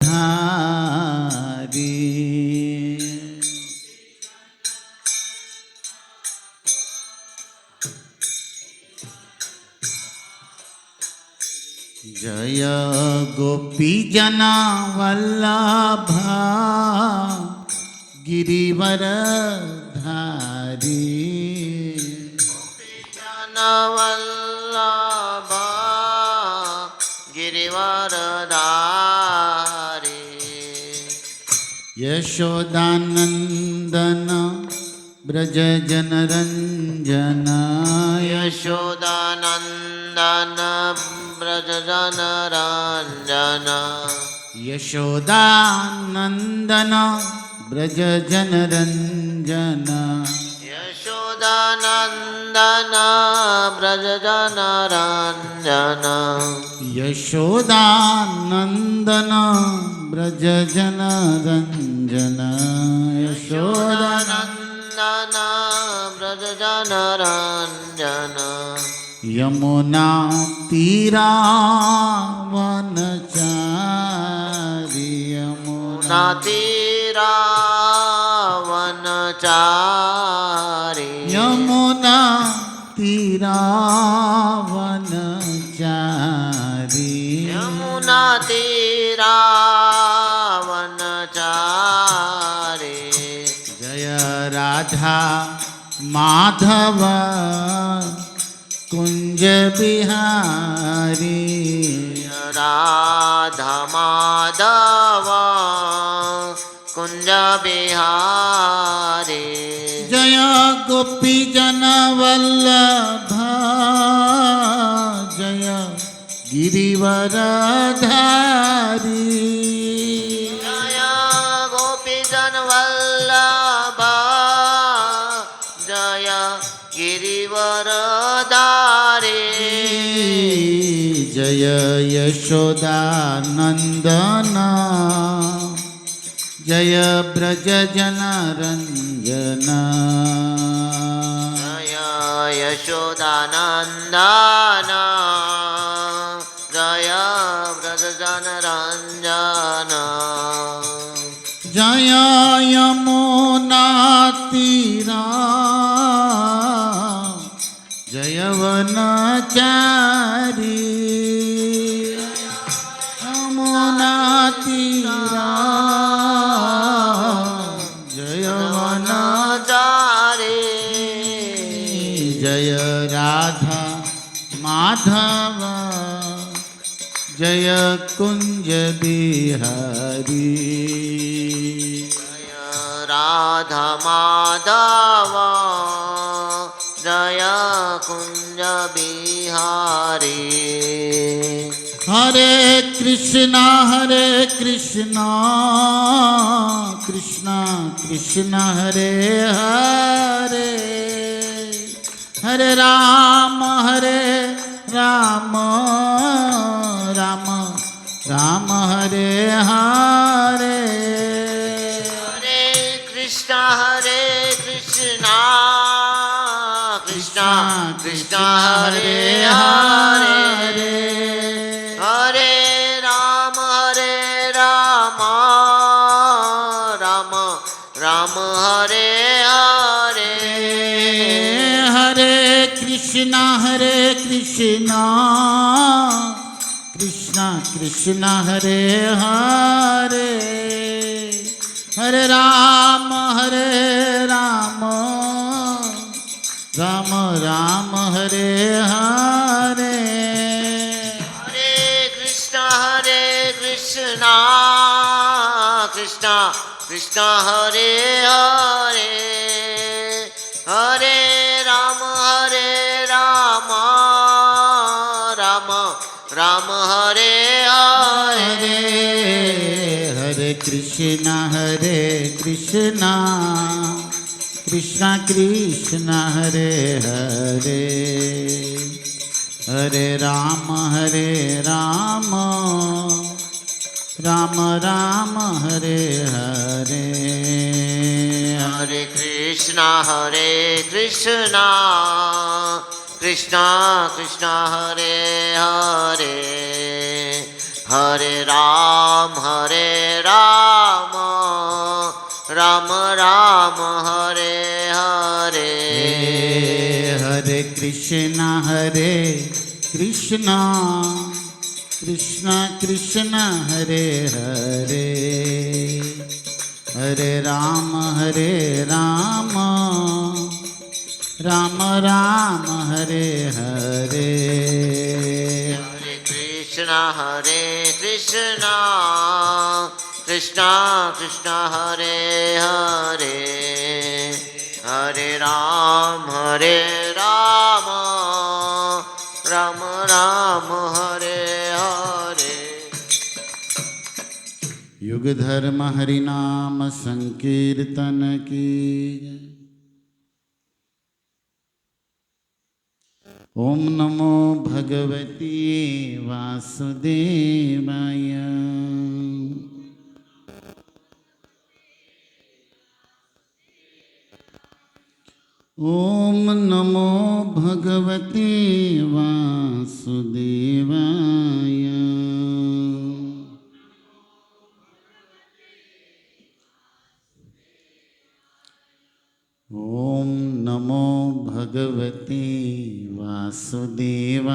धारी जय गोपीजना वल्लभा गिरिवर धारी गोपीजना वल्लभा गिरिवर धारी यशोदानंदन ब्रज जनरंजन यशोदानंदन ब्रज जनरंजन यशोदानंदन ब्रज जनरंजन यशोदानंदन ब्रज जनरंजन यशोदानंदन ब्रज जनरंजन यशोदानंदन ब्रज जनरंजन यमुना तीरावनचारी यमुना तीरावनचारी यमुना तीरावनचारी यमुना तीरावनचारी जय राधा माधव कुंज बिहारी राधा माधव कुंज बिहारी जय गोपी जन वल्लभा जय गिरिवर धारी जय गोपी जन वल्लभा जय गिरिवर धारी जय यशोदानंदन जय ब्रज जनरंजन जय यशोदानंदन जय ब्रज जनरंजन जय यमुना तीरा जय वनचारी यमुना तीरा जय वनचारी जय राधा माधव जय कुंज बिहारी जय राधा माधव जय कुंज बिहारी हरे कृष्णा कृष्णा कृष्णा हरे हरे हरे राम राम राम हरे हरे हरे कृष्णा कृष्णा कृष्णा हरे हरे हरे राम राम राम हरे हरे हरे कृष्णा कृष्णा हरे हरे हरे राम राम हरे हरे हरे कृष्णा कृष्णा हरे हरे हरे राम राम हरे हरे हरे कृष्णा कृष्णा कृष्णा हरे हरे हरे राम राम हरे हरे हरे कृष्णा कृष्णा कृष्णा हरे हरे હરે રામ રામ રામ હરે હરે હરે કૃષ્ણ કૃષ્ણ કૃષ્ણ હરે હરે હરે રામ રામ રામ હરે હરે હરે કૃષ્ણ કૃષ્ણ કૃષ્ણ હરે હરે હરે રામ રામ રામ હરે હરે युग धर्म हरि नाम संकीर्तन की ओम नमो भगवती वासुदेवाय ओम नमो भगवते वासुदेवाय ओम नमो भगवते वासुदेवाय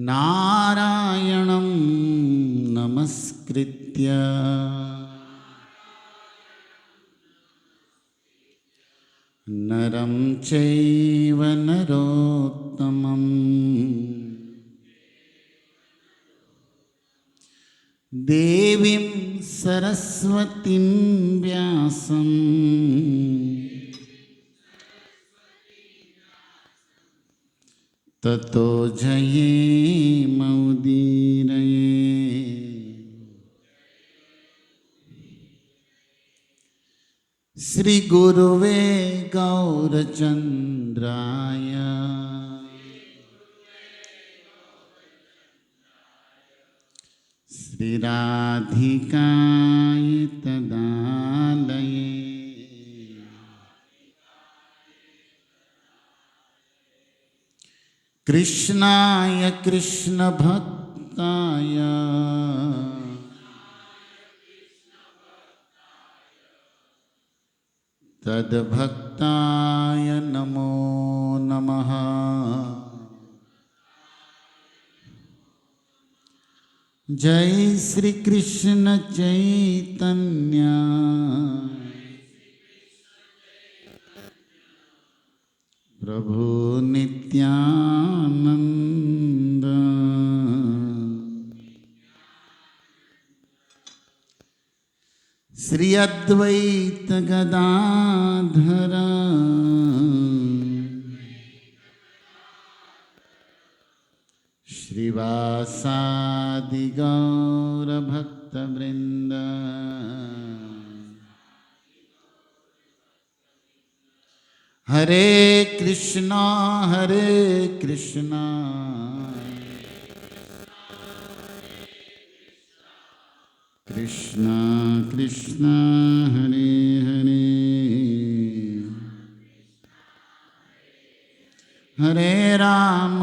नारायणं नमस्कृत्य नरं चैव नरोत्तमम् देवीं सरस्वतीं व्यासं ततो जयेमुदीरये श्री गुरुवे गौरचन्द्राय श्री राधिकाय तदालये कृष्णाय कृष्ण भक्ताय तद्भक्ताय नमो नमः जय श्री कृष्ण चैतन्य प्रभु नित्यानंद श्री अद्वैत गदाधर श्रीवासादि गौर भक्त वृंद हरे कृष्णा कृष्णा कृष्णा हरे हरे हरे राम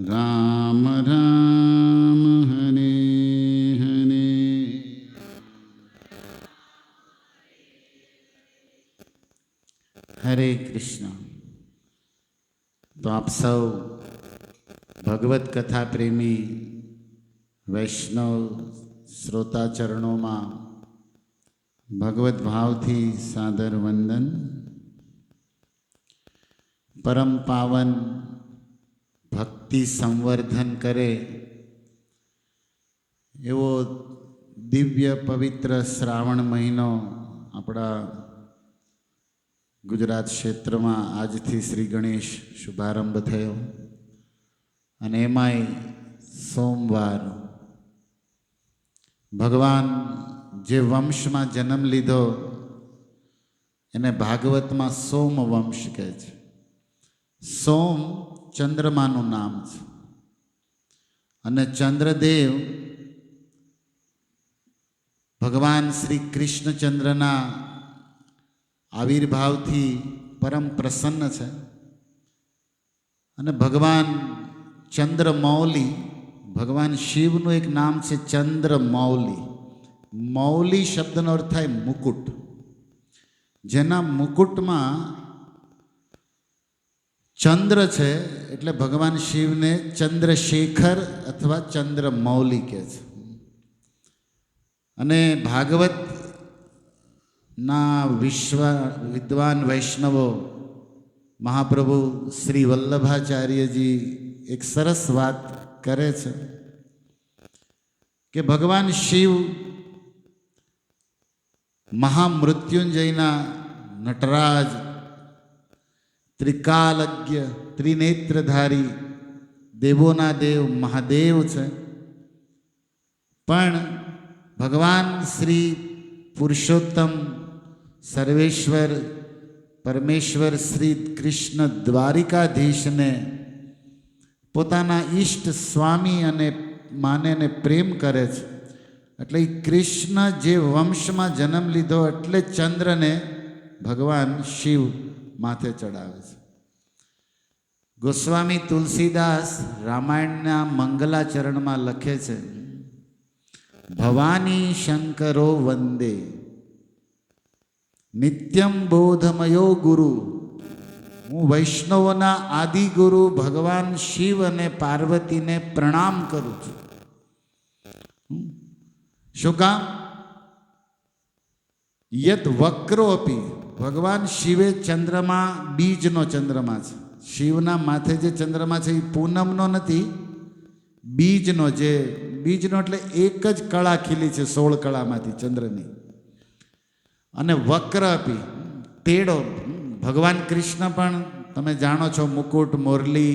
राम राम हरे हरे हरे कृष्ण। तो आप सब भगवत कथा प्रेमी वैष्णव श्रोता चरणों में भगवत भाव थी सादर वंदन। परम पावन भक्ति संवर्धन करे एवो दिव्य पवित्र श्रावण महीनो अपना गुजरात क्षेत्र में आज थी श्री गणेश शुभारंभ थयो अने एमांय सोमवार भगवान जे वंश में जन्म लीधो एने भागवत में सोम वंश कहे छे। सोम चंद्रमानु नाम छे अने चंद्रदेव ભગવાન શ્રી કૃષ્ણચંદ્રના આવિર્ભાવથી પરમ પ્રસન્ન છે અને ભગવાન ચંદ્રમૌલી, ભગવાન શિવનું એક નામ છે ચંદ્રમૌલી. મૌલી શબ્દનો અર્થ થાય મુકુટ. જેના મુકુટમાં ચંદ્ર છે એટલે ભગવાન શિવને ચંદ્રશેખર અથવા ચંદ્રમૌલી કહે છે. અને ભાગવતના વિદ્વાન વૈષ્ણવો મહાપ્રભુ શ્રી વલ્લભાચાર્યજી એક સરસ વાત કરે છે કે ભગવાન શિવ મહામૃત્યુંજયના નટરાજ, ત્રિકાલજ્ઞ, ત્રિનેત્રધારી, દેવોના દેવ મહાદેવ છે. પણ ભગવાન શ્રી પુરુષોત્તમ સર્વેશ્વર પરમેશ્વર શ્રી કૃષ્ણ દ્વારિકાધીશને પોતાના ઈષ્ટ સ્વામી અને માનેને પ્રેમ કરે છે. એટલે એ કૃષ્ણ જે વંશમાં જન્મ લીધો એટલે ચંદ્રને ભગવાન શિવ માથે ચડાવે છે. ગોસ્વામી તુલસીદાસ રામાયણના મંગલાચરણમાં લખે છે, ભવાની શંકરો વંદે નિત્યમ બોધમયો ગુરુ. હું વૈષ્ણવોના આદિગુરુ ભગવાન શિવ અને પાર્વતીને પ્રણામ કરું છું. શું કામ? યત વક્રો અપી. ભગવાન શિવે ચંદ્રમા બીજનો ચંદ્રમા છે. શિવના માથે જે ચંદ્રમા છે એ પૂનમનો નથી, બીજનો. જે બીજનો એટલે એક જ કળા ખીલી છે 16 કળામાંથી ચંદ્રની. અને વક્ર અપી, તેડો. ભગવાન કૃષ્ણ પણ તમે જાણો છો, મુકુટ, મોરલી,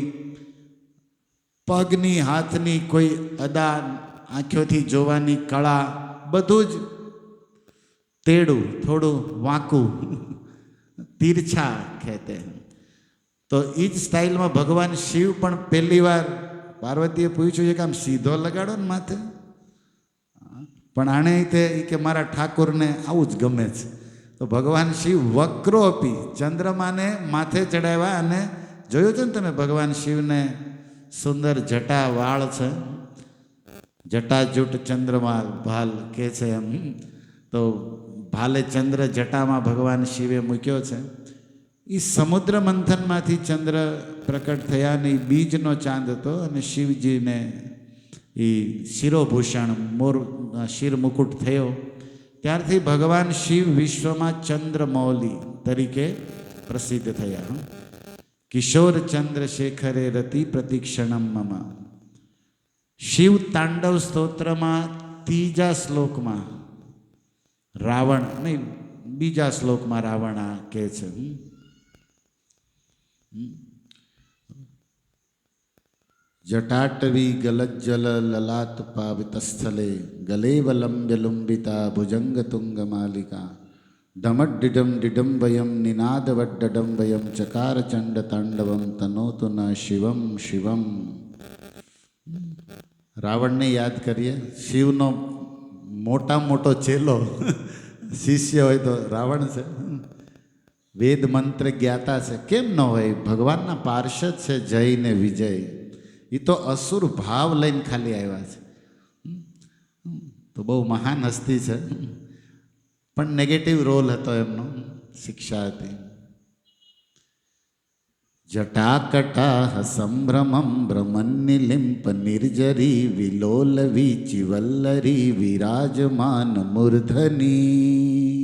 પગની હાથની કોઈ અદા, આંખોથી જોવાની કળા, બધું જ તેડું, થોડું વાંકું, તિરછા કહેતે. તો એ જ સ્ટાઇલમાં ભગવાન શિવ પણ પહેલી વાર પાર્વતીએ પૂછ્યું છે કે આમ સીધો લગાડો ને માથે. પણ આણે તે કે મારા ઠાકોરને આવું જ ગમે છે. તો ભગવાન શિવ વક્રો આપી ચંદ્રમાને માથે ચડાવ્યા. અને જોયું છે ને તમે ભગવાન શિવને સુંદર જટા વાળ છે, જટાજૂટ ચંદ્રમાલ ભાલ કે છે એમ. તો ભાલે ચંદ્ર જટામાં ભગવાન શિવે મૂક્યો છે. એ સમુદ્ર મંથનમાંથી ચંદ્ર પ્રકટ થયા અને બીજનો ચાંદ હતો. અને શિવજીને એ શિરોભૂષણ મોર શિર મુકુટ થયો. ત્યારથી ભગવાન શિવ વિશ્વમાં ચંદ્રમૌલી તરીકે પ્રસિદ્ધ થયા. કિશોર ચંદ્રશેખરે રતિ પ્રતિક્ષણમ મમ. શિવ તાંડવ સ્તોત્રમાં 3જા શ્લોકમાં રાવણ નહીં, બીજા શ્લોકમાં રાવણ આ કહે છે, જટાટવી ગલજ્જલ લલાટ પાવિતસ્થલે ગલેવલંબ્ય લુંબિતા ભુજંગ તુંગ માલિકા ડમડ્ડિડમ ડિડમ્બયમ નિનાદવડ્ડડમ્બયમ ચકાર ચંડ તાંડવમ તનોતુ ન શિવમ શિવમ. રાવણને યાદ કરીએ. શિવનો મોટો ચેલો શિષ્ય હોય તો રાવણ છે. વેદ મંત્ર જ્ઞાતા છે, કેમ ન હોય? ભગવાનના પાર્ષદ છે જય ને વિજય. એ તો અસુર ભાવ લઈને ખાલી આવ્યા છે. તો બહુ મહાન હસ્તી છે, પણ નેગેટિવ રોલ હતો એમનો, શિક્ષા હતી. જટાકટા સંભ્રમમ ભ્રમન્નિલિંપ નિર્જરી વિલોલવી ચિવલ્લરી વિરાજમાન મૂર્ધની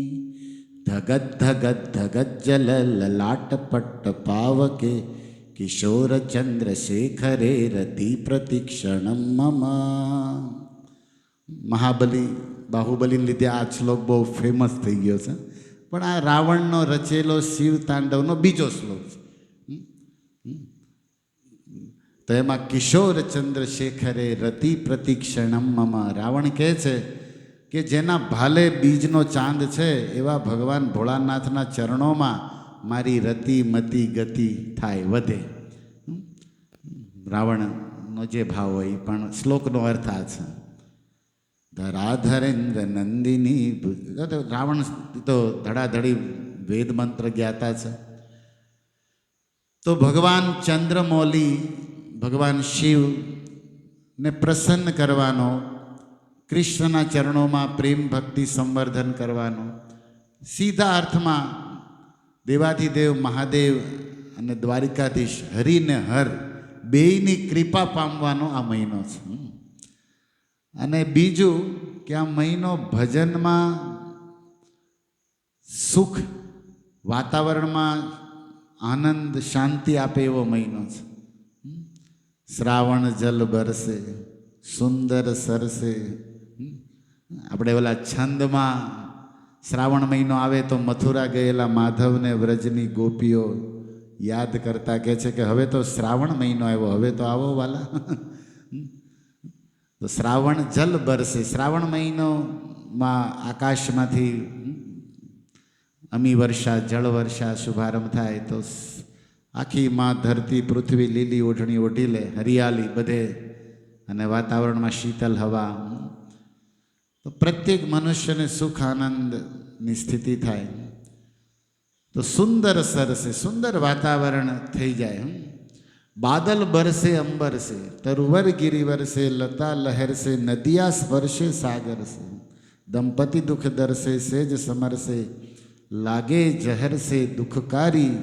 ધગત ધગત ધગત જલ લલાટપટ્ટ પાવકે કિશોર ચંદ્રશેખરે રતિ પ્રતિક્ષણમ મમ. મહાબલી બાહુબલીને લીધે આ શ્લોક બહુ ફેમસ થઈ ગયો છે. પણ આ રાવણનો રચેલો શિવ તાંડવનો બીજો શ્લોક છે. તો એમાં કિશોર ચંદ્રશેખરે રતિ પ્રતિક્ષણમ મમ. રાવણ કહે છે કે જેના ભાલે બીજનો ચાંદ છે એવા ભગવાન ભોળાનાથના ચરણોમાં મારી રતિ મતિ ગતિ થાય, વધે. રાવણનો જે ભાવ હોય પણ શ્લોકનો અર્થ આ છે. ધરાધરેન્દ્ર નંદિની રાવણ તો ધડાધડી વેદ મંત્ર જ્ઞાતા છે. તો ભગવાન ચંદ્રમૌલી ભગવાન શિવને પ્રસન્ન કરવાનો, કૃષ્ણના ચરણોમાં પ્રેમ ભક્તિ સંવર્ધન કરવાનો, સીધા અર્થમાં દેવાધિદેવ મહાદેવ અને દ્વારિકાધીશ હરિને હર બેયની કૃપા પામવાનો આ મહિનો છે. અને બીજું કે આ મહિનો ભજનમાં સુખ, વાતાવરણમાં આનંદ શાંતિ આપે એવો મહિનો છે. શ્રાવણ જલ બરસે સુંદર સરસે. આપણે ઓલા છંદમાં શ્રાવણ મહિનો આવે તો મથુરા ગયેલા માધવને વ્રજની ગોપીઓ યાદ કરતા કહે છે કે હવે તો શ્રાવણ મહિનો આવ્યો, હવે તો આવો વાલા. તો શ્રાવણ જલ બરસે, શ્રાવણ મહિનોમાં આકાશમાંથી અમી વર્ષા, જળ વર્ષા શુભારંભ થાય તો આખી માં ધરતી પૃથ્વી લીલી ઓઢણી ઓઢી લે, હરિયાળી બધે, અને વાતાવરણમાં શીતલ હવા. તો પ્રત્યેક મનુષ્યને સુખ આનંદની સ્થિતિ થાય. તો સુંદર સરસે, સુંદર વાતાવરણ થઈ જાય. બાદલ બરસે અંબર સે, તરુવર ગિરિવર સે, લતા લહેર સે, નદિયા સ્પર્શે સાગર સે, દંપતિ દુઃખ દરસે સેજ સમર સે, લાગે જહર સે દુઃખકારી,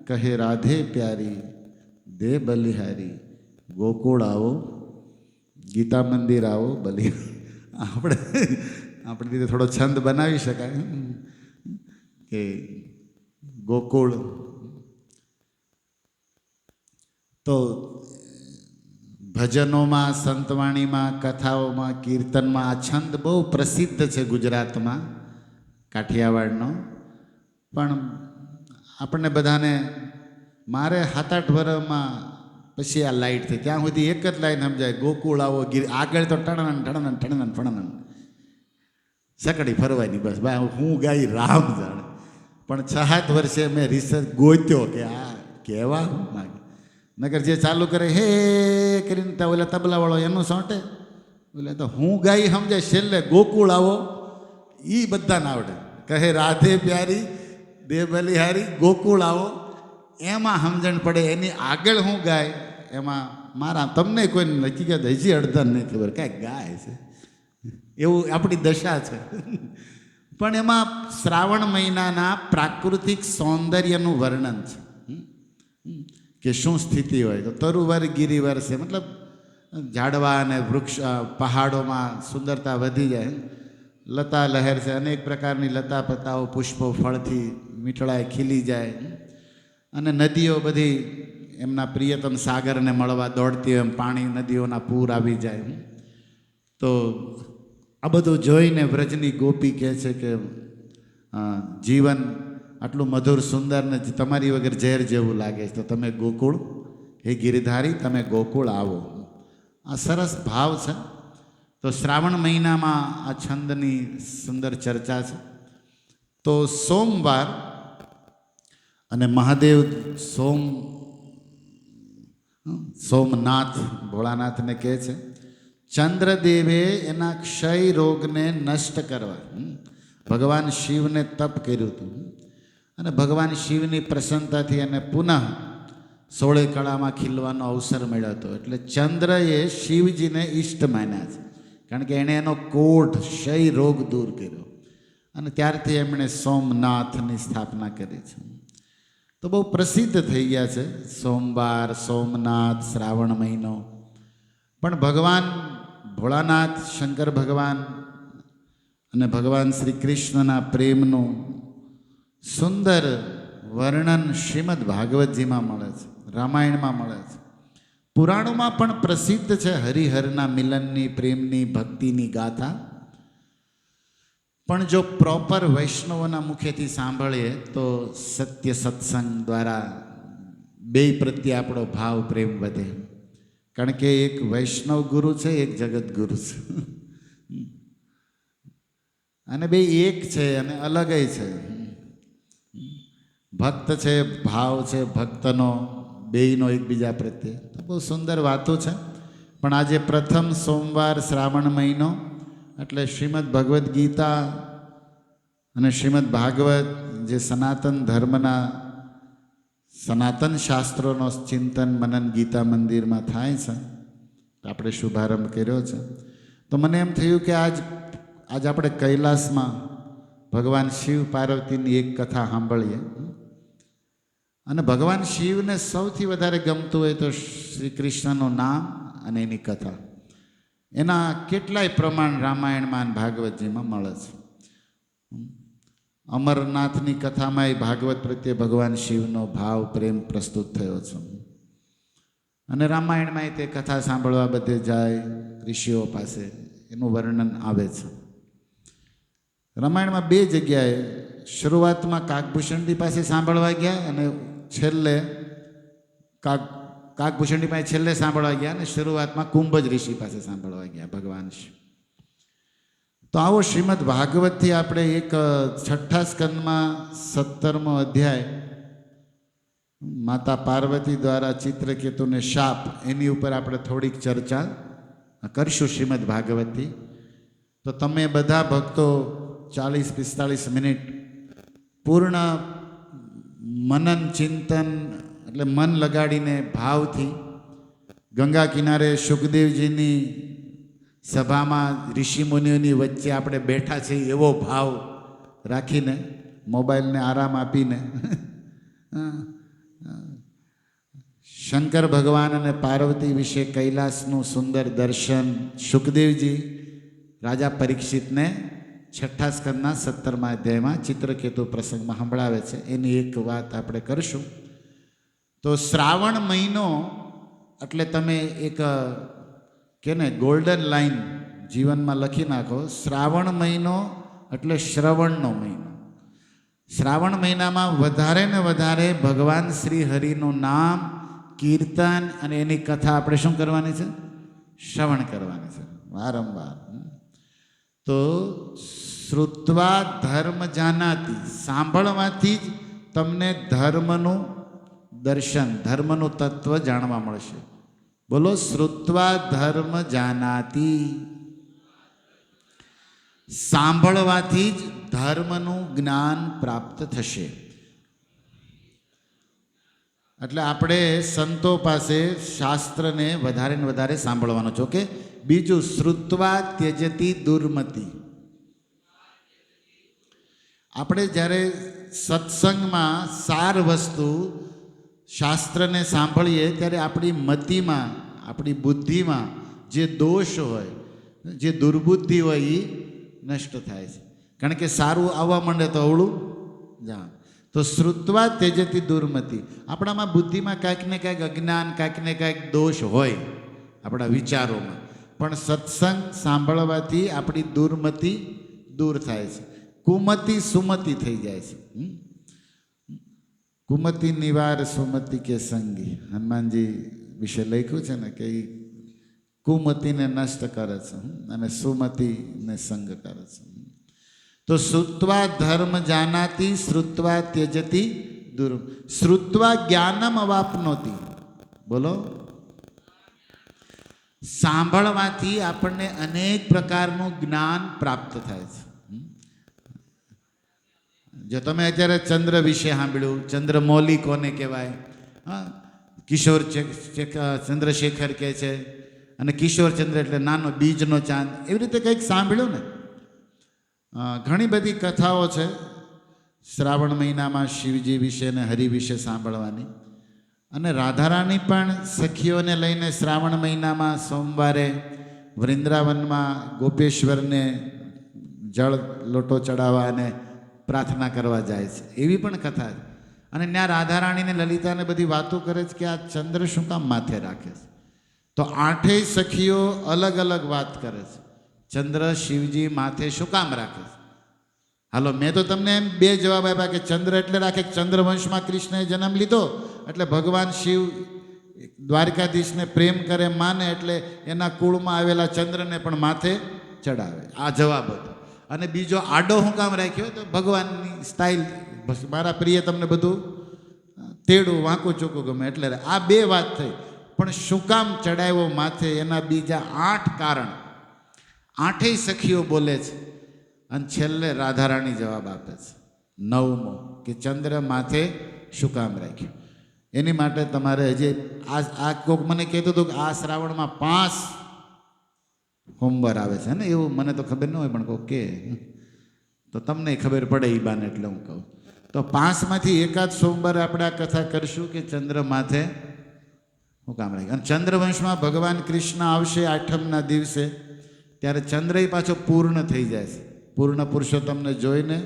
કહે રાધે પ્યારી, દે બલિહારી. ગોકુળ આવો, ગીતા મંદિર આવો, બલિ. આપણી રીતે થોડો છંદ બનાવી શકાય કે ગોકુળ. તો ભજનોમાં, સંતવાણીમાં, કથાઓમાં, કીર્તનમાં આ છંદ બહુ પ્રસિદ્ધ છે ગુજરાતમાં, કાઠિયાવાડનો. પણ આપણને બધાને, મારે 7-8 વર્ષમાં પછી આ લાઈટ થઈ, ત્યાં સુધી એક જ લાઈન સમજાય, ગોકુળ આવો ગીર. આગળ તો ટણન ટણન ટણન ટણન સકડી ફરવાની, બસ ભાઈ હું ગાઈ રામ જાણે. પણ 6-7 વર્ષે મેં રિસર્ચ ગોત્યો કે આ કહેવા હું માગે. નગર જે ચાલુ કરે હે કરીને ત્યાં ઓલા તબલાવાળો એનું સોંટે, એટલે તો હું ગાઈ સમજાય, છેલ્લે ગોકુળ આવો એ બધાને આવડે. કહે રાધે પ્યારી, દે બલિહારી, ગોકુળ આવો એમાં સમજણ પડે. એની આગળ હું ગાય એમાં મારા તમને કોઈ હકીકત હજી અડધા નહીં ખબર, કાંઈક ગાય છે એવું આપણી દશા છે. પણ એમાં શ્રાવણ મહિનાના પ્રાકૃતિક સૌંદર્યનું વર્ણન છે કે શું સ્થિતિ હોય. તો તરુવર ગિરિવર છે, મતલબ ઝાડવા અને વૃક્ષ, પહાડોમાં સુંદરતા વધી જાય. લતા લહેર છે, અનેક પ્રકારની લતા પતાઓ, પુષ્પો, ફળથી મીઠળાએ ખીલી જાય. અને નદીઓ બધી એમના પ્રિયતમ સાગરને મળવા દોડતી હોય, એમ પાણી નદીઓના પૂર આવી જાય. તો આ બધું જોઈને વ્રજની ગોપી કહે છે કે જીવન આટલું મધુર સુંદર ને તમારી વગર ઝેર જેવું લાગે છે, તો તમે ગોકુળ, હે ગિરિધારી તમે ગોકુળ આવો. આ સરસ ભાવ છે. તો શ્રાવણ મહિનામાં આ છંદની સુંદર ચર્ચા છે. તો સોમવાર અને મહાદેવ સોમનાથ ભોળાનાથને કહે છે, ચંદ્રદેવે એના ક્ષય રોગને નષ્ટ કરવા ભગવાન શિવને તપ કર્યું હતું. અને ભગવાન શિવની પ્રસન્નતાથી એને પુનઃ 16 કળામાં ખીલવાનો અવસર મળ્યો હતો. એટલે ચંદ્રએ શિવજીને ઈષ્ટ માન્યા છે, કારણ કે એણે એનો કોઢ ક્ષય રોગ દૂર કર્યો. અને ત્યારથી એમણે સોમનાથની સ્થાપના કરી છે. તો બહુ પ્રસિદ્ધ થઈ ગયા છે સોમવાર, સોમનાથ, શ્રાવણ મહિનો. પણ ભગવાન ભોળાનાથ, શંકર ભગવાન અને ભગવાન શ્રી કૃષ્ણના પ્રેમનું સુંદર વર્ણન શ્રીમદ ભાગવતજીમાં મળે છે, રામાયણમાં મળે છે, પુરાણોમાં પણ પ્રસિદ્ધ છે હરિહરના મિલનની, પ્રેમની, ભક્તિની ગાથા. પણ જો પ્રોપર વૈષ્ણવોના મુખેથી સાંભળીએ તો સત્ય સત્સંગ દ્વારા બે પ્રત્યે આપણો ભાવ પ્રેમ વધે. કારણ કે એક વૈષ્ણવ ગુરુ છે, એક જગત ગુરુ છે, અને બે એક છે અને અલગય છે. ભક્ત છે, ભાવ છે ભક્તનો, બેયનો એકબીજા પ્રત્યે. તો બહુ સુંદર વાતો છે. પણ આજે પ્રથમ સોમવાર, શ્રાવણ મહિનો એટલે શ્રીમદ ભગવદ્ ગીતા અને શ્રીમદ ભાગવત જે સનાતન ધર્મના સનાતન શાસ્ત્રોનો ચિંતન મનન ગીતા મંદિરમાં થાય છે, આપણે શુભારંભ કર્યો છે. તો મને એમ થયું કે આજ આપણે કૈલાસમાં ભગવાન શિવ પાર્વતીની એક કથા સાંભળીએ. અને ભગવાન શિવને સૌથી વધારે ગમતું હોય તો શ્રી કૃષ્ણનું નામ અને એની કથા. એના કેટલાય પ્રમાણ રામાયણમાં અને ભાગવતજીમાં મળે છે. અમરનાથની કથામાં એ ભાગવત પ્રત્યે ભગવાન શિવનો ભાવ પ્રેમ પ્રસ્તુત થયો છે. અને રામાયણમાં તે કથા સાંભળવા બધે જાય ઋષિઓ પાસે, એનું વર્ણન આવે છે. રામાયણમાં બે જગ્યાએ શરૂઆતમાં કાકભૂષણજી પાસે સાંભળવા ગયા અને છેલ્લે કાકભૂષણજી પાસે છેલ્લે સાંભળવા ગયા અને શરૂઆતમાં કુંભજ ઋષિ પાસે સાંભળવા ગયા ભગવાન શિવ. તો આવો શ્રીમદ ભાગવતથી આપણે એક 6ઠ્ઠા સ્કંદમાં 17મો અધ્યાય માતા પાર્વતી દ્વારા ચિત્રકેતુને શાપ, એની ઉપર આપણે થોડીક ચર્ચા કરીશું શ્રીમદ ભાગવતથી. તો તમે બધા ભક્તો 40-45 મિનિટ પૂર્ણ મનન ચિંતન એટલે મન લગાડીને ભાવથી ગંગા કિનારે સુખદેવજીની સભામાં ઋષિમુનિઓની વચ્ચે આપણે બેઠા છીએ એવો ભાવ રાખીને, મોબાઈલને આરામ આપીને શંકર ભગવાન અને પાર્વતી વિશે કૈલાસનું સુંદર દર્શન સુખદેવજી રાજા પરીક્ષિતને 6ઠ્ઠા સ્કંદના 17મા અધ્યાયમાં ચિત્રકેતુ પ્રસંગમાં સંભળાવે છે. એની એક વાત આપણે કરીશું. તો શ્રાવણ મહિનો એટલે તમે એક કે ને ગોલ્ડન લાઈન જીવનમાં લખી નાખો. શ્રાવણ મહિનો એટલે શ્રવણનો મહિનો. શ્રાવણ મહિનામાં વધારે ને વધારે ભગવાન શ્રી હરિનું નામ, કીર્તન અને એની કથા આપણે શું કરવાની છે? શ્રવણ કરવાની છે વારંવાર. તો શ્રુત્વા ધર્મ જાનાતી, સાંભળવાથી જ તમને ધર્મનું દર્શન, ધર્મનું તત્વ જાણવા મળશે. બોલો, શ્રુત્વા ધર્મ જાનાતી, સાંભળવાથી જ ધર્મનું જ્ઞાન પ્રાપ્ત થશે. એટલે આપણે સંતો પાસે શાસ્ત્રને વધારે ને વધારે સાંભળવાનો છો. કે બીજું, શ્રુત્વા ત્યજતી દુર્મતિ. આપણે જ્યારે સત્સંગમાં સાર વસ્તુ શાસ્ત્રને સાંભળીએ ત્યારે આપણી મતિમાં, આપણી બુદ્ધિમાં જે દોષ હોય, જે દુર્બુદ્ધિ હોય એ નષ્ટ થાય છે. કારણ કે સારું આવવા માંડે તો અવળું જા. તો શ્રુત્વા તેજતી દુર્મતિ. આપણામાં બુદ્ધિમાં કાંઈક ને કાંઈક અજ્ઞાન, કાંઈક ને કાંઈક દોષ હોય આપણા વિચારોમાં, પણ સત્સંગ સાંભળવાથી આપણી દુર્મતિ દૂર થાય છે. કુમતિ સુમતિ થઈ જાય છે. કુમતિ નિવાર સુમતિ કે સંગી, હનુમાનજી વિશે લખ્યું છે ને કે એ કુમતિને નષ્ટ કરે છે અને સુમતિને સંગ કરે છે. તો શ્રુત્વા ધર્મ જાનાતી, શ્રુત્વા ત્યજતી દુર્, શ્રુત્વા જ્ઞાનમ અવાપનોતી. બોલો, સાંભળવાથી આપણને અનેક પ્રકારનું જ્ઞાન પ્રાપ્ત થાય છે. જો તમે અત્યારે ચંદ્ર વિશે સાંભળ્યું, ચંદ્રમૌલી કોને કહેવાય? હા, કિશોર ચંદ્રશેખર કહે છે, અને કિશોર ચંદ્ર એટલે નાનો બીજનો ચાંદ, એવી રીતે કંઈક સાંભળ્યું ને. ઘણી બધી કથાઓ છે શ્રાવણ મહિનામાં શિવજી વિશે ને હરિ વિશે સાંભળવાની. અને રાધારાણી પણ સખીઓને લઈને શ્રાવણ મહિનામાં સોમવારે વૃંદાવનમાં ગોપેશ્વરને જળ લોટો ચડાવવા અને પ્રાર્થના કરવા જાય છે. એવી પણ કથા છે. અને ત્યાં રાધારાણીને લલિતાને બધી વાતો કરે છે કે આ ચંદ્ર શું કામ માથે રાખે છે. તો 8 સખીઓ અલગ અલગ વાત કરે છે, ચંદ્ર શિવજી માથે શું કામ રાખે છે. હાલો, મેં તો તમને એમ 2 જવાબ આપ્યા કે ચંદ્ર એટલે રાખે, ચંદ્રવંશમાં કૃષ્ણએ જન્મ લીધો એટલે ભગવાન શિવ દ્વારકાધીશને પ્રેમ કરે, માને, એટલે એના કુળમાં આવેલા ચંદ્રને પણ માથે ચડાવે. આ જવાબ હતો. અને બીજો આડો હું કામ રાખ્યો? તો ભગવાનની સ્ટાઇલ, મારા પ્રિય તમને બધું તેડું વાંકું ચૂકું ગમે એટલે. આ 2 વાત થઈ. પણ શું કામ ચડાવ્યો માથે, એના બીજા 8 કારણ. આઠેય સખીઓ બોલે છે અને છેલ્લે રાધારાણી જવાબ આપે છે 9મો કે ચંદ્ર માથે શું કામ રાખ્યું. એની માટે તમારે હજી આ કોક મને કહેતું હતું કે આ શ્રાવણમાં 5 સોમવાર આવે છે ને, એવું મને તો ખબર ન હોય પણ કોક કે તો તમને ખબર પડે એ બાને એટલે હું કહું. તો 5માંથી એકાદ સોમવારે આપણે આ કથા કરશું કે ચંદ્ર માથે શું કામ રાખ્યું. અને ચંદ્રવંશમાં ભગવાન કૃષ્ણ આવશે 8મના દિવસે, ત્યારે ચંદ્ર પાછો પૂર્ણ થઈ જાય છે. પૂર્ણ પુરુષોત્તમને જોઈને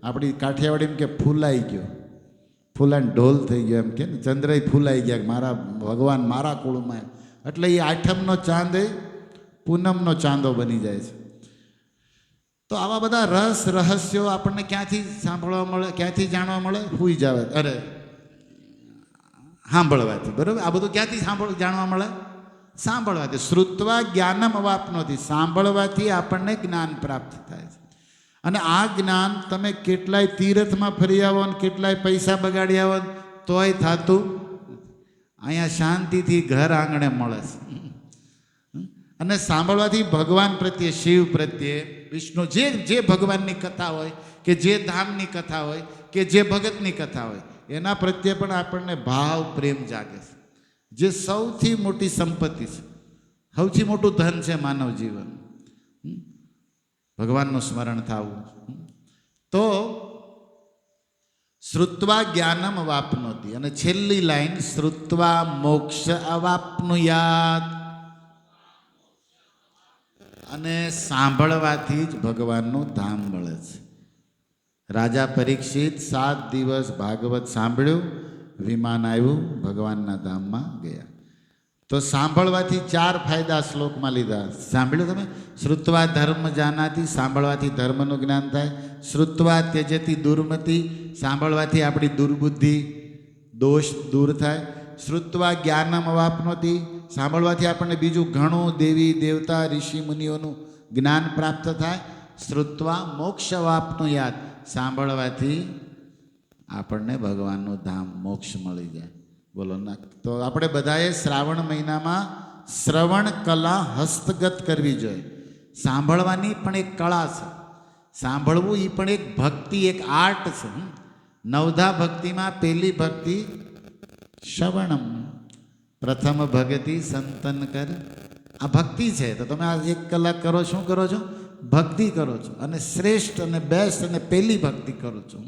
આપણી કાઠિયાવાડીમાં કે ફૂલાઈ ગયો, ફૂલાને ઢોલ થઈ ગયો એમ કે ને, ચંદ્ર ફૂલાઈ ગયા મારા ભગવાન મારા કુળમાં. એટલે એ 8મનો ચાંદ પૂનમનો ચાંદો બની જાય છે. તો આવા બધા રહસ્યો આપણને ક્યાંથી સાંભળવા મળે, ક્યાંથી જાણવા મળે? હુઈ જાવે અરે સાંભળવાથી. બરાબર, આ બધું ક્યાંથી જાણવા મળે? સાંભળવાથી. શ્રુત્વા જ્ઞાનમ અવાપ્નોતિ, સાંભળવાથી આપણને જ્ઞાન પ્રાપ્ત થાય છે. અને આ જ્ઞાન તમે કેટલાય તીર્થમાં ફરી આવો ને કેટલાય પૈસા બગાડી આવો તોય થતું. અહીંયા શાંતિથી ઘર આંગણે મળે છે. અને સાંભળવાથી ભગવાન પ્રત્યે, શિવ પ્રત્યે, વિષ્ણુ, જે ભગવાનની કથા હોય કે જે ધામની કથા હોય કે જે ભગતની કથા હોય એના પ્રત્યે પણ આપણને ભાવ પ્રેમ જાગે છે. જે સૌથી મોટી સંપત્તિ છે, સૌથી મોટું ધન છે માનવ જીવન, ભગવાનનું સ્મરણ થવું. તો શ્રુત્વા જ્ઞાનમ અવાપ્નોતિ, અને છેલ્લી લાઈન શ્રુત્વા મોક્ષ અવાપ્નુયાત, અને સાંભળવાથી જ ભગવાનનું ધામ મળે છે. રાજા પરીક્ષિત 7 દિવસ ભાગવત સાંભળ્યું, વિમાન આવ્યું, ભગવાનના ધામમાં ગયા. તો સાંભળવાથી 4 ફાયદા શ્લોકમાં લીધા. સાંભળ્યું તમે? શ્રુત્વા ધર્મ જાનાતી, સાંભળવાથી ધર્મનું જ્ઞાન થાય. શ્રુત્વા ત્યજતી દુર્મતિ, સાંભળવાથી આપણી દુર્બુદ્ધિ દોષ દૂર થાય. શ્રુત્વા જ્ઞાનમ અવાપ્નોતિ, સાંભળવાથી આપણને બીજું ઘણું દેવી દેવતા ઋષિ મુનિઓનું જ્ઞાન પ્રાપ્ત થાય. શ્રુત્વા મોક્ષ અવાપ્નુયાત, સાંભળવાથી આપણને ભગવાનનું ધામ મોક્ષ મળી જાય. બોલો ના. તો આપણે બધાએ શ્રાવણ મહિનામાં શ્રવણ કલા હસ્તગત કરવી જોઈએ. સાંભળવાની પણ એક કળા છે. સાંભળવું એ પણ એક ભક્તિ, એક આર્ટ છે. 9ધા ભક્તિમાં પહેલી ભક્તિ શ્રવણમ, પ્રથમ ભગતિ સંતન કર, આ ભક્તિ છે. તો તમે આ 1 કલાક કરો, શું કરો છો? ભક્તિ કરો છો. અને શ્રેષ્ઠ અને બેસ્ટ અને પહેલી ભક્તિ કરો છો.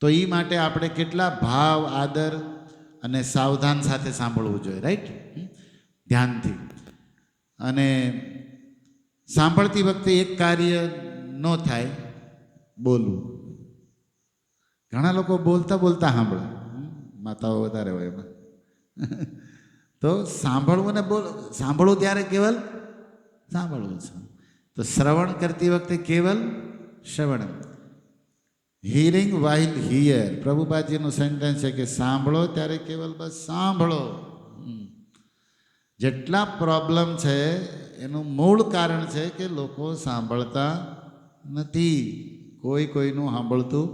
તો એ માટે આપણે કેટલા ભાવ, આદર અને સાવધાન સાથે સાંભળવું જોઈએ. રાઈટ? ધ્યાનથી. અને સાંભળતી વખતે એક કાર્ય ન થાય, બોલવું. ઘણા લોકો બોલતા બોલતા સાંભળે, માતાઓ વધારે હોય એમાં. તો સાંભળવું ને સાંભળવું ત્યારે કેવલ સાંભળવું છે. તો શ્રવણ કરતી વખતે કેવલ શ્રવણ, હિયરિંગ વાઇલ હિયર. પ્રભુપાદજીનું સેન્ટેન્સ છે કે સાંભળો ત્યારે કેવલ બસ સાંભળો. જેટલા પ્રોબ્લેમ છે એનું મૂળ કારણ છે કે લોકો સાંભળતા નથી. કોઈનું સાંભળતું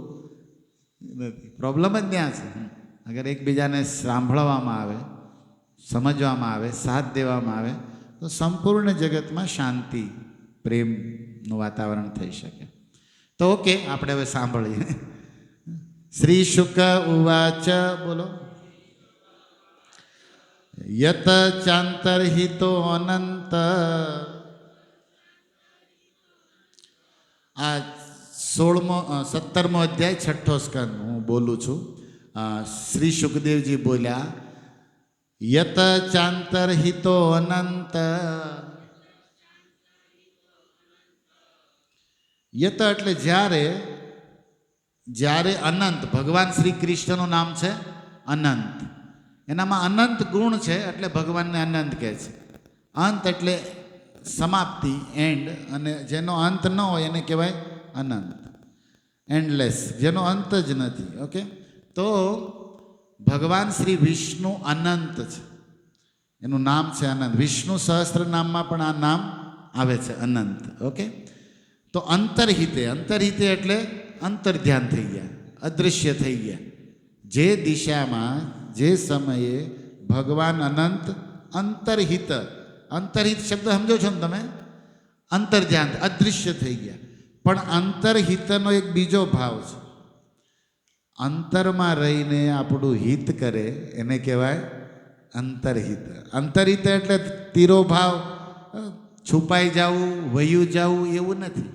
નથી. પ્રોબ્લેમ જ ત્યાં છે. અગર એકબીજાને સાંભળવામાં આવે, સમજવામાં આવે, સાથ દેવામાં આવે તો સંપૂર્ણ જગતમાં શાંતિ, પ્રેમનું વાતાવરણ થઈ શકે. તો ઓકે, આપણે હવે સાંભળીએ. શ્રી શુક ઉવાચ, બોલો. યત ચાંતરહિતો અનંત, આ 17મો અધ્યાય 6ઠ્ઠો સ્કંદ હું બોલું છું. શ્રી સુખદેવજી બોલ્યા, યત ચાંતરહિતો અનંત. યત એટલે જ્યારે અનંત, ભગવાન શ્રી કૃષ્ણનું નામ છે અનંત, એનામાં અનંત ગુણ છે એટલે ભગવાનને અનંત કહે છે. અંત એટલે સમાપ્તિ, એન્ડ, અને જેનો અંત ન હોય એને કહેવાય અનંત, એન્ડલેસ, જેનો અંત જ નથી. ઓકે, તો ભગવાન શ્રી વિષ્ણુ અનંત છે, એનું નામ છે અનંત. વિષ્ણુ સહસ્ત્ર નામમાં પણ આ નામ આવે છે અનંત. ઓકે, તો અંતરહિતે, અંતરહિતે એટલે અંતર્ધ્યાન થઈ ગયા, અદૃશ્ય થઈ ગયા. જે દિશામાં જે સમયે ભગવાન અનંત, અંતરહિત, અંતરહિત શબ્દ સમજો છો ને તમે? અંતર્ધ્યાન અદૃશ્ય થઈ ગયા. પણ અંતરહિતનો એક બીજો ભાવ છે. અંતરમાં રહીને આપણું હિત કરે એને કહેવાય અંતરહિત. અંતરહિત એટલે તીરો ભાવ, છુપાઈ જવું, વયું જવું એવું નથી.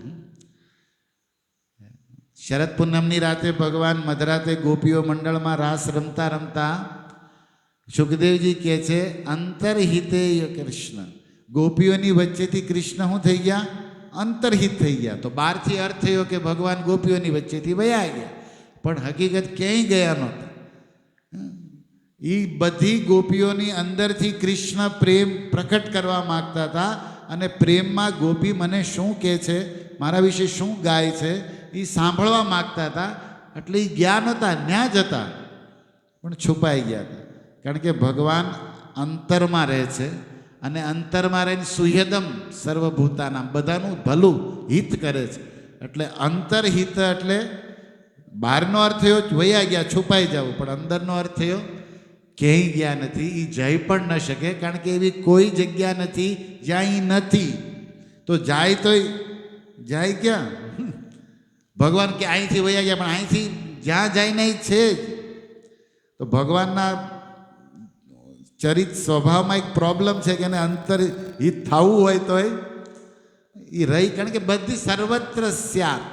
શરદ પૂનમની રાતે ભગવાન મધરાતે ગોપીઓ મંડળમાં રાસ રમતા રમતા સુખદેવજી કહે છે અંતરહિતે કૃષ્ણ. ગોપીઓની વચ્ચેથી કૃષ્ણ શું થઈ ગયા? અંતરહિત થઈ ગયા. તો બહારથી અર્થ થયો કે ભગવાન ગોપીઓની વચ્ચેથી વયા ગયા, પણ હકીકત ક્યાંય ગયા નહોતા. એ બધી ગોપીઓની અંદરથી કૃષ્ણ પ્રેમ પ્રકટ કરવા માગતા હતા, અને પ્રેમમાં ગોપી મને શું કહે છે, મારા વિશે શું ગાય છે, એ સાંભળવા માગતા હતા. એટલે એ ગયા નહોતા, ન્યા જ હતા, પણ છુપાઈ ગયા હતા. કારણ કે ભગવાન અંતરમાં રહે છે, અને અંતરમાં રહીને સુહૃદમ સર્વભૂતાનામ, બધાનું ભલું હિત કરે છે. એટલે અંતરહિત એટલે બહારનો અર્થ થયો વયા ગયા, છુપાઈ જવું, પણ અંદરનો અર્થ થયો ક્યાંય ગયા નથી. એ જઈ પણ ન શકે, કારણ કે એવી કોઈ જગ્યા નથી જ્યાં એ નથી. તો જાય તો જાય ક્યાં? ભગવાન કે અહીંથી વયા ગયા, પણ અહીંથી જ્યાં જાય ને એ છે જ. તો ભગવાનના ચરિત સ્વભાવમાં એક પ્રોબ્લેમ છે કે એને અંતરહિત થવું હોય તો એ રહી, કારણ કે બધી સર્વત્ર સ્યાત,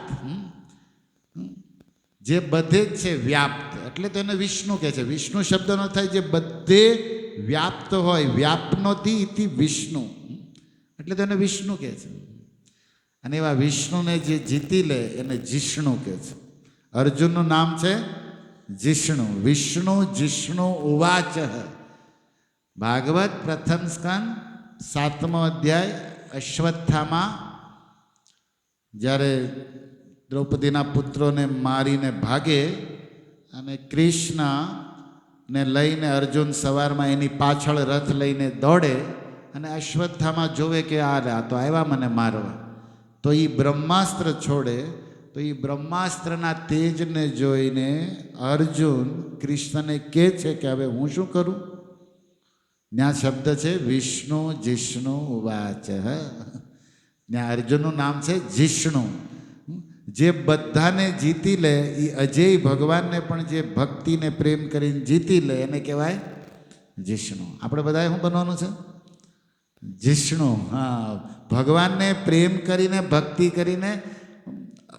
જે બધે જ છે વ્યાપ્ત, એટલે તો એને વિષ્ણુ કહે છે. વિષ્ણુ શબ્દનો થાય જે બધે વ્યાપ્ત હોય, વ્યાપનોથી ઇતિ વિષ્ણુ, એટલે તો એને વિષ્ણુ કહે છે. અને એવા વિષ્ણુને જે જીતી લે એને જિષ્ણુ કહે છે. અર્જુનનું નામ છે જિષ્ણુ. વિષ્ણુ જિષ્ણુ ઉવાચ. ભાગવત પ્રથમ સ્કંદ 7મો અધ્યાય. અશ્વત્થામાં જ્યારે દ્રૌપદીના પુત્રોને મારીને ભાગે અને કૃષ્ણને લઈને અર્જુન સવારમાં એની પાછળ રથ લઈને દોડે, અને અશ્વત્થામાં જોવે કે આ તો આવ્યા મને મારવા, તો એ બ્રહ્માસ્ત્ર છોડે. તો એ બ્રહ્માસ્ત્રના તેજને જોઈને અર્જુન કૃષ્ણને કહે છે કે હવે હું શું કરું? ત્યાં શબ્દ છે વિષ્ણુ જિષ્ણુ ઉવાચ. ત્યાં અર્જુનનું નામ છે જિષ્ણુ. જે બધાને જીતી લે, એ અજેય ભગવાનને પણ જે ભક્તિને પ્રેમ કરીને જીતી લે એને કહેવાય જિષ્ણુ. આપણે બધાએ શું બનવાનું છે? જિષ્ણુ. હા, ભગવાનને પ્રેમ કરીને ભક્તિ કરીને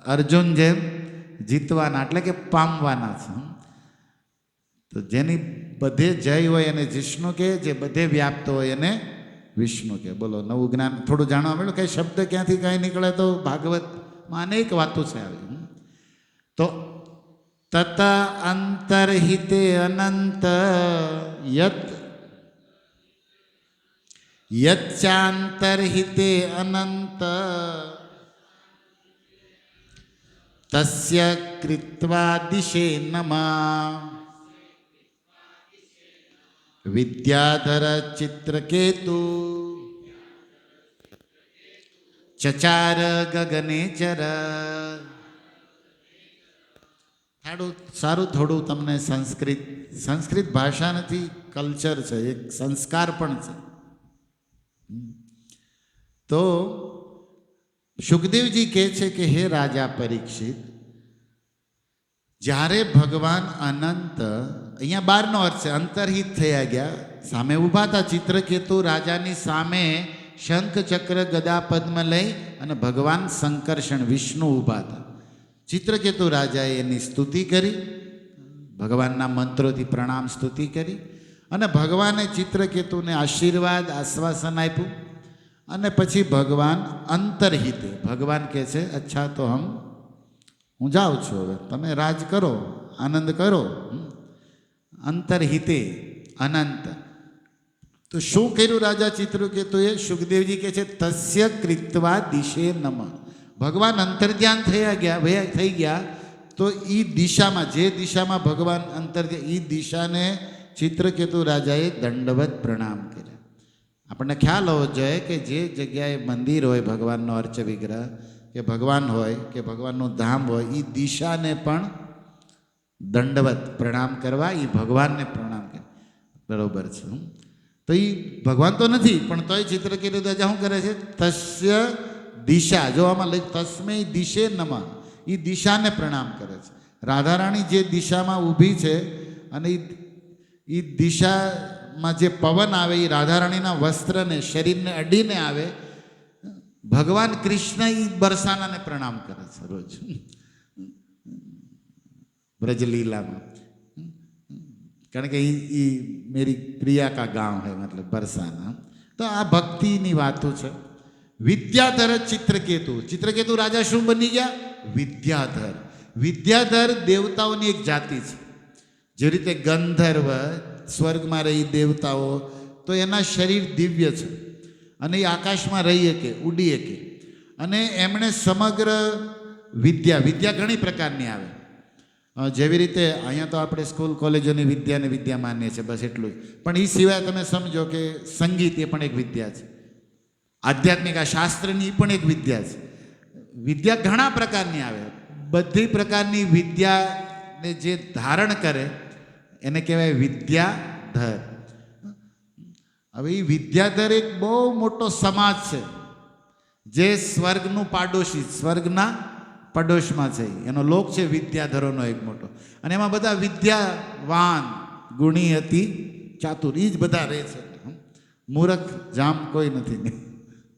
અર્જુન જેમ જીતવાના, એટલે કે પામવાના છે. તો જેની બધે જય હોય એને જિષ્ણુ કહે, જે બધે વ્યાપ્ત હોય એને વિષ્ણુ કહે. બોલો, નવું જ્ઞાન થોડું જાણવા મળ્યું. કઈ શબ્દ ક્યાંથી કાંઈ નીકળે તો ભાગવતમાં અનેક વાતો છે આવી. તો તત અંતરહિતે અનંત યત યચ્ચાંતરહિતે અનંત તસ્ય કૃત્વા દિશે નમઃ વિદ્યાધર ચિત્રકેતુ ચચાર ગગને ચર. સારું થોડું તમને સંસ્કૃત ભાષા નથી, કલ્ચર છે, એક સંસ્કાર પણ છે. તો સુખદેવજી કહે છે કે હે રાજા પરીક્ષિત, જ્યારે ભગવાન અનંત, અહીંયા બારનો અર્થ છે અંતરહિત થયા ગયા, સામે ઊભા હતા ચિત્રકેતુ રાજાની સામે શંખ ચક્ર ગદા પદ્મ લઈ, અને ભગવાન સંકર્ષણ વિષ્ણુ ઊભા હતા. ચિત્રકેતુ રાજાએ એની સ્તુતિ કરી, ભગવાનના મંત્રોથી પ્રણામ સ્તુતિ કરી, અને ભગવાને ચિત્રકેતુને આશીર્વાદ આશ્વાસન આપ્યું. અને પછી ભગવાન અંતરહિતે, ભગવાન કહે છે અચ્છા તો હું જાઉં છું, હવે તમે રાજ કરો, આનંદ કરો. અંતરહિતે અનંત. તો શું કર્યું રાજા ચિત્રકેતુએ? સુખદેવજી કહે છે તસ્ય કૃત્વા દિશે નમઃ. ભગવાન અંતર્ધ્યાન થઈ ગયા, તો એ દિશામાં, જે દિશામાં ભગવાન અંતર્ધ્યાન, એ દિશાને ચિત્રકેતુ રાજાએ દંડવત પ્રણામ કર્યા. આપણને ખ્યાલ હોવો જોઈએ કે જે જગ્યાએ મંદિર હોય, ભગવાનનો અર્ચ વિગ્રહ કે ભગવાન હોય કે ભગવાનનું ધામ હોય, એ દિશાને પણ દંડવત પ્રણામ કરવા, એ ભગવાનને પ્રણામ કરે. બરોબર છે. તો એ ભગવાન તો નથી, પણ તોય ચિત્રકેતુ રાજા શું કરે છે? તસ્ય દિશા, જો આમાં લઈ તસ્મૈ દિશે નમઃ, એ દિશાને પ્રણામ કરે છે. રાધારાણી જે દિશામાં ઊભી છે અને એ દિશામાં જે પવન આવે એ રાધારાણીના વસ્ત્રને શરીરને અડીને આવે. ભગવાન કૃષ્ણ એ બરસાનાને પ્રણામ કરે છે રોજ ब्रजलीलाમાં, કારણ કે એ મેરી પ્રિયા કા ગાંવ હૈ, મતલબ બરસાના. તો આ ભક્તિની વાતો છે. વિદ્યાધર ચિત્રકેતુ, ચિત્રકેતુ રાજા શું બની ગયા? વિદ્યાધર. વિદ્યાધર દેવતાઓની એક જાતિ છે. જે રીતે ગંધર્વ સ્વર્ગમાં રહી દેવતાઓ, તો એના શરીર દિવ્ય છે અને એ આકાશમાં રહી શકે, ઉડી શકે. અને એમણે સમગ્ર વિદ્યા ઘણી પ્રકારની આવે. જેવી રીતે અહીંયા તો આપણે સ્કૂલ કોલેજોની વિદ્યા માનીએ છીએ, બસ એટલું જ. પણ એ સિવાય તમે સમજો કે સંગીત એ પણ એક વિદ્યા છે. આધ્યાત્મિક આ શાસ્ત્રની પણ એક વિદ્યા છે. વિદ્યા ઘણા પ્રકારની આવે. બધી પ્રકારની વિદ્યાને જે ધારણ કરે એને કહેવાય વિદ્યાધર. હવે એ વિદ્યાધર એક બહુ મોટો સમાજ છે જે સ્વર્ગનું પાડોશી, સ્વર્ગના પડોશમાં છે. એનો લોક છે વિદ્યાધરોનો એક મોટો. અને એમાં બધા વિદ્યાવાન, ગુણી હતી, ચાતુર, એ જ બધા રહે છે. મૂરખ જામ કોઈ નથી,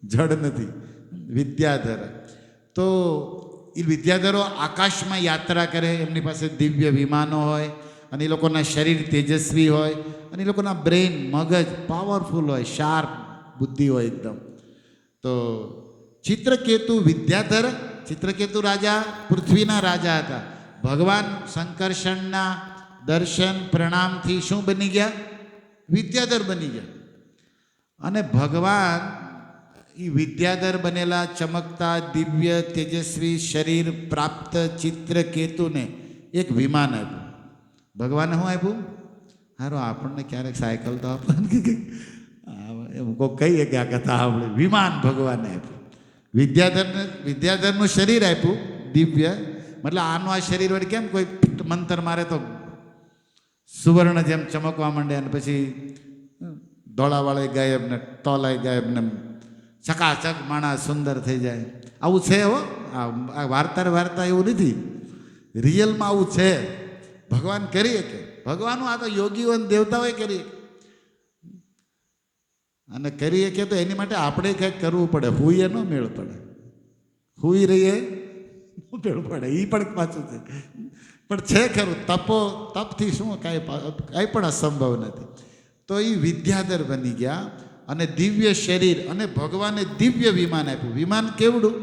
જડ નથી, વિદ્યાધર. તો એ વિદ્યાધરો આકાશમાં યાત્રા કરે. એમની પાસે દિવ્ય વિમાનો હોય અને એ લોકોના શરીર તેજસ્વી હોય અને એ લોકોના બ્રેઇન, મગજ પાવરફુલ હોય, શાર્પ બુદ્ધિ હોય એકદમ. તો ચિત્રકેતુ વિદ્યાધર. ચિત્રકેતુ રાજા પૃથ્વીના રાજા હતા. ભગવાન શંકર્ષણના દર્શન પ્રણામથી શું બની ગયા? વિદ્યાધર બની ગયા. અને ભગવાન એ વિદ્યાધર બનેલા ચમકતા દિવ્ય તેજસ્વી શરીર પ્રાપ્ત ચિત્રકેતુને એક વિમાન આપ્યું. ભગવાને શું આપ્યું? હારું, આપણને ક્યારેક સાયકલ તો આપણને એમ કોઈ કહીએ કે આ કથા આપણે વિમાન ભગવાને આપ્યું. વિદ્યાધરનું શરીર આપ્યું દિવ્ય. મતલબ આનું આ શરીર વળી કેમ કોઈ મંતર મારે તો સુવર્ણ જેમ ચમકવા માંડે અને પછી ધોળાવાળે ગાયબ ને તોલાય ગાયબ ને ચકાચક માણસ સુંદર થઈ જાય. આવું છે હો, આ વાર્તા એવું નથી. રિયલમાં આવું છે. ભગવાન કરીએ કે ભગવાનનું આ તો યોગીઓ અને દેવતાઓએ કરીએ અને કરીએ કે તો એની માટે આપણે કંઈક કરવું પડે. હુઈએ ન મેળ પડે, હુઈ રહીએ મેળ પડે, એ પણ પાછું છે. પણ છે ખરું, તપથી શું કાંઈ પણ અસંભવ નથી. તો એ વિદ્યાધર બની ગયા અને દિવ્ય શરીર, અને ભગવાને દિવ્ય વિમાન આપ્યું. વિમાન કેવડું?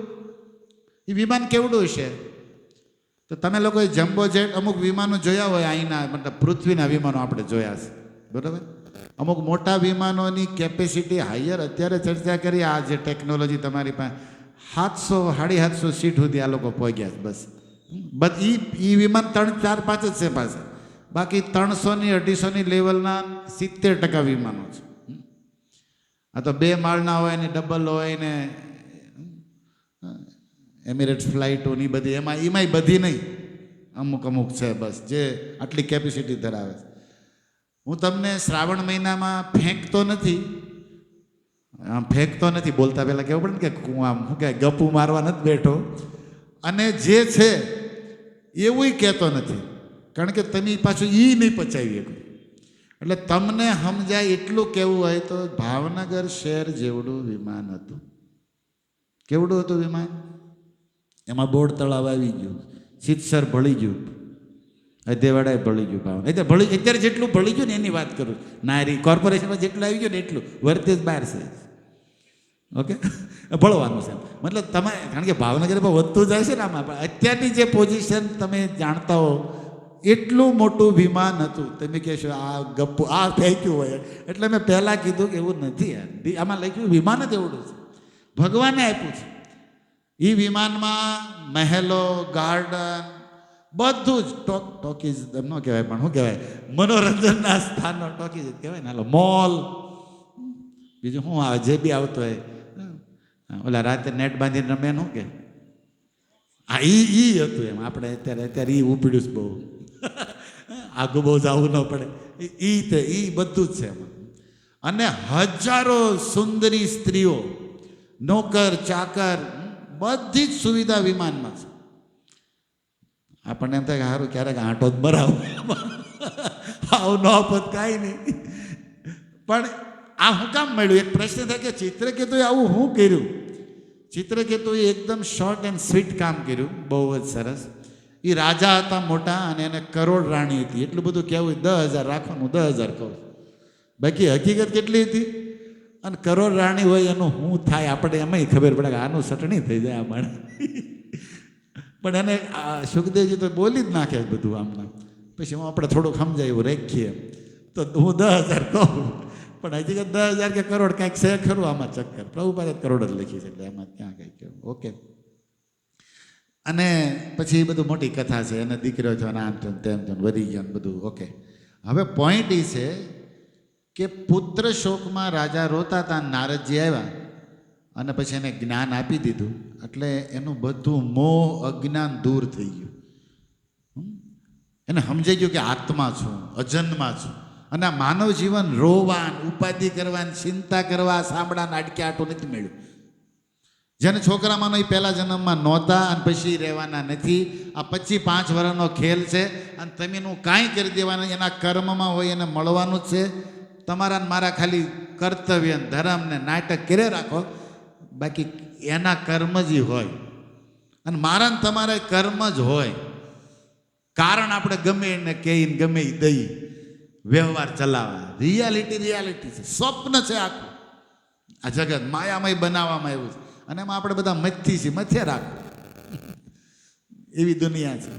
એ વિમાન કેવડું હશે? તો તમે લોકોએ જમ્બો જેટ અમુક વિમાનો જોયા હોય, અહીંના મતલબ પૃથ્વીના વિમાનો આપણે જોયા છે, બરાબર? અમુક મોટા વિમાનોની કેપેસિટી હાયર. અત્યારે ચર્ચા કરી આ જે ટેકનોલોજી તમારી પાસે 700 750 સીટ સુધી આ લોકો પહોંચ્યા છે. બસ એ વિમાન 3 4 5 જ છે પાસે. બાકી 300 250 લેવલના 70% વિમાનો છે. આ તો 2 માળના હોય ને ડબલ હોય ને એમિરેટ્સ ફ્લાઇટો ની બધી, એમાંય બધી નહીં, અમુક છે બસ જે આટલી કેપેસિટી ધરાવે છે. હું તમને શ્રાવણ મહિનામાં ફેંકતો નથી, બોલતા પહેલાં કહેવું પડે ને કે હું આમ શું કહેવાય ગપ્પુ મારવા નથી બેઠો, અને જે છે એવું કહેતો નથી, કારણ કે તમે પાછું એ નહીં પચાવી શકો. એટલે તમને સમજાય એટલું કહેવું હોય તો ભાવનગર શહેર જેવડું વિમાન હતું. કેવડું હતું વિમાન? એમાં બોર્ડ તળાવ આવી ગયું, સિત્સર ભળી ગયું, અધેવાડાએ ભળી ગયું, ભાવ અત્યારે જેટલું ભળી ગયું ને એની વાત કરું. નારી કોર્પોરેશનમાં જેટલું આવી ગયું ને એટલું વર્તેજ બહાર છે. ઓકે, ભળવાનું છે મતલબ તમે, કારણ કે ભાવનગરમાં વધતું જાય છે ને આમાં. પણ અત્યારની જે પોઝિશન તમે જાણતા હો, એટલું મોટું વિમાન હતું. તમે કહેશો આ ગપ્પુ આ ફેંક્યું હોય, એટલે મેં પહેલાં કીધું કે એવું નથી યાર. આમાં લખ્યું વિમાન જ એવડું છે, ભગવાને આપ્યું છે. એ વિમાનમાં મહેલો, ગાર્ડન, બધું જ ટોકીઝ ન કહેવાય પણ શું કહેવાય, મનોરંજનના સ્થાનો ટોકીઝ જ કહેવાય ને. હાલો, મોલ, બીજું શું આવે જે બી આવતો હોય. ઓલા રાતે નેટ બાંધીને રમે શું કે, હા ઈ હતું એમ. આપણે અત્યારે ઈ ઉપડ્યું છે બહુ, આગું બહુ જવું ન પડે. ઈ બધું જ છે એમાં. અને હજારો સુંદરી સ્ત્રીઓ, નોકર ચાકર, બધી જ સુવિધા વિમાનમાં છે. આપણને એમ થાય કે સારું ક્યારેક આંટો જ મરાવો, આવું ન આપત કાંઈ નહીં. પણ આ શું કામ મળ્યું? એક પ્રશ્ન થાય કે ચિત્રકેતુએ આવું શું કર્યું? ચિત્રકેતુએ એકદમ શોર્ટ એન્ડ સ્વીટ કામ કર્યું, બહુ જ સરસ. એ રાજા હતા મોટા અને એને કરોડ રાણી હતી. એટલું બધું કહેવું 10,000 રાખવાનું, 10,000 કહું. બાકી હકીકત કેટલી હતી? અને કરોડ રાણી હોય એનું શું થાય આપણે એમાંય ખબર પડે કે આનું સટણી થઈ જાય આ માણે. પણ એને સુખદેવજી તો બોલી જ નાખે બધું આમના. પછી હું આપણે થોડુંક સમજાયું રેખીએ તો હું 10,000 કહું, પણ હકીકત 10,000 કે કરોડ કાંઈક છે ખરું આમાં ચક્કર. પ્રભુપાદે કરોડ જ લખી છે, એટલે એમાં ક્યાં કંઈક ઓકે. અને પછી એ બધું મોટી કથા છે, એને દીકરો થયો ને આમ થયો તેમ થયો વધી ગયો બધું ઓકે. હવે પોઈન્ટ એ છે કે પુત્ર શોકમાં રાજા રોતા હતા, નારદજી આવ્યા અને પછી એને જ્ઞાન આપી દીધું, એટલે એનું બધું મોહ અજ્ઞાન દૂર થઈ ગયું. એને સમજાઈ ગયું કે આત્મા છું, અજન્મા છું. અને આ માનવ જીવન રોવાન, ઉપાધિ કરવાની, ચિંતા કરવા, સાંભળા નાટકે આટું નથી મળ્યું. જેને છોકરામાં એ પહેલા જન્મમાં નહોતા અને પછી રહેવાના નથી. આ 25 વર્ષનો ખેલ છે અને તમે એનું કાંઈ કરી દેવાના, એના કર્મમાં હોય એને મળવાનું જ છે. તમારા ને મારા ખાલી કર્તવ્ય ધર્મ ને નાટક કરે રાખો, બાકી એના કર્મ જ હોય. અને મારા ને તમારા કર્મ જ હોય. કારણ આપણે ગમે એને કહીને ગમે એ દઈ વ્યવહાર ચલાવવા. રિયાલિટી છે, સ્વપ્ન છે આખું. આ જગત માયામય બનાવવામાં આવ્યું છે અને એમાં આપણે બધા મથ્થી છીએ, મથ્યા રાખો એવી દુનિયા છે.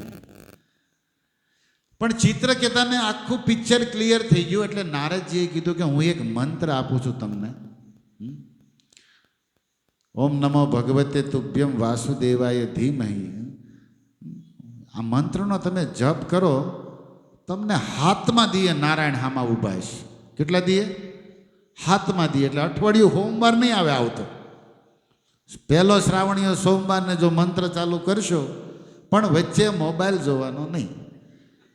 પણ ચિત્રકેતાને આખું પિક્ચર ક્લિયર થઈ ગયું. એટલે નારદજીએ કીધું કે હું એક મંત્ર આપું છું તમને. ઓમ નમો ભગવતે તુભ્યમ વાસુદેવાય ધીમહિ. આ મંત્રનો તમે જપ કરો, તમને હાથમાં દીએ નારાયણ હામાં ઊભા છે. કેટલા દીએ? હાથમાં દીએ. એટલે અઠવાડિયું સોમવાર નહીં આવે આવતો. પહેલો શ્રાવણીય સોમવારને જો મંત્ર ચાલુ કરશો, પણ વચ્ચે મોબાઈલ જોવાનો નહીં.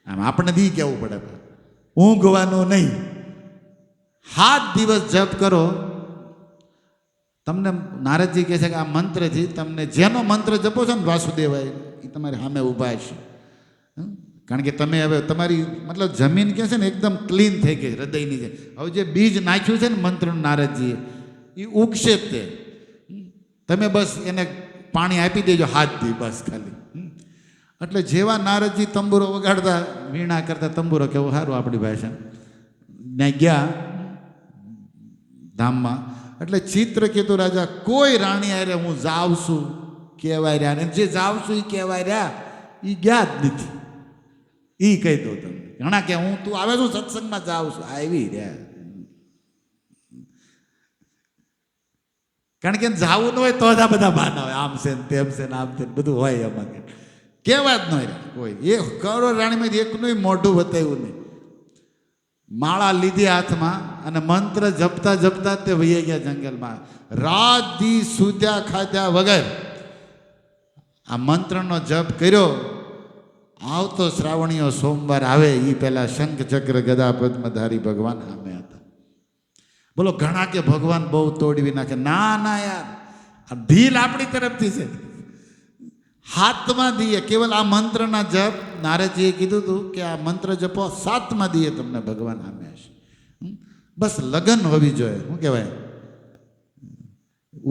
આમ આપણે દી કહેવું પડે, ઊંઘવાનું નહીં. 7 દિવસ જપ કરો. તમને નારદજી કહે છે કે આ મંત્રથી તમને જેનો મંત્ર જપો છો ને વાસુદેવાય, એ તમારી સામે ઊભા છે. કારણ કે તમે હવે તમારી મતલબ જમીન કહે છે ને એકદમ ક્લીન થઈ ગઈ હૃદયની છે. હવે જે બીજ નાખ્યું છે ને મંત્રનું નારદજીએ, એ ઉગશે જ તે. તમે બસ એને પાણી આપી દેજો હાથથી, બસ ખાલી. એટલે જેવા નારદજી તંબુરો વગાડતા, વીણા કરતા તંબુરો, કેવું સારું આપણી ભાષા, ત્યાં ગયા ધામમાં. એટલે ચિત્રકેતુ રાજા કોઈ રાણી આરે હું જાઉં છું કહેવાય રહ્યા, અને જે જાઉં છું એ કહેવાય રહ્યા એ ગયા જ નથી. એ કહી દો તમને. ઘણા કે હું તું આવે છું સત્સંગમાં જાઉં છું, આવી રહ્યા. કારણ કે જાવું ન હોય તો જ આ બધા બહાના હોય, આમ છે ને તેમ છે ને આમ છે ને બધું હોય એમાં. કહેવા જ ન હોય કોઈ. એ કરોડ રાણીમાંથી એકનું મોઢું બતાવ્યું નહીં. માળા લીધી હાથમાં અને મંત્ર જપતા જપતા તે વહી ગયા જંગલમાં. રાત દી સૂત્યા ખાધ્યા વગર આ મંત્રનો જપ કર્યો. આવતો શ્રાવણીયો સોમવાર આવે એ પહેલા શંખ ચક્ર ગદા પદ્મધારી ભગવાન સામે હતા. બોલો ઘણા કે ભગવાન બહુ તોડવી નાખે. ના ના યાર, આ ઢીલ આપણી તરફથી છે. હાથમાં દીએ કેવલ આ મંત્રના જપ. નારદજીએ કીધું હતું કે આ મંત્ર જપો, 7મા દીએ તમને ભગવાન સામે હશે. બસ લગન હોવી જોઈએ. શું કહેવાય?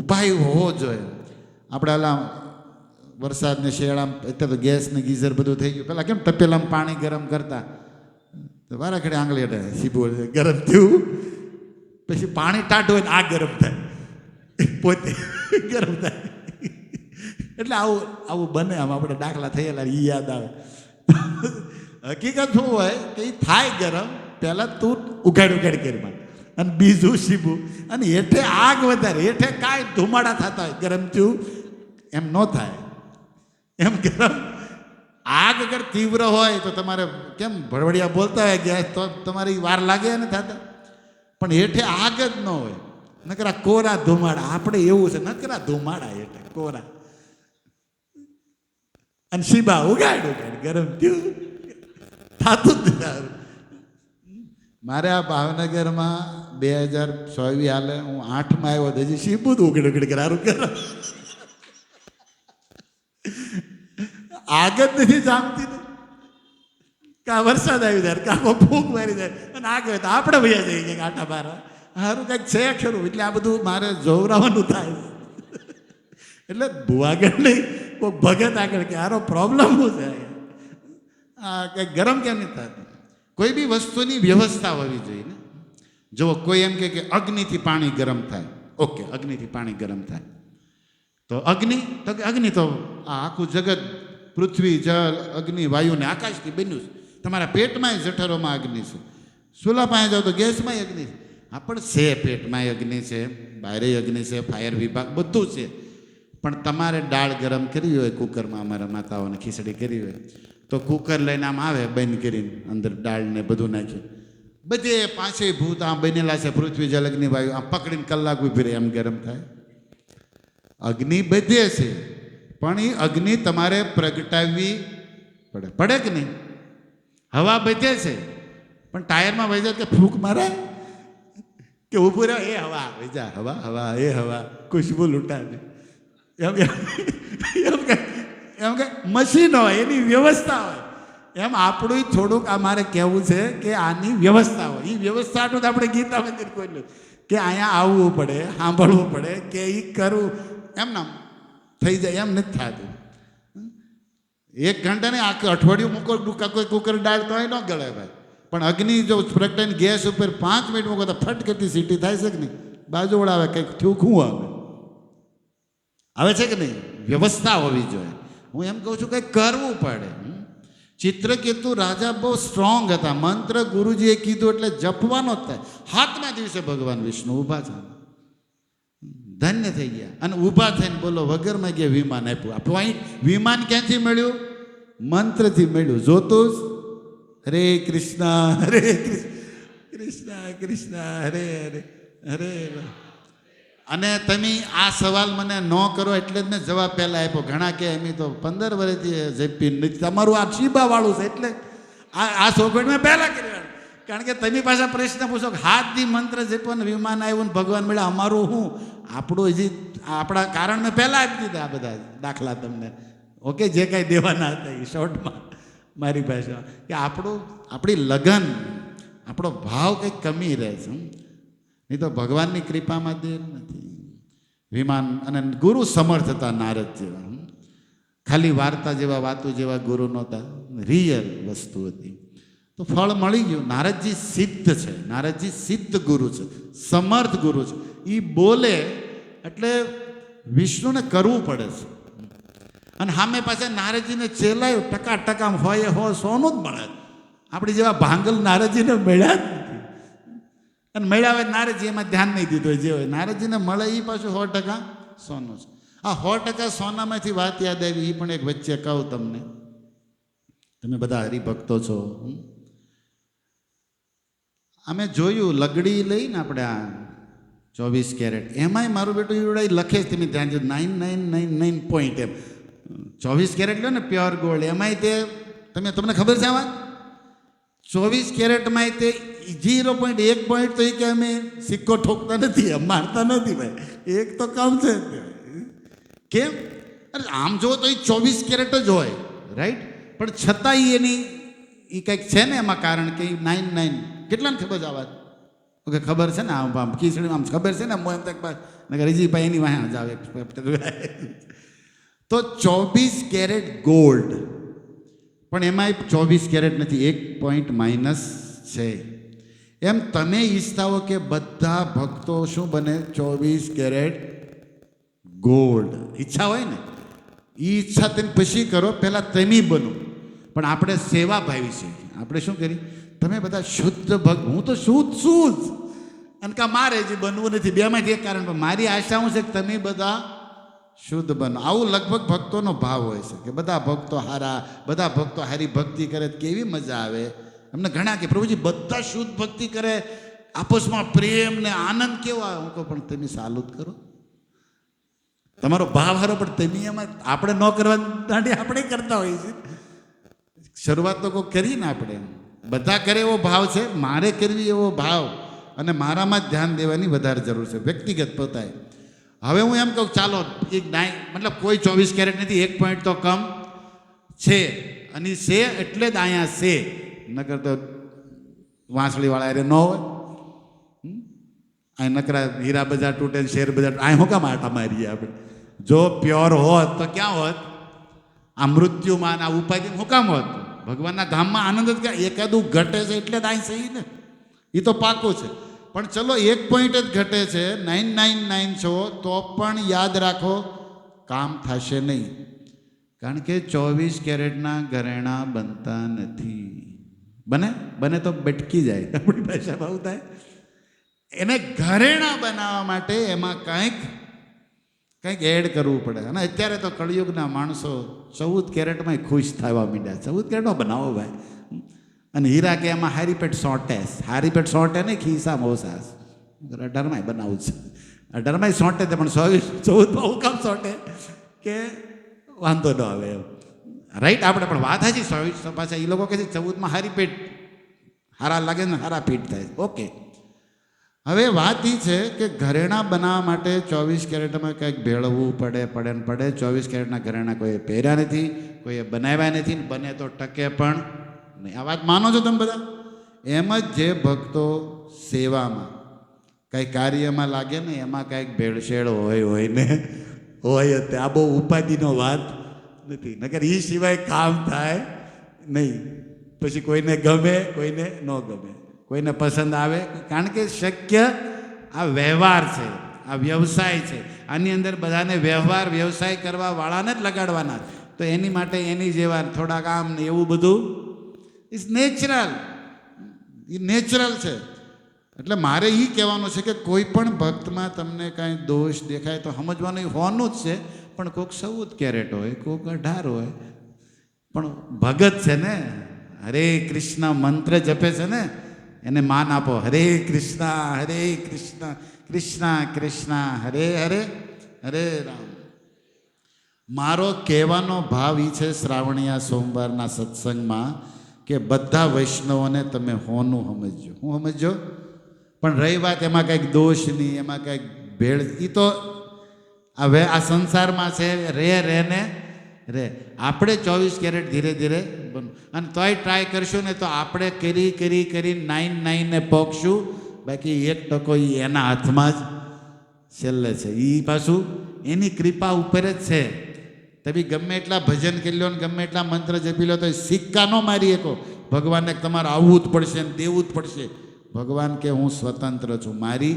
ઉપાય હોવો જોઈએ. આપણે ઓલા વરસાદને શિયાળામાં અત્યારે તો ગેસ ને ગીઝર બધું થઈ ગયું. પેલા કેમ તપેલામાં પાણી ગરમ કરતા, તો વારા ઘડી આંગળી અડે, સીબો ગરમ થયું, પછી પાણી ટાઢું હોય ને આ ગરમ થાય, પોતે ગરમ થાય. એટલે આવું આવું બને. આમ આપણે દાખલા થયેલા એ યાદ આવે. હકીકત શું હોય કે એ થાય ગરમ, પહેલાં તું ઉઘાડ કરીમાં, અને બીજું સીબું, અને હેઠે આગ વધારે, હેઠે કાંઈ ધુમાડા થતા હોય, ગરમ થયું એમ ન થાય. એમ ગરમ આગ અગર તીવ્ર હોય તો તમારે કેમ ભડવડિયા બોલતા હોય ગેસ, તો તમારી વાર લાગે ને થતા. પણ હેઠે આગ જ ન હોય, નકરા કોરા ધુમાડા. આપણે એવું છે, નકરા ધુમાડા હેઠે કોરા, અને શીબા ઉગાડ ગરમ થયું થતું જ સારું. મારે આ ભાવનગરમાં 2024 હાલે, હું 8માં આવ્યો તો હજી શીબું જ ઉગડ કરારું ગરમ. આગ જ નથી જામતી ને, કાં વરસાદ આવી જાય, કાં ફૂંક મારી જાય અને આગ હોય તો આપણે ભૈયા જઈએ કંઈક આટા બારા, સારું કંઈક છે ખરું. એટલે આ બધું મારે જોવરાવાનું થાય. એટલે ભુવાગઢ નહીં, કોઈ ભગત આગળ કે આરો પ્રોબ્લેમ શું છે, આ કંઈક ગરમ કેમ નહીં થતું. કોઈ બી વસ્તુની વ્યવસ્થા હોવી જોઈએ ને. જો કોઈ એમ કે અગ્નિથી પાણી ગરમ થાય, ઓકે, અગ્નિથી પાણી ગરમ થાય તો અગ્નિ તો કે અગ્નિ તો આ આખું જગત, પૃથ્વી, જળ, અગ્નિ, વાયુ ને આકાશથી બન્યું છે. તમારા પેટમાં જઠરોમાં અગ્નિ છે, સુલા પાસે જાઓ તો ગેસમાં અગ્નિ છે. હા, પણ છે પેટમાં અગ્નિ છે, બહારે અગ્નિ છે, ફાયર વિભાગ બધું છે. પણ તમારે દાળ ગરમ કરવી હોય કુકરમાં, અમારા માતાઓને ખીચડી કરવી હોય તો કુકર લઈને આમ આવે, બંધ કરીને અંદર દાળ ને બધું નાખ્યું, બધે પાંચે ભૂત આમ બનેલા છે, પૃથ્વી, જલ, અગ્નિ, વાયુ, આમ પકડીને કલાક ઉભી રહે, એમ ગરમ થાય. અગ્નિ બધે છે, પણ એ અગ્નિ તમારે પ્રગટાવવી પડે. પડે કે નહીં? હવા બધે છે, પણ ટાયરમાં વહી જાય કે ફૂંક મારે કે ઊભું રહે, એ હવા વહી હવા, હવા એ હવા, ખુશ્બુ લૂંટાવે એમ કે મશીન હોય, એની વ્યવસ્થા હોય. એમ આપણું થોડુંક અમારે કહેવું છે કે આની વ્યવસ્થા હોય. એ વ્યવસ્થાનું તો આપણે ગીતા મંદિર ખોલ્યું કે અહીંયા આવવું પડે, સાંભળવું પડે, કે એ કરવું, એમ નામ થઈ જાય, એમ નથી થતું. 1 ઘંટા ને આખું અઠવાડિયું મૂકો, કોઈ કુકર દાળ તો ન ગળે ભાઈ. પણ અગ્નિ જો પ્રગટાઈને ગેસ ઉપર 5 મિનિટ મૂકો તો ફટ કરતી સીટી થાય છે કે નહીં? બાજુવાળા આવે, કંઈક થયું શું આવે છે કે નહીં? વ્યવસ્થા હોવી જોઈએ. હું એમ કહું છું કંઈક કરવું પડે. ચિત્રકેતુ રાજા બહુ સ્ટ્રોંગ હતા. મંત્ર ગુરુજીએ કીધું એટલે જપવાનો જ થાય. 7મા દિવસે ભગવાન વિષ્ણુ ઊભા છે, ધન્ય થઈ ગયા. અને ઊભા થઈને બોલો વગરમાં ગયા વિમાન આપ્યું. આ પોઈન્ટ વિમાન ક્યાંથી મળ્યું? મંત્રથી મળ્યું. જોતું જ હરે કૃષ્ણ હરે કૃષ્ણ કૃષ્ણ હરે હરે હરે. અને તમે આ સવાલ મને ન કરો એટલે જ મેં જવાબ પહેલાં આપ્યો. ઘણા કે એમ તો 15 વર્ષથી જપી નથી, તમારું આ શીબાવાળું છે એટલે આ સોગવડ મેં પહેલાં કરી. કારણ કે તમે પાછા પ્રશ્ન પૂછો કે 7 દી મંત્ર જપ્યો ને વિમાન આવ્યું ને ભગવાન મળ્યા, અમારું શું? આપણું હજી આપણા કારણ મેં પહેલાં આપી દીધા આ બધા દાખલા તમને. ઓકે, જે કાંઈ દેવાના હતા એ શોર્ટમાં મારી ભાષામાં, કે આપણી લગન, આપણો ભાવ કંઈક કમી રહે છે. નહીં તો ભગવાનની કૃપામાં દેર નથી. વિમાન અને ગુરુ સમર્થ હતા નારદ જેવા. ખાલી વાર્તા જેવા, વાતો જેવા ગુરુ નહોતા, રિયલ વસ્તુ હતી. તો ફળ મળી ગયું. નારદજી સિદ્ધ છે, નારદજી સિદ્ધ ગુરુ છે, સમર્થ ગુરુ છે. એ બોલે એટલે વિષ્ણુને કરવું પડે છે. અને સામે પાછા નારદજીને ચેલાયું, ટકા હોય સોનું જ મળે. આપણી જેવા ભાંગલ નારદજીને મળ્યા જ નથી. અને મળ્યા હોય નારદજી એમાં ધ્યાન નહીં દીધું. જે હોય નારદજીને મળે એ પાછું 100% સોનું છે. આ 100% સોનામાંથી વાત યાદ આવી, એ પણ એક વચ્ચે કહું તમને. તમે બધા હરિભક્તો છો. અમે જોયું લગડી લઈને આપણે આ 24 કેરેટ, એમાંય મારું બેટું ઈવડાઈ લખે જ, તમે ધ્યાન જો 9999 પોઈન્ટ એમ 24 કેરેટ લો ને પ્યોર ગોલ્ડ, એમાંય તે તમને ખબર છે આમાં 24 કેરેટમાંય તે 0.1 પોઈન્ટ તો એ કે અમે સિક્કો ઠોકતા નથી, મારતા નથી ભાઈ, એક તો કામ છે. કેમ? અરે આમ જો તો એ 24 કેરેટ જ હોય, રાઈટ? પણ છતાંય એની એ કંઈક છે ને એમાં કારણ કે 99 કેટલાને ખબર છે આ વાત? ઓકે, ખબર છે ને? આમ ખીચડી આમ ખબર છે ને? મોમ તક રીજીભાઈ એની વાહ જ આવે. તો 24 કેરેટ ગોલ્ડ, પણ એમાંય 24 કેરેટ નથી, 1 પોઈન્ટ માઇનસ છે. એમ તમે ઈચ્છતા હો કે બધા ભક્તો શું બને? 24 કેરેટ ગોલ્ડ. ઈચ્છા હોય ને, એ ઈચ્છા તમે પછી કરો, પહેલાં તમે બનો. પણ આપણે સેવા ભાવી છે. આપણે શું કરી? તમે બધા શુદ્ધ ભક્ત, હું તો શુદ્ધ છું જ, અને કા મારે જે બનવું નથી, બેમાંથી એક કારણ. પણ મારી આશા હું છે કે તમે બધા શુદ્ધ બનો. આવું લગભગ ભક્તોનો ભાવ હોય છે કે બધા ભક્તો હારા, બધા ભક્તો હારી ભક્તિ કરે, કેવી મજા આવે. અમને ઘણા કે પ્રભુજી બધા શુદ્ધ ભક્તિ કરે, આપસમાં પ્રેમ ને આનંદ કેવો આવે. હું કહું પણ તમે સાલું જ કરો, તમારો ભાવ હારો. પણ તમે એમાં આપણે ન કરવાની આપણે કરતા હોઈએ છીએ. શરૂઆત તો કોઈ કરીએ ને આપણે, બધા કરે એવો ભાવ છે, મારે કરવી એવો ભાવ, અને મારામાં જ ધ્યાન દેવાની વધારે જરૂર છે, વ્યક્તિગત પોતાએ. હવે હું એમ કહું ચાલો એક મતલબ કોઈ 24 કેરેટ નથી, 1 પોઈન્ટ તો કમ છે, અને ઈ છે એટલે જ અહીંયા છે, નકર તો વાંસળીવાળા અરે ન હોય. અહીં નકરા હીરા બજાર તૂટે, શેર બજાર, અહીં શું કામ આટા મારીએ આપણે? જો પ્યોર હોત તો ક્યાં હોત? આ મૃત્યુમાં આ ઉપાધિ શું કામ હોત? ભગવાનના ધામમાં આનંદ જ ક્યાં? એકાદું ઘટે છે એટલે જ અહીં સહી ને, એ તો પાકું છે. પણ ચલો એક પોઈન્ટ જ ઘટે છે, 999 છો તો પણ યાદ રાખો કામ થશે નહીં. કારણ કે 24 કેરેટના ઘરેણા બનતા નથી. બને તો બટકી જાય, આપણી ભાષામાં આવું થાય. એને ઘરેણા બનાવવા માટે એમાં કંઈક એડ કરવું પડે. અને અત્યારે તો કળિયુગના માણસો 14 કેરેટમાં ખુશ થવા માંડ્યા. 14 કેરેટમાં બનાવો ભાઈ. અને હીરા કે એમાં હારી પેટ સોંટે નહીં, ખિસ્સામાં ઓસાસ. 18માં બનાવું છે, 18માં સોંટે તે, પણ 14 હું કામ સોંટે કે વાંધો ન આવે એમ. રાઈટ, આપણે પણ વાત હાજી. 24 પાછા એ લોકો કહે છે 14માં હારી પેટ હારા લાગે ને હારા ફીટ થાય. ઓકે, હવે વાત એ છે કે ઘરેણા બનાવવા માટે 24 કેરેટમાં કંઈક ભેળવવું પડે. 24 કેરેટના ઘરેણા કોઈએ પહેર્યા નથી, કોઈએ બનાવ્યા નથી, ને બને તો ટકે પણ નહીં. આ વાત માનો છો તમે બધા? એમ જ જે ભક્તો સેવામાં કંઈ કાર્યમાં લાગે ને એમાં કંઈક ભેળસેળ હોય ને હોય જ. આ બહુ ઉપાધિનો વાત નથી, નકર એ સિવાય કામ થાય નહીં. પછી કોઈને ગમે, કોઈને ન ગમે, કોઈને પસંદ આવે. કારણ કે શક્ય આ વ્યવહાર છે, આ વ્યવસાય છે. આની અંદર બધાને વ્યવસાય કરવા વાળાને જ લગાડવાના. તો એની માટે એની જેવા થોડાક આમ ને એવું બધું ઇઝ નેચરલ છે. એટલે મારે એ કહેવાનું છે કે કોઈ પણ ભક્તમાં તમને કાંઈ દોષ દેખાય તો સમજવાનું હોવાનું જ છે. પણ કોઈક 14 કેરેટ હોય, કોઈક 18 હોય, પણ ભગત છે ને, હરે કૃષ્ણ મંત્ર જપે છે ને, એને માન આપો. હરે કૃષ્ણ કૃષ્ણ કૃષ્ણ હરે હરે, હરે રામ. મારો કહેવાનો ભાવ એ છે શ્રાવણીયા સોમવારના સત્સંગમાં કે બધા વૈષ્ણવોને તમે હોનું સમજજો. હું સમજજો. પણ રહી વાત એમાં કંઈક દોષ નહીં, એમાં કંઈક ભેળ, એ તો હવે આ સંસારમાં છે. રે આપણે 24 કેરેટ ધીરે ધીરે બનવું. અને તોય ટ્રાય કરશું ને તો આપણે કરી 9 ને પોકશું. બાકી 1% એના હાથમાં જ છેલ્લે છે. એ પાછું એની કૃપા ઉપર જ છે. તમે ગમે એટલા ભજન કરી લો ને ગમે એટલા મંત્ર જપી લો તો સિક્કા ન મારી શકો. ભગવાનને તમારે આવવું જ પડશે ને દેવું જ પડશે. ભગવાન કે હું સ્વતંત્ર છું, મારી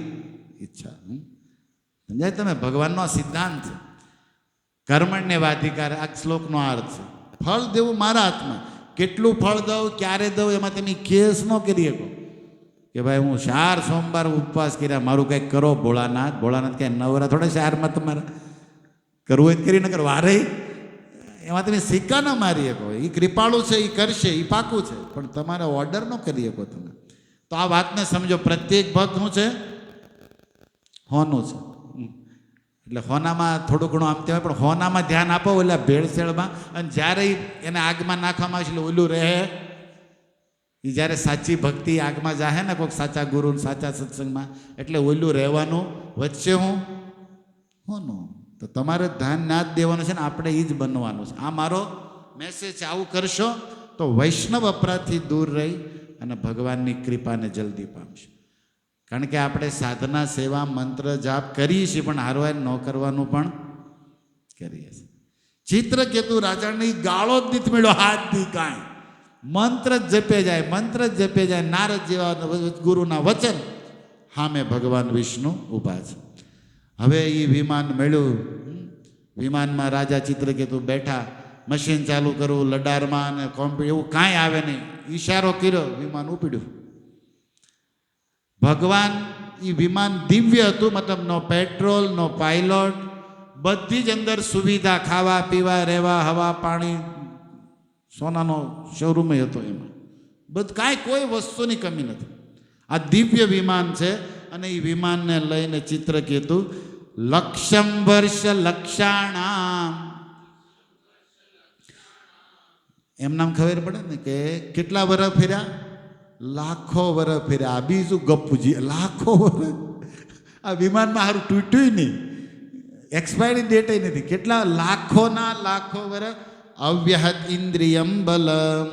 ઈચ્છા. સમજાય તમે? ભગવાનનો સિદ્ધાંત છે. કર્મણ્ય વાધિકાર આ શ્લોકનો અર્થ છે. ફળ દેવું મારા હાથમાં. કેટલું ફળ દઉં, ક્યારે દઉં, એમાં તમે કેસ ન કરી શકો કે ભાઈ હું 4 સોમવાર ઉપવાસ કર્યા, મારું કંઈક કરો ભોળાનાથ. ક્યાંય નવરા થોડા 4માં તમારે કરવું હોય કરી ન કરો વારે. એમાં તમે સિક્કા ન મારી શકો. એ કૃપાળુ છે, એ કરશે, એ પાકું છે. પણ તમારે ઓર્ડર ન કરી શકો તમે. તો આ વાતને સમજો. પ્રત્યેક ભક્ત શું છે? હોનું છે. એટલે હોનામાં થોડું ઘણું આમ કહેવાય, પણ હોનામાં ધ્યાન આપો ઓલા ભેળસેળમાં. અને જ્યારે એને આગમાં નાખવામાં આવશે એટલે ઓલું રહે. એ જ્યારે સાચી ભક્તિ આગમાં જાહે ને કોઈક સાચા ગુરુ સાચા સત્સંગમાં, એટલે ઓલું રહેવાનું. વચ્ચે હોનું. તો તમારે ધ્યાન ના જ દેવાનું છે ને, આપણે એ જ બનવાનું છે. આ મારો મેસેજ છે. આવું કરશો તો વૈષ્ણવ અપરાધથી દૂર રહી અને ભગવાનની કૃપાને જલ્દી પામશે. કારણ કે આપણે સાધના સેવા મંત્ર જાપ કરીએ છીએ, પણ હારવાર ન કરવાનું પણ કરીએ છીએ. ચિત્રકેતુ રાજાની ગાળો જ નથી મળ્યો, હાથથી કાંઈ. મંત્ર જ જપે જાય. નારદ જેવા ગુરુના વચન સામે ભગવાન વિષ્ણુ ઊભા છે. હવે એ વિમાન મળ્યું. વિમાનમાં રાજા ચિત્રકેતુ બેઠા. મશીન ચાલુ કરવું લડારમાં અને એવું કાંઈ આવે નહીં. ઈશારો કર્યો, વિમાન ઉપડ્યું. ભગવાન એ વિમાન દિવ્ય હતું. મતલબ નો પેટ્રોલ, નો પાયલોટ, બધી જ અંદર સુવિધા, ખાવા પીવા, રહેવા, હવા, પાણી, સોનાનો શોરૂમ હતો એમાં. કાંઈ કોઈ વસ્તુની કમી નથી. આ દિવ્ય વિમાન છે. અને એ વિમાનને લઈને ચિત્રકેતુ લક્ષમ વર્ષ લક્ષાણામ, એમ નામ ખબર પડે ને કે કેટલા વર્ષ ફેર્યા? લાખો વર્ષ ફેર્યા. આ બીજું ગપુજી, લાખો વર્ષ. આ વિમાનમાં સારું તૂટ્યું નહીં, એક્સપાયરી ડેટ નથી. કેટલા લાખોના લાખો વર્ષ અવ્યહત ઇન્દ્રિયમ બલમ.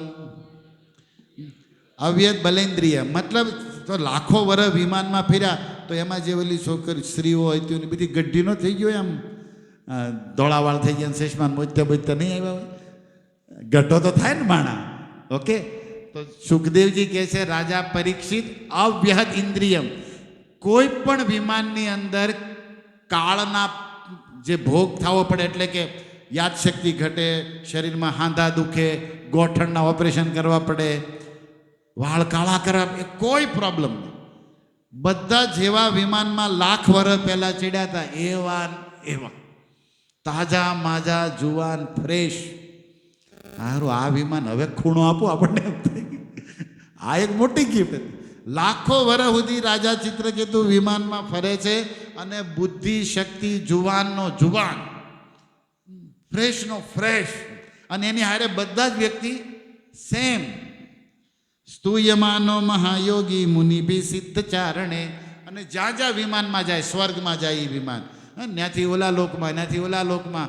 અવ્યત બલેન્દ્રિય મતલબ તો લાખો વર્ષ વિમાનમાં ફર્યા તો એમાં જે ઓલી છોકરી સ્ત્રીઓ હોય તેની બધી ગઢ્ઢી ન થઈ ગયો એમ ધોળાવાળ થઈ ગયા શેષમાં મોજતા બોજતા નહીં આવ્યા હોય, ગઢો તો થાય ને માણા. ઓકે, તો સુખદેવજી કહે છે રાજા પરીક્ષિત અવ્યહત ઇન્દ્રિયમ, કોઈ પણ વિમાનની અંદર કાળના જે ભોગ થવો પડે એટલે કે યાદશક્તિ ઘટે, શરીરમાં હાંધા દુખે, ગોઠણના ઓપરેશન કરવા પડે, વાળ કાળા કરવા, એ કોઈ પ્રોબ્લેમ નહીં. બધા જેવા વિમાનમાં લાખ વર્ષ પહેલાં ચડ્યા હતા એવા તાજા માજા જુવાન ફ્રેશ. સારું, આ વિમાન હવે ખૂણો આપો આપણને. આ એક મોટી ગિફ્ટ હતી. લાખો વર્ષ સુધી રાજા ચિત્રકેતુ વિમાનમાં ફરે છે અને બુદ્ધિ શક્તિ જુવાનનો જુવાન, ફ્રેશનો ફ્રેશ, અને એની હારે બધા જ વ્યક્તિ સેમ. સ્તુયમાનો મહાયોગી મુનિભી સિદ્ધ ચારણે, અને જ્યાં જ્યાં વિમાનમાં જાય, સ્વર્ગમાં જાય એ વિમાન, ત્યાંથી ઓલા લોકમાં, ત્યાંથી ઓલા લોકમાં,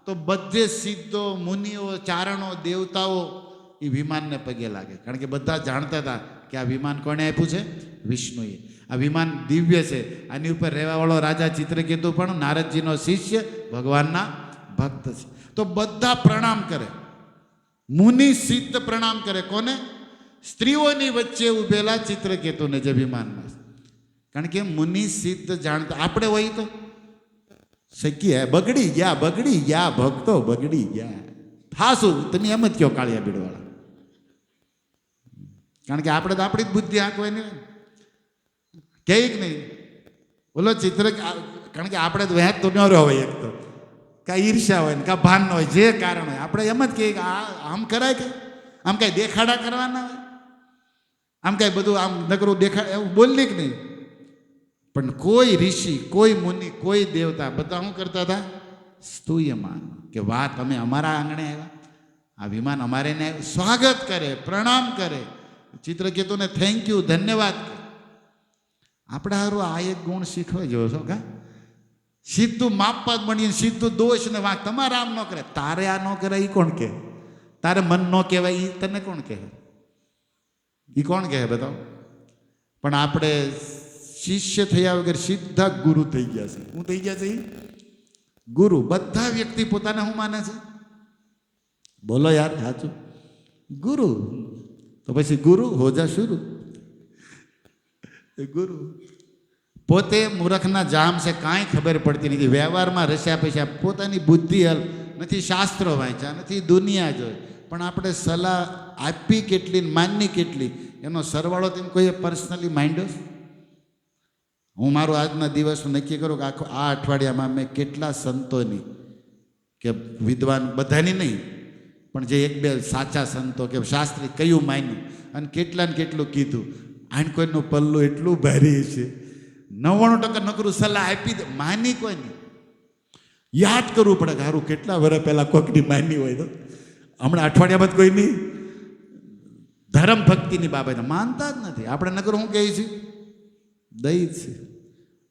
તો બધે સિદ્ધો મુનિઓ ચારણો દેવતાઓ એ વિમાનને પગે લાગે. કારણ કે બધા જાણતા હતા કે આ વિમાન કોણે આપ્યું છે? વિષ્ણુએ. આ વિમાન દિવ્ય છે. આની ઉપર રહેવાવાળો રાજા ચિત્રકેતુ પણ નારદજીનો શિષ્ય, ભગવાનના ભક્ત છે. તો બધા પ્રણામ કરે, મુનિ સિદ્ધ પ્રણામ કરે. કોને? સ્ત્રીઓની વચ્ચે ઉભેલા ચિત્રકેતુને જે વિમાનમાં. કારણ કે મુનિ સિદ્ધ જાણતા, આપણે હોય તો શક્ય બગડી ગયા ભક્તો બગડી ગયા થાશું, તમે એમ જ કહો કાળિયા બીડવાળા. કારણ કે આપણે તો આપણી જ બુદ્ધિ આંકવાની કે નહીં. બોલો ચિત્ર, કારણ કે આપણે તો વહેત તો ન રહ્યો હોય, એક તો કાં ઈર્ષા હોય ને કાં ભાન ન હોય, જે કારણ હોય આપણે એમ જ કહીએ કે આમ કરાય, કે આમ કાંઈ દેખાડા કરવાના હોય, આમ કાંઈ બધું આમ નકરું દેખાડ એવું બોલી કે નહીં. પણ કોઈ ઋષિ, કોઈ મુનિ, કોઈ દેવતા, બધા શું કરતા હતા? સ્તુયમાન, કે વાહ તમે અમારા આંગણે આવ્યા, આ વિમાન અમારે ને સ્વાગત કરે, પ્રણામ કરે, ચિત્રકેતુને થેન્ક યુ, ધન્યવાદ કરે. આપણે સારું આ એક ગુણ શીખવા જેવો છો. કા સીધું માપવા બનીને સીધું દોષ ને વાંક, તમારે આમ ન કરે, તારે આ ન કરે એ કોણ કહે? તારે મન ન કહેવાય એ તને કોણ કહે? એ કોણ કહે બતાવો? પણ આપણે શિષ્ય થયા વગર સીધા ગુરુ થઈ ગયા છે. હું થઈ ગયા છે ગુરુ. બધા વ્યક્તિ પોતાને શું માને છે? બોલો યાર સાચું, ગુરુ. તો પછી ગુરુ હોજા શુરુ. ગુરુ પોતે મૂર્ખના જામ છે, કાંઈ ખબર પડતી નથી, વ્યવહારમાં રસ્યા પૈસા, પોતાની બુદ્ધિ હલ નથી, શાસ્ત્રો વાંચ્યા નથી, દુનિયા જોઈ. પણ આપણે સલાહ આપી કેટલી, માનની કેટલી, એનો સરવાળો તેમ કોઈએ પર્સનલી માઇન્ડ્યો? હું મારું આજના દિવસનું નક્કી કરું કે આખો આ અઠવાડિયામાં મેં કેટલા સંતોની, કે વિદ્વાન બધાની નહીં, પણ જે એક બે સાચા સંતો કે શાસ્ત્રી કયું માન્યું અને કેટલાને કેટલું કીધું. આને કોઈનું પલ્લું એટલું ભારે છે, 99% નકરું સલાહ આપી દે, માની કોઈ નહીં. યાદ કરવું પડે કે સારું કેટલા વર્ષ પહેલાં કોઈકની માની હોય. તો હમણાં અઠવાડિયામાં કોઈ નહીં, ધર્મ ભક્તિની બાબતે માનતા જ નથી. આપણે નકરું શું કહીએ છીએ? દઈ છે.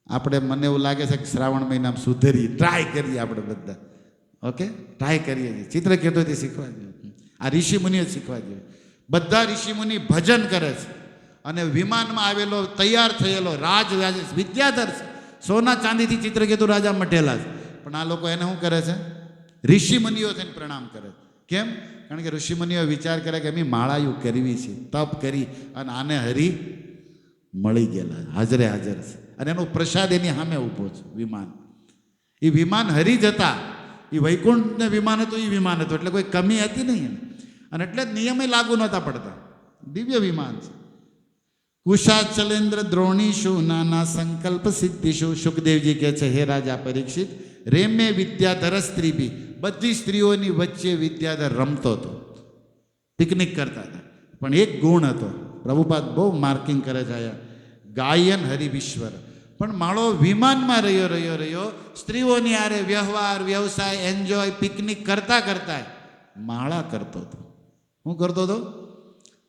આપણે મને એવું લાગે છે કે શ્રાવણ મહિનામાં સુધરીએ, ટ્રાય કરીએ આપણે બધા. ઓકે, ટ્રાય કરીએ છીએ. ચિત્રકેતુથી શીખવા જોઈએ, આ ઋષિમુનિઓ શીખવા જોઈએ. બધા ઋષિમુનિ ભજન કરે છે અને વિમાનમાં આવેલો તૈયાર થયેલો રાજ વિદ્યાધર છે, સોના ચાંદીથી ચિત્રકેતુ રાજા મઢેલા છે. પણ આ લોકો એને શું કરે છે? ઋષિમુનિઓ થઈને પ્રણામ કરે. કેમ? કારણ કે ઋષિમુનિઓ વિચાર કરે કે અમે માળાયું કરવી છે, તપ કરી, અને આને હરી મળી ગયેલા, હાજરે હાજર છે, અને એનો પ્રસાદ એની સામે ઊભો છે. વિમાન, એ વિમાન હરી જતા, એ વૈકુંઠને વિમાન હતું, એ વિમાન હતું, એટલે કોઈ કમી હતી નહીં. અને એટલે જ નિયમે લાગુ નહોતા પડતા. દિવ્ય વિમાન છે. કુશાચલેન્દ્ર દ્રોણીશુ નાના સંકલ્પ સિદ્ધિશુ. સુખદેવજી કહે છે, હે રાજા પરીક્ષિત, રેમે વિદ્યાધર સ્ત્રી બી, બધી સ્ત્રીઓની વચ્ચે વિદ્યાધર રમતો હતો, પિકનિક કરતા હતા. પણ એક ગુણ હતો, પ્રભુપાદ બહુ માર્કિંગ કરે છે આયા, ગાયન હરિવિશ્વર. પણ માળો વિમાનમાં રહ્યો, સ્ત્રીઓની આરે વ્યવહાર, વ્યવસાય, એન્જોય, પિકનિક કરતા કરતા માળા કરતો હતો. શું કરતો હતો?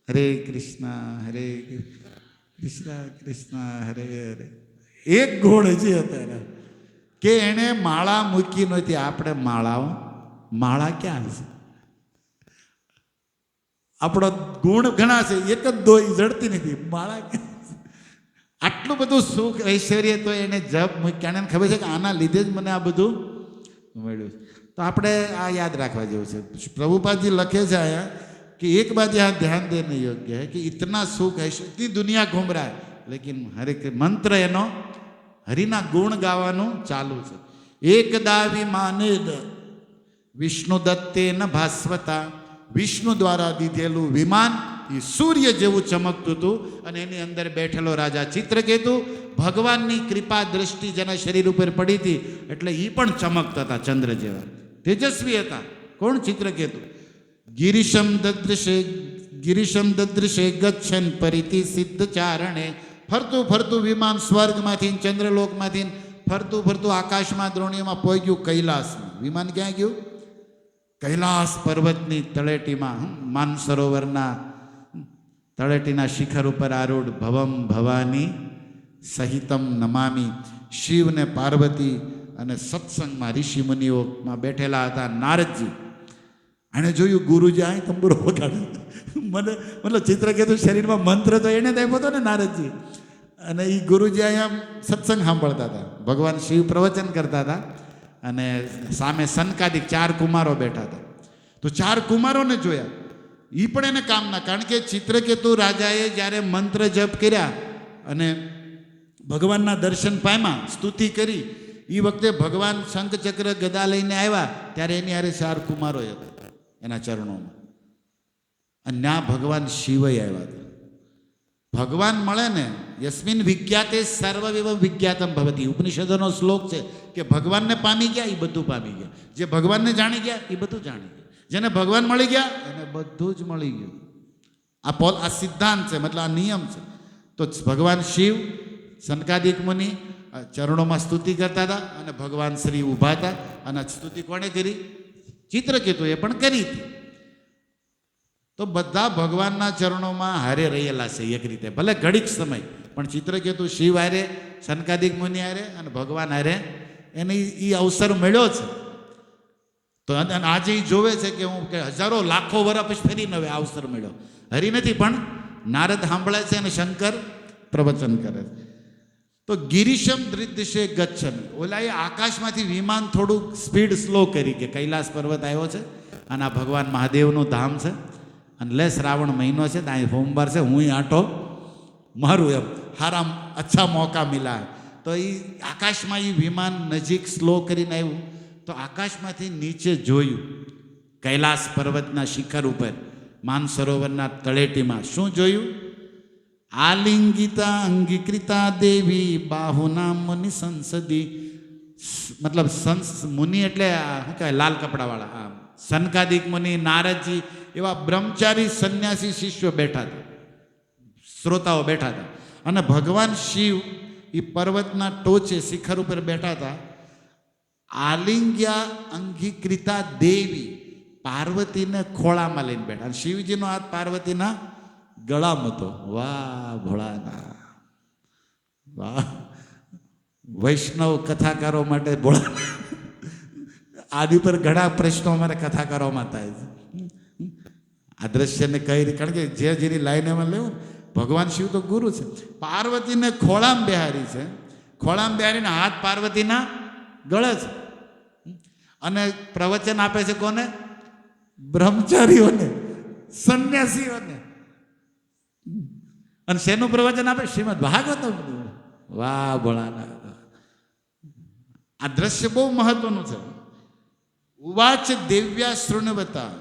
હરે કૃષ્ણ હરે કૃષ્ણ કૃષ્ણ હરે હરે. એક ગુણ હજી હતો એના, કે એણે માળા મૂકી નહોતી. આપણે માળા ક્યાં છે? આપણો ગુણ ઘણા છે, એક જ દોઈ જડતી નથી. માળા આટલું બધું સુખ ઐશ્વર્ય તો એને જપ મૂક્યા, એને ખબર છે કે આના લીધે જ મને આ બધું મળ્યું છે. તો આપણે આ યાદ રાખવા જેવું છે. પ્રભુપાદજી લખે છે આયા कि एक बात यहाँ ध्यान देने योग्य है कि इतना सुख है, इतनी दुनिया घूम रहा है, लेकिन हर एक मंत्र एनो हरिना गुण गावानुं चालू है. एकदा विमानेन विष्णु दत्तेन भास्वता, विष्णु द्वारा दीधेलुं विमान એ સૂર્ય જેવું ચમકતું હતું અને એની અંદર બેઠેલો રાજા ચિત્રકેતુ, ભગવાનની કૃપા દ્રષ્ટિ જેના શરીર ઉપર પડી હતી એટલે એ પણ ચમકતા હતા, ચંદ્ર જેવા તેજસ્વી હતા. કોણ? ચિત્રકેતુ. ગિરીશમ દદૃશે ગચ્છન પરિતિ સિદ્ધ ચારણે, ફરતું ફરતું વિમાન સ્વર્ગમાંથી ચંદ્રલોકમાંથી ફરતું ફરતું આકાશમાં દ્રોણીઓમાં પહોંચ્યું કૈલાસમાં. વિમાન ક્યાં ગયું? કૈલાસ પર્વતની તળેટીમાં, માનસરોવરના તળેટીના શિખર ઉપર આરૂઢ ભવમ ભવાની સહિતમ નમામી. શિવ ને પાર્વતી અને સત્સંગમાં ઋષિ મુનિઓમાં બેઠેલા હતા. નારદજી એણે જોયું ગુરુજી અહીં તંબુરો વગાડે. મતલબ ચિત્રકેતુ શરીરમાં મંત્ર તો એને જ આપ્યો હતો ને નારદજી, અને એ ગુરુજી અહીંયા સત્સંગ સાંભળતા હતા. ભગવાન શિવ પ્રવચન કરતા હતા અને સામે સનકાદિક 4 કુમારો બેઠા હતા. તો 4 કુમારોને જોયા. એ પણ એને કામના, કારણ કે ચિત્રકેતુ રાજાએ જ્યારે મંત્ર જપ કર્યા અને ભગવાનના દર્શન પામ્યા, સ્તુતિ કરી, એ વખતે ભગવાન શંખચક્ર ગદા લઈને આવ્યા ત્યારે એની હારે 4 કુમારો હતા એના ચરણોમાં. અને ના ભગવાન શિવય આવ્યા હતા. ભગવાન મળે ને, યસ્મિન વિજ્ઞાતે સર્વવિવ વિજ્ઞાતમ ભવતી. ઉપનિષદોનો શ્લોક છે કે ભગવાનને પામી ગયા એ બધું પામી ગયા, જે ભગવાનને જાણી ગયા એ બધું જાણી ગયા, જેને ભગવાન મળી ગયા એને બધું જ મળી ગયું. આ સિદ્ધાંત છે, મતલબ આ નિયમ છે. તો ભગવાન શિવ સનકાદિક મુનિ ચરણોમાં સ્તુતિ કરતા હતા અને ભગવાન શ્રી ઊભા હતા. અને સ્તુતિ કોણે કરી? ચિત્રકેતુએ પણ કરી હતી. તો બધા ભગવાનના ચરણોમાં હારે રહેલા છે એક રીતે, ભલે ઘડીક સમય, પણ ચિત્રકેતુ શિવ હારે, સનકાદિક મુનિ હારે અને ભગવાન હારે એને એ અવસર મળ્યો છે. તો આજે એ જોવે છે કે હું કે હજારો લાખો વર્ષ પછી ફરીને હવે અવસર મળ્યો. હરી નથી પણ નારદ સાંભળે છે અને શંકર પ્રવચન કરે છે. તો ગિરીશમ દૃશ્ય ગચ્છન, ઓલા એ આકાશમાંથી વિમાન થોડુંક સ્પીડ સ્લો કરી કે કૈલાસ પર્વત આવ્યો છે અને આ ભગવાન મહાદેવનું ધામ છે અને લે શ્રાવણ મહિનો છે, ત્યાં સોમવાર છે, હું આંટો મારું એમ હારા અચ્છા મોકા મિલા. તો એ આકાશમાં એ વિમાન નજીક સ્લો કરીને આવ્યું. તો આકાશમાંથી નીચે જોયું, કૈલાસ પર્વતના શિખર ઉપર માનસરોવરના તળેટીમાં શું જોયું? આલિંગિતા અંગીકૃતા દેવી બાહુના મુનિ સંસદી. મતલબ મુનિ એટલે શું કહેવાય, લાલ કપડાવાળા, સનકાદિક મુનિ, નારદજી, એવા બ્રહ્મચારી સંન્યાસી શિષ્યો બેઠા હતા, શ્રોતાઓ બેઠા હતા. અને ભગવાન શિવ એ પર્વતના ટોચે શિખર ઉપર બેઠા હતા. આલિંગ્યા અંગીકૃતા દેવી, પાર્વતીને ખોળામાં લઈને બેઠા. શિવજીનો હાથ પાર્વતીના ગળામાં હતો. વાહ ભોળાના વાહ! વૈષ્ણવ કથાકારો માટે ભોળા, આદિ પર ઘણા પ્રશ્નો અમારે કથાકારોમાં થાય છે. આ દ્રશ્યને કઈ રીતે, કારણ કે જે જેની લાઈન એમાં લેવું, ભગવાન શિવ તો ગુરુ છે. પાર્વતીને ખોળામાં બેહારી છે, ખોળામાં બેહારીને હાથ પાર્વતીના ગળે છે. અને પ્રવચન આપે છે કોને? બ્રહ્મચારીઓને, સંન્યાસીઓને. અને શેનું પ્રવચન આપે? શ્રીમદ ભાગવતમ. વાહ ભોળાના! આ દ્રશ્ય બહુ મહત્વનું છે. ઉવાચ દેવ્યા શૃણવતા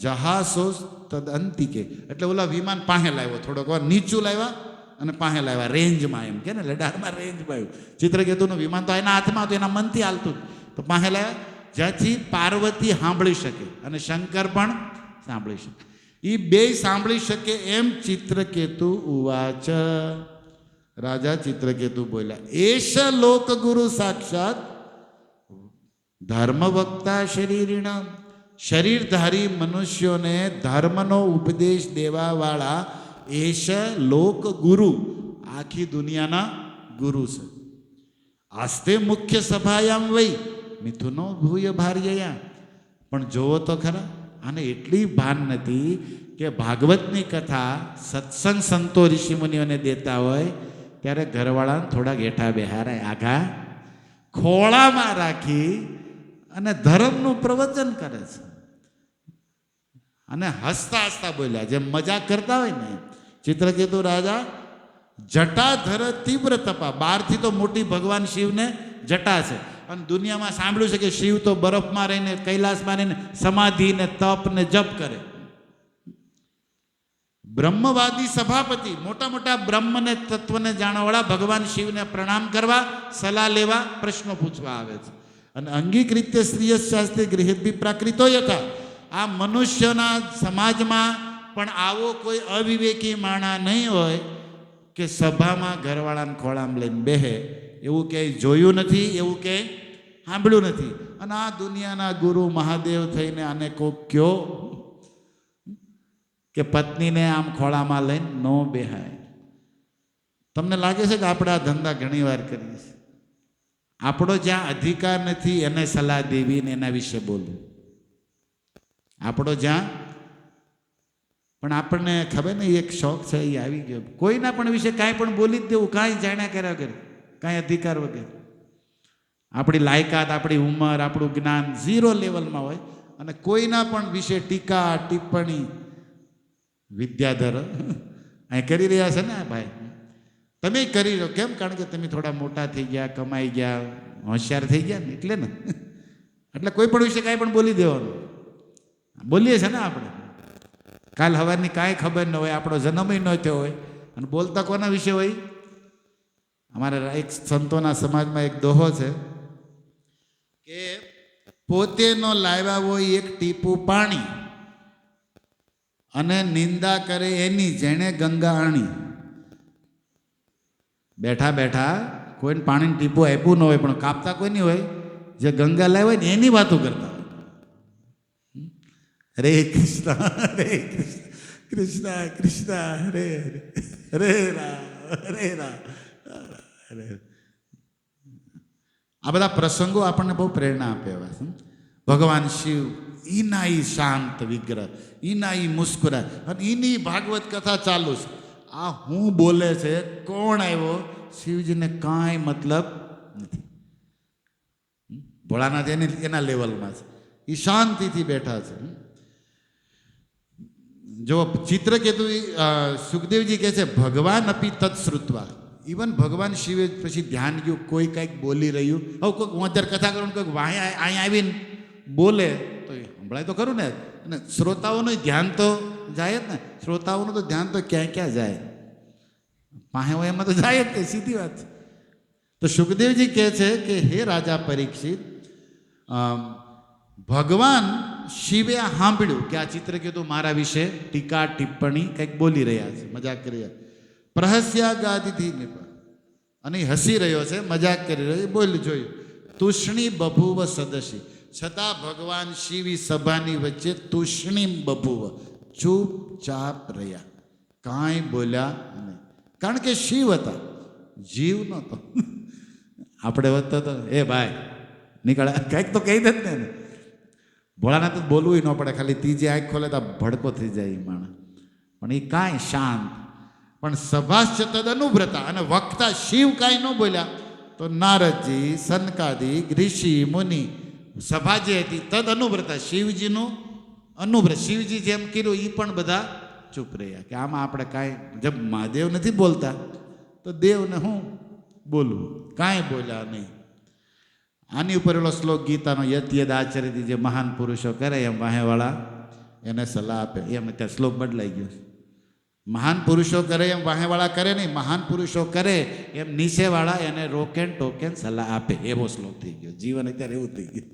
જહાસો તદંતિકે, એટલે ઓલા વિમાન પાસે લાવ્યો, થોડોક નીચું લાવ્યા અને પાસે લાવ્યા, રેન્જમાં, એમ કે ને લડારમાં રેન્જમાં આવ્યું. ચિત્રકેતુનું વિમાન તો એના હાથમાં હતું, એના મનથી હાલતું, તો પાસે લાવ્યા જ્યાંથી પાર્વતી સાંભળી શકે અને શંકર પણ સાંભળી શકે. એ બે સાંભળી શકે એમ ચિત્રકેતુ ઉવાચ. રાજા ચિત્રકેતુ બોલ્યા, એશ લોક ગુરુ સાક્ષાત ધર્મ વક્તા શરીરિણા. શરીરધારી મનુષ્યોને ધર્મનો ઉપદેશ દેવાવાળા એશ લોક ગુરુ, આખી દુનિયાના ગુરુ છે. આસ્તે મુખ્ય સભાયામ વೈ મિથુનો ભૂય ભાર્યયા. પણ જોવો તો ખરા, આને એટલી ભાન નથી કે ભાગવતની કથા સત્સંગ સંતો ઋષિમુનિઓને દેતા હોય ત્યારે ઘરવાળાને થોડા ગેઠા બેહારાય, આઘા ખોળામાં રાખી અને ધર્મનું પ્રવચન કરે છે. અને હસતા હસતા બોલ્યા, જેમ મજાક કરતા હોય ને. ચિત્રકેતુ રાજા જટાધર તીવ્ર તપા, બહારથી તો મોટી ભગવાન શિવને જટા છે, અને દુનિયામાં સાંભળ્યું છે કે શિવ તો બરફમાં રહીને કૈલાસમાં રહીને સમાધિ ને તપ ને જપ કરે. બ્રહ્મવાદી સભાપતિ, મોટા મોટા બ્રહ્મને તત્વને જાણવાવાળા ભગવાન શિવને પ્રણામ કરવા, સલાહ લેવા, પ્રશ્નો પૂછવા આવે છે. અને અંગીકૃત શ્રીય શાસ્ત્રી ગૃહિત પ્રાકૃતો યથા, આ મનુષ્યના સમાજમાં પણ આવો કોઈ અવિવેકી માણા નહીં હોય કે સભામાં ઘરવાળાને ખોળામાં લઈને બેહે. એવું ક્યાંય જોયું નથી, એવું ક્યાંય સાંભળ્યું નથી. અને આ દુનિયાના ગુરુ મહાદેવ થઈને આને કોક કયો કે પત્નીને આમ ખોળામાં લઈને ન બેહાય. તમને લાગે છે કે આપણે આ ધંધા ઘણી વાર કરીએ છીએ. આપણો જ્યાં અધિકાર નથી એને સલાહ દેવી ને એના વિશે બોલવું. આપણો જ્યાં પણ આપણને ખબર ને એક શોખ છે એ આવી ગયો, કોઈના પણ વિશે કાંઈ પણ બોલી જ દેવું, કાંઈ જાણ્યા કર્યા વગર, કાંઈ અધિકાર વગર. આપણી લાયકાત, આપણી ઉંમર, આપણું જ્ઞાન ઝીરો લેવલમાં હોય અને કોઈના પણ વિશે ટીકા ટિપ્પણી વિદ્યાધર અહીં કરી રહ્યા છે ને ભાઈ. તમે કરી લો. કેમ? કારણ કે તમે થોડા મોટા થઈ ગયા, કમાઈ ગયા, હોશિયાર થઈ ગયા ને એટલે ને. એટલે કોઈ પણ વિશે કાંઈ પણ બોલી દેવાનું. બોલીએ છે ને આપણે. કાલ સવારની કાંઈ ખબર ન હોય, આપણો જન્મ ન થયો હોય, અને બોલતા કોના વિશે હોય? અમારા એક સંતોના સમાજમાં એક દોહો છે કે પોતે નો લાવ્યા હોય એક ટીપું પાણી અને નિંદા કરે એની જેણે ગંગા આણી. બેઠા બેઠા કોઈને પાણીનું ટીપું આપ્યું ન હોય પણ કાપતા કોઈ નહીં હોય, જે ગંગા લાવ્યા હોય ને એની વાતો કરતા. હરે કૃષ્ણ હરે કૃષ્ણ કૃષ્ણ કૃષ્ણ હરે હરે હરે રામ હરે રામ હરે. આ બધા પ્રસંગો આપણને બહુ પ્રેરણા આપે એવા છે. ભગવાન શિવ ઈના ઈ શાંત વિગ્રહ, ઈના ઈ મુસ્કુરાય, અને ઈની ભાગવત કથા ચાલુ છે. આ હું બોલે છે, કોણ આવ્યો, શિવજીને કાંઈ મતલબ નથી. ભોળાનાથ એના લેવલમાં છે, એ શાંતિથી બેઠા છે. જો ચિત્રકેતુ સુખદેવજી કહે છે ભગવાન અપી તત્શ્રુત્વા, ઇવન ભગવાન શિવે પછી ધ્યાન ગયું કોઈ કંઈક બોલી રહ્યું. હવે કોઈક હું અત્યારે કથા કરું, કોઈક વાંહે અહીં આવીને બોલે તો એ સંભળાય તો ખરું ને. અને શ્રોતાઓનું ધ્યાન તો જાય જ ને. શ્રોતાઓનું તો ધ્યાન તો ક્યાં ક્યાં જાય, પાસે હોય એમાં તો જાય જ, તે સીધી વાત છે. તો સુખદેવજી કહે છે કે હે રાજા પરીક્ષિત, ભગવાન શિવે સાંભળ્યું કે આ ચિત્રકેતુ મારા વિશે ટીકા ટિપ્પણી કંઈક બોલી રહ્યા છે, મજાક કરી રહ્યા. પ્રહસ્યા ગાદીથી નિપા, અને હસી રહ્યો છે, મજાક કરી રહ્યો છે, બોલી જોયું. તુષ્ણી બભુવ સદશી, છતાં ભગવાન શિવી સભાની વચ્ચે તુષ્ણી બભુવ, ચૂપચાપ રહ્યા, કાંઈ બોલ્યા નહીં. કારણ કે શિવ હતા, જીવ નહોતો. આપણે વધતો તો એ ભાઈ નીકળે કંઈક તો કહી દે ને. ભોળાનાથ તો બોલવું ન પડે, ખાલી ત્રીજી આંખ ખોલે તો ભડકો થઈ જાય એ માણસ. પણ એ કાંઈ શાંત. પણ સભાશ્ચ તદ અનુવ્રતા, અને વક્તા શિવ કાંઈ ન બોલ્યા તો નારદજી, સનકાદિક, ઋષિ મુનિ, સભા જે હતી તદ અનુવ્રતા, શિવજીનું અનુવ્રત, શિવજી જેમ કર્યું એ પણ બધા ચૂપ રહ્યા. કે આમાં આપણે કાંઈ, જબ મહાદેવ નથી બોલતા તો દેવને હું બોલવું, કાંઈ બોલ્યા નહીં. આની ઉપર એલો શ્લોક ગીતાનો યત યદ આચરિત, જે મહાન પુરુષો કરે એમ વાહેવાળા એને સલાહ આપે. એમ અત્યારે શ્લોક બદલાઈ ગયો છે. મહાન પુરુષો કરે એમ વાહેવાળા કરે નહીં, મહાન પુરુષો કરે એમ નીચેવાળા એને રોકેન ટોકેન સલાહ આપે, એવો શ્લોક થઈ ગયો. જીવન અત્યારે એવું થઈ ગયું.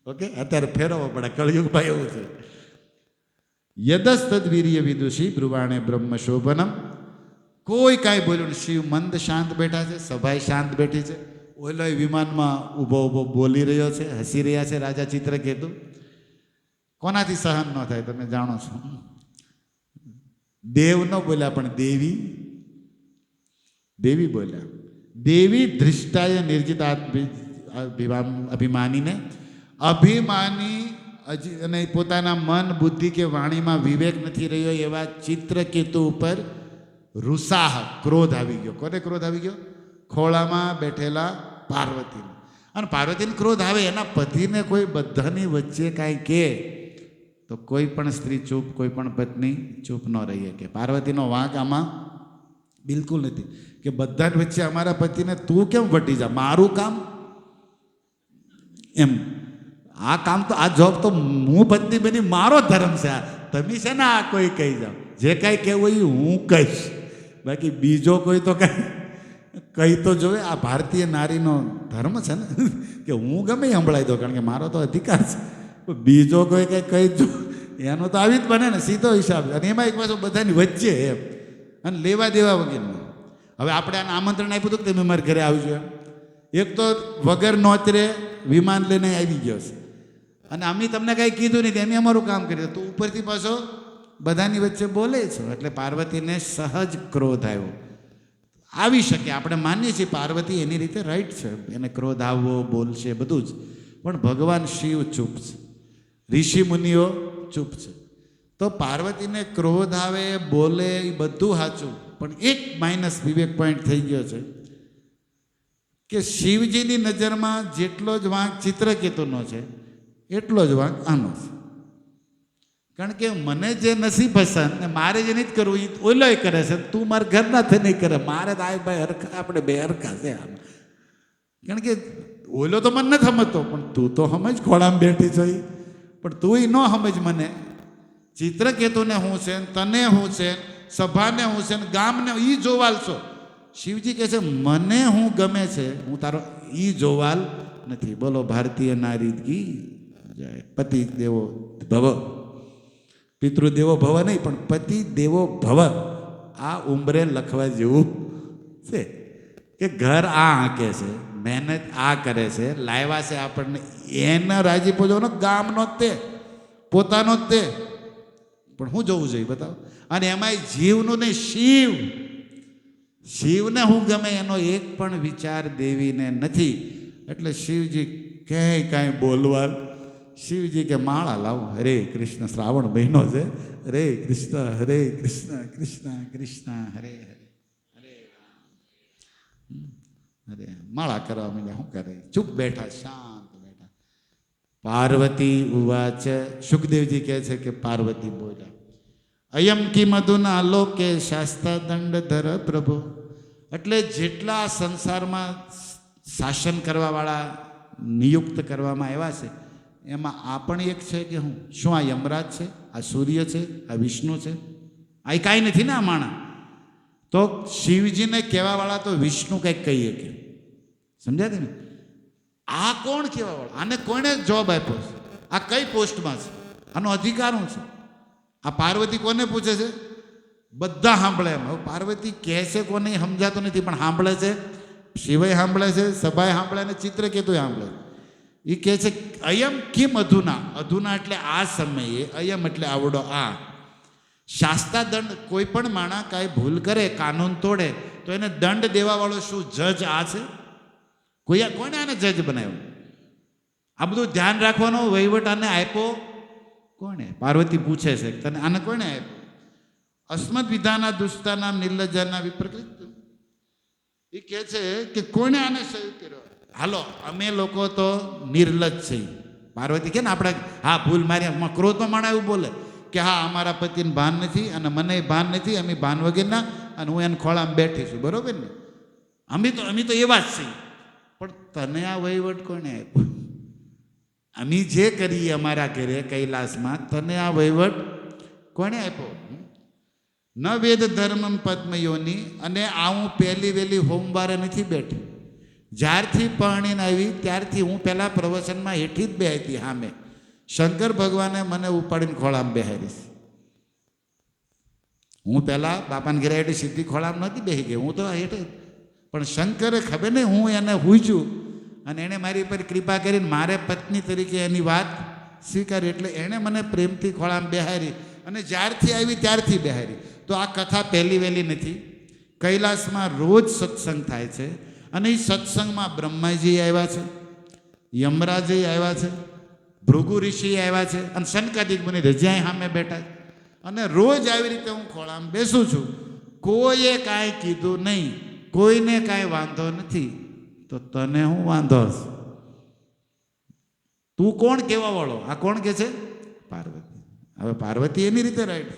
ઓકે, અત્યારે ફેરવવો પડે, કળયુગમાં એવું છે. યદસ્તદ વીર્ય વિદુષી બ્રુવાણે બ્રહ્મ શોભનમ. કોઈ કાંઈ બોલ્યું ને. શિવ મંદ શાંત બેઠા છે, સભાએ શાંત બેઠી છે. ઓલો વિમાનમાં ઊભો ઊભો બોલી રહ્યો છે, હસી રહ્યા છે રાજા ચિત્રકેતુ. કોનાથી સહન ન થાય તમે જાણો છો. દેવ ન બોલ્યા પણ દેવી બોલ્યા. દેવી ધૃષ્ટાય નિર્જિત અભિમાનીને, અભિમાની હજી અને પોતાના મન બુદ્ધિ કે વાણીમાં વિવેક નથી રહ્યો એવા ચિત્રકેતુ ઉપર રૂસાહ ક્રોધ આવી ગયો. કોને ક્રોધ આવી ગયો? ખોળામાં બેઠેલા પાર્વતીને. અને પાર્વતીને ક્રોધ આવે, એના પતિને કોઈ બધાની વચ્ચે કાંઈ કહે તો કોઈ પણ સ્ત્રી ચૂપ, કોઈ પણ પત્ની ચૂપ ન રહી શકે. પાર્વતીનો વાંક આમાં બિલકુલ નથી કે બધાની વચ્ચે અમારા પતિને તું કેમ વટી જા, મારું કામ એમ. આ કામ તો, આ જોબ તો હું પત્ની બની મારો ધર્મ છે. આ તમે છે ને આ કોઈ કહી જાઓ, જે કાંઈ કહેવું એ હું કહીશ, બાકી બીજો કોઈ તો કાંઈ કહી તો જોવે. આ ભારતીય નારીનો ધર્મ છે ને કે હું ગમે એ સંભળાઈ દો, કારણ કે મારો તો અધિકાર છે. બીજો કોઈ કંઈ કહી જો એનો તો આવી જ બને ને, સીધો હિસાબ. અને એમાં એક પાછું બધાની વચ્ચે એમ, અને લેવા દેવા વગેરેનું. હવે આપણે આને આમંત્રણ આપ્યું હતું કે તમે મારા ઘરે આવજો એમ. એક તો વગર નોતરે વિમાન લઈને આવી ગયો છે, અને અમે તમને કાંઈ કીધું નહીં, એમ અમારું કામ કર્યું. તો ઉપરથી પાછો બધાની વચ્ચે બોલે છે. એટલે પાર્વતીને સહજ ક્રોધ આવ્યો. આવી શકે, આપણે માનીએ છીએ પાર્વતી એની રીતે રાઈટ છે, એને ક્રોધ આવવો, બોલશે બધું જ. પણ ભગવાન શિવ ચૂપ છે, ઋષિ મુનિઓ ચૂપ છે. તો પાર્વતીને ક્રોધ આવે, બોલે, એ બધું સાચું, પણ એક માઇનસ વિવેક પોઈન્ટ થઈ ગયો છે કે શિવજીની નજરમાં જેટલો જ વાંક ચિત્રકેતુનો છે એટલો જ વાંક આનો છે. કારણ કે મને જે નથી પસંદ ને મારે જે નથી કરવું એ ઓલોય કરે છે, તું મારા ઘરના થઈ નહીં કરે, મારે તો આ ભાઈ હરખા, આપણે બે હરખા છે આમ. કારણ કે ઓલો તો મને નથી સમજતો, પણ તું તો સમજ, ખોળામાં બેઠી છો એ, પણ તું એ ન સમજ મને. ચિત્રકેતુને હું છે, તને હું છે, સભાને હું છે, ગામને એ જોવાલ છો. શિવજી કહે છે મને હું ગમે છે, હું તારો એ જોવાલ નથી. બોલો ભારતીય નારી કી જય. પતિ દેવો ભવ, પિતૃદેવો ભવ નહીં, પણ પતિ દેવો ભવ. આ ઉંમરે લખવા જેવું છે કે ઘર આ આંકે છે, મહેનત આ કરે છે, લાવ્યા છે આપણને, એના રાજીપો જોવાનો, ગામનો જ તે, પોતાનો જ તે. પણ શું જોવું જોઈએ બતાવો? અને એમાંય જીવનું નહીં, શિવ, શિવને હું ગમે એનો એક પણ વિચાર દેવીને નથી. એટલે શિવજી કહે કાંઈ બોલવા, શિવજી કે માળા લાવો. હરે કૃષ્ણ, શ્રાવણ મહિનો છે, હરે કૃષ્ણ હરે કૃષ્ણ કૃષ્ણ કૃષ્ણ હરે હરે હરે અરે માળા કરવા માંડ્યા. શું કરે? ચૂપ બેઠા, શાંત બેઠા. પાર્વતી ઉવાચ, સુખદેવજી કહે છે કે પાર્વતી બોલ્યા, અયમ કિમ અધુના લોકે શાસ્તા દંડ ધર પ્રભુ. એટલે જેટલા સંસારમાં શાસન કરવાવાળા નિયુક્ત કરવામાં આવ્યા છે એમાં આ પણ એક છે કે હું શું? આ યમરાજ છે, આ સૂર્ય છે, આ વિષ્ણુ છે, આ કાંઈ નથી ને આ માણા. તો શિવજીને કહેવાવાળા તો વિષ્ણુ કંઈક કહીએ કે, સમજ્યા ને? આ કોણ કહેવાવાળા? આને કોણે જોબ આપ્યો છે? આ કઈ પોસ્ટમાં છે? આનો અધિકાર શું છે? આ પાર્વતી કોને પૂછે છે? બધા સાંભળે એમ. હવે પાર્વતી કહે છે કોને સમજાતો નથી, પણ સાંભળે છે. શિવય સાંભળે છે, સભાએ સાંભળે, અને ચિત્રકેતુએ સાંભળે. એ કહે છે અયમ કિમ અધુના. અધુના એટલે આ સમયે, અયમ એટલે આવડો આ. શાસ્તા દંડ, કોઈ પણ માણા કાંઈ ભૂલ કરે, કાનૂન તોડે, તો એને દંડ દેવાવાળો શું જજ આ છે? કોને આને જજ બનાવ્યો? આ બધું ધ્યાન રાખવાનો વહીવટ આને આપ્યો કોણે? પાર્વતી પૂછે છે તને આને કોણે આપ્યો? અસ્મદ વિધાના દુષ્ટાનામ નિર્લજ્જાના વિપ્રકૃત. એ કહે છે કે કોણે આને સહી કર્યો? હાલો અમે લોકો તો નિર્લજ્જ છીએ. પાર્વતી કે ને આપણે હા ભૂલ મારી, ક્રોધમાં માણા એવું બોલે કે હા અમારા પતિને ભાન નથી અને મને ભાન નથી, અમે ભાન વગરના, અને હું એને ખોળામાં બેઠી છું, બરોબર ને? અમે તો એવા જ છીએ. પણ તને આ વહીવટ કોને આપ્યો? અમે જે કરીએ અમારા ઘરે કૈલાસમાં, તને આ વહીવટ કોને આપ્યો? ન વેદ ધર્મમ પદ્મયોની. અને આ હું પહેલી વહેલી હોમવારે નથી બેઠી. જ્યારથી પરણીને આવી ત્યારથી હું પહેલાં પ્રવચનમાં હેઠી જ બેહતી સામે. શંકર ભગવાને મને ઉપાડીને ખોળામાં બેહારીશ. હું પહેલાં બાપાને ઘરે હેઠી સીધી ખોળામાં નહોતી બેસી ગઈ, હું તો હેઠે. પણ શંકરે ખબર નહીં હું એને પૂછ્યું, અને એણે મારી પર કૃપા કરીને મારે પત્ની તરીકે એની વાત સ્વીકારી. એટલે એણે મને પ્રેમથી ખોળામાં બેહારી, અને જ્યારથી આવી ત્યારથી બેહારી. તો આ કથા પહેલી વહેલી નથી. કૈલાસમાં રોજ સત્સંગ થાય છે, અને એ સત્સંગમાં બ્રહ્માજી આવ્યા છે, યમરાજે આવ્યા છે, ભૃગુ ઋષિ આવ્યા છે અને સનકાદિક મુનિ રજ્યાય સામે બેઠા છે. અને રોજ આવી રીતે હું ખોળામાં બેસું છું, કોઈએ કાંઈ કીધું નહીં, કોઈને કાંઈ વાંધો નથી, તો તને હું વાંધો છે? તું કોણ કહેવા વાળો? આ કોણ કે છે? પાર્વતી. હવે પાર્વતી એની રીતે રાઈટ.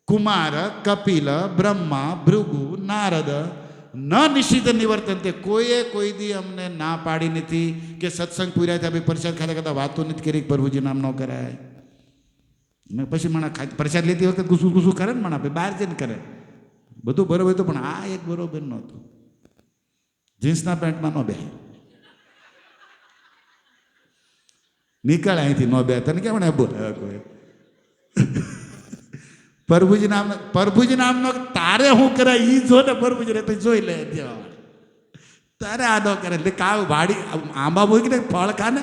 કુમાર, કપિલ, બ્રહ્મા, ભૃગુ, નારદ ન નિશ્ચિત નિવર્તનતે, કોઈએ કોઈ દી અમને ના પાડી નથી કે સત્સંગ પૂર્યા થયા ભાઈ પ્રસાદ ખાતા ખાતા વાતો નથી કરી, પ્રભુજી નામ ન કરાય. મેં પછી મને પ્રસાદ લેતી વખતે ગુસું ગુસું કરે ને મને આપણે બહાર જઈને કરે, બધું બરોબર હતું, પણ આ એક બરોબર નહોતું. જીન્સના પેન્ટમાં ન બે નીકળ અહીંથી, ન બે તને કેમ ને બોલાવે કોઈ પ્રભુજી નામનો તારે શું કરે એ જો ને, પ્રભુજી ને જોઈ લે તારે આ ન કરે એટલે કાવ વાડી આંબા મૂકીને ફળ ખાને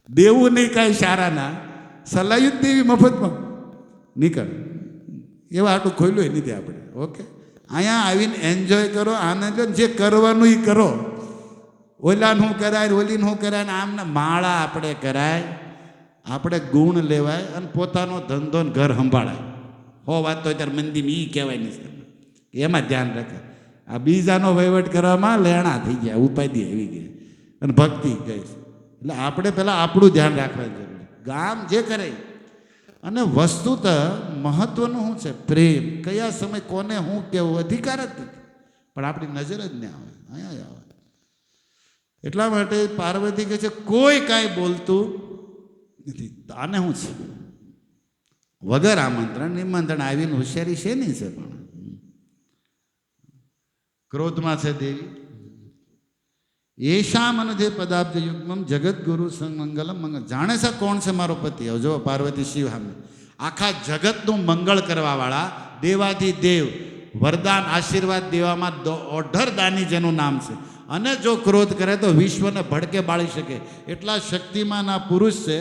દેવું નહીં કાંઈ સારાના, સલાયું જ દેવી મફતમાં, નીકળ. એવા આટલું ખોલ્યું નથી આપણે. ઓકે, અહીંયા આવીને એન્જોય કરો, આનંદ લો, જે કરવાનું એ કરો. ઓલાને શું કરાય, ઓલીને શું કરાય, ને આમને માળા આપણે કરાય, આપણે ગુણ લેવાય અને પોતાનો ધંધો ને ઘર સંભાળાય. હો વાત તો અત્યારે મંદિરમાં એ કહેવાય નહીં, એમાં ધ્યાન રાખે. આ બીજાનો વહીવટ કરવામાં લેણા થઈ ગયા, ઉપાધિ આવી ગઈ અને ભક્તિ ગઈ. એટલે આપણે પહેલાં આપણું ધ્યાન રાખવાની જરૂર. ગામ જે કરે અને વસ્તુત મહત્વનું શું છે? પ્રેમ. કયા સમય કોને શું કહેવું અધિકાર જ નથી, પણ આપણી નજર જ નહીં આવે, અહીંયા આવે. એટલા માટે પાર્વતી કહે છે કોઈ કાંઈ બોલતું નથી. આને શું છે? વગર આમંત્રણ નિમંત્રણ આવીને હોશિયારી છે નહીં છે, પણ ક્રોધમાં છે દેવી. એશા મનધે પદાબ્દ યુગ્મમ જગતગુરુ સંમંગલમ મંગલ. જાણે છે કોણ છે મારો પતિ? હવે જો પાર્વતી શિવ સામે આખા જગતનું મંગળ કરવાવાળા દેવાધિદેવ, વરદાન આશીર્વાદ દેવામાં ઓઢર દાની જેનું નામ છે. અને જો ક્રોધ કરે તો વિશ્વને ભડકે બાળી શકે એટલા શક્તિમાન આ પુરુષ છે.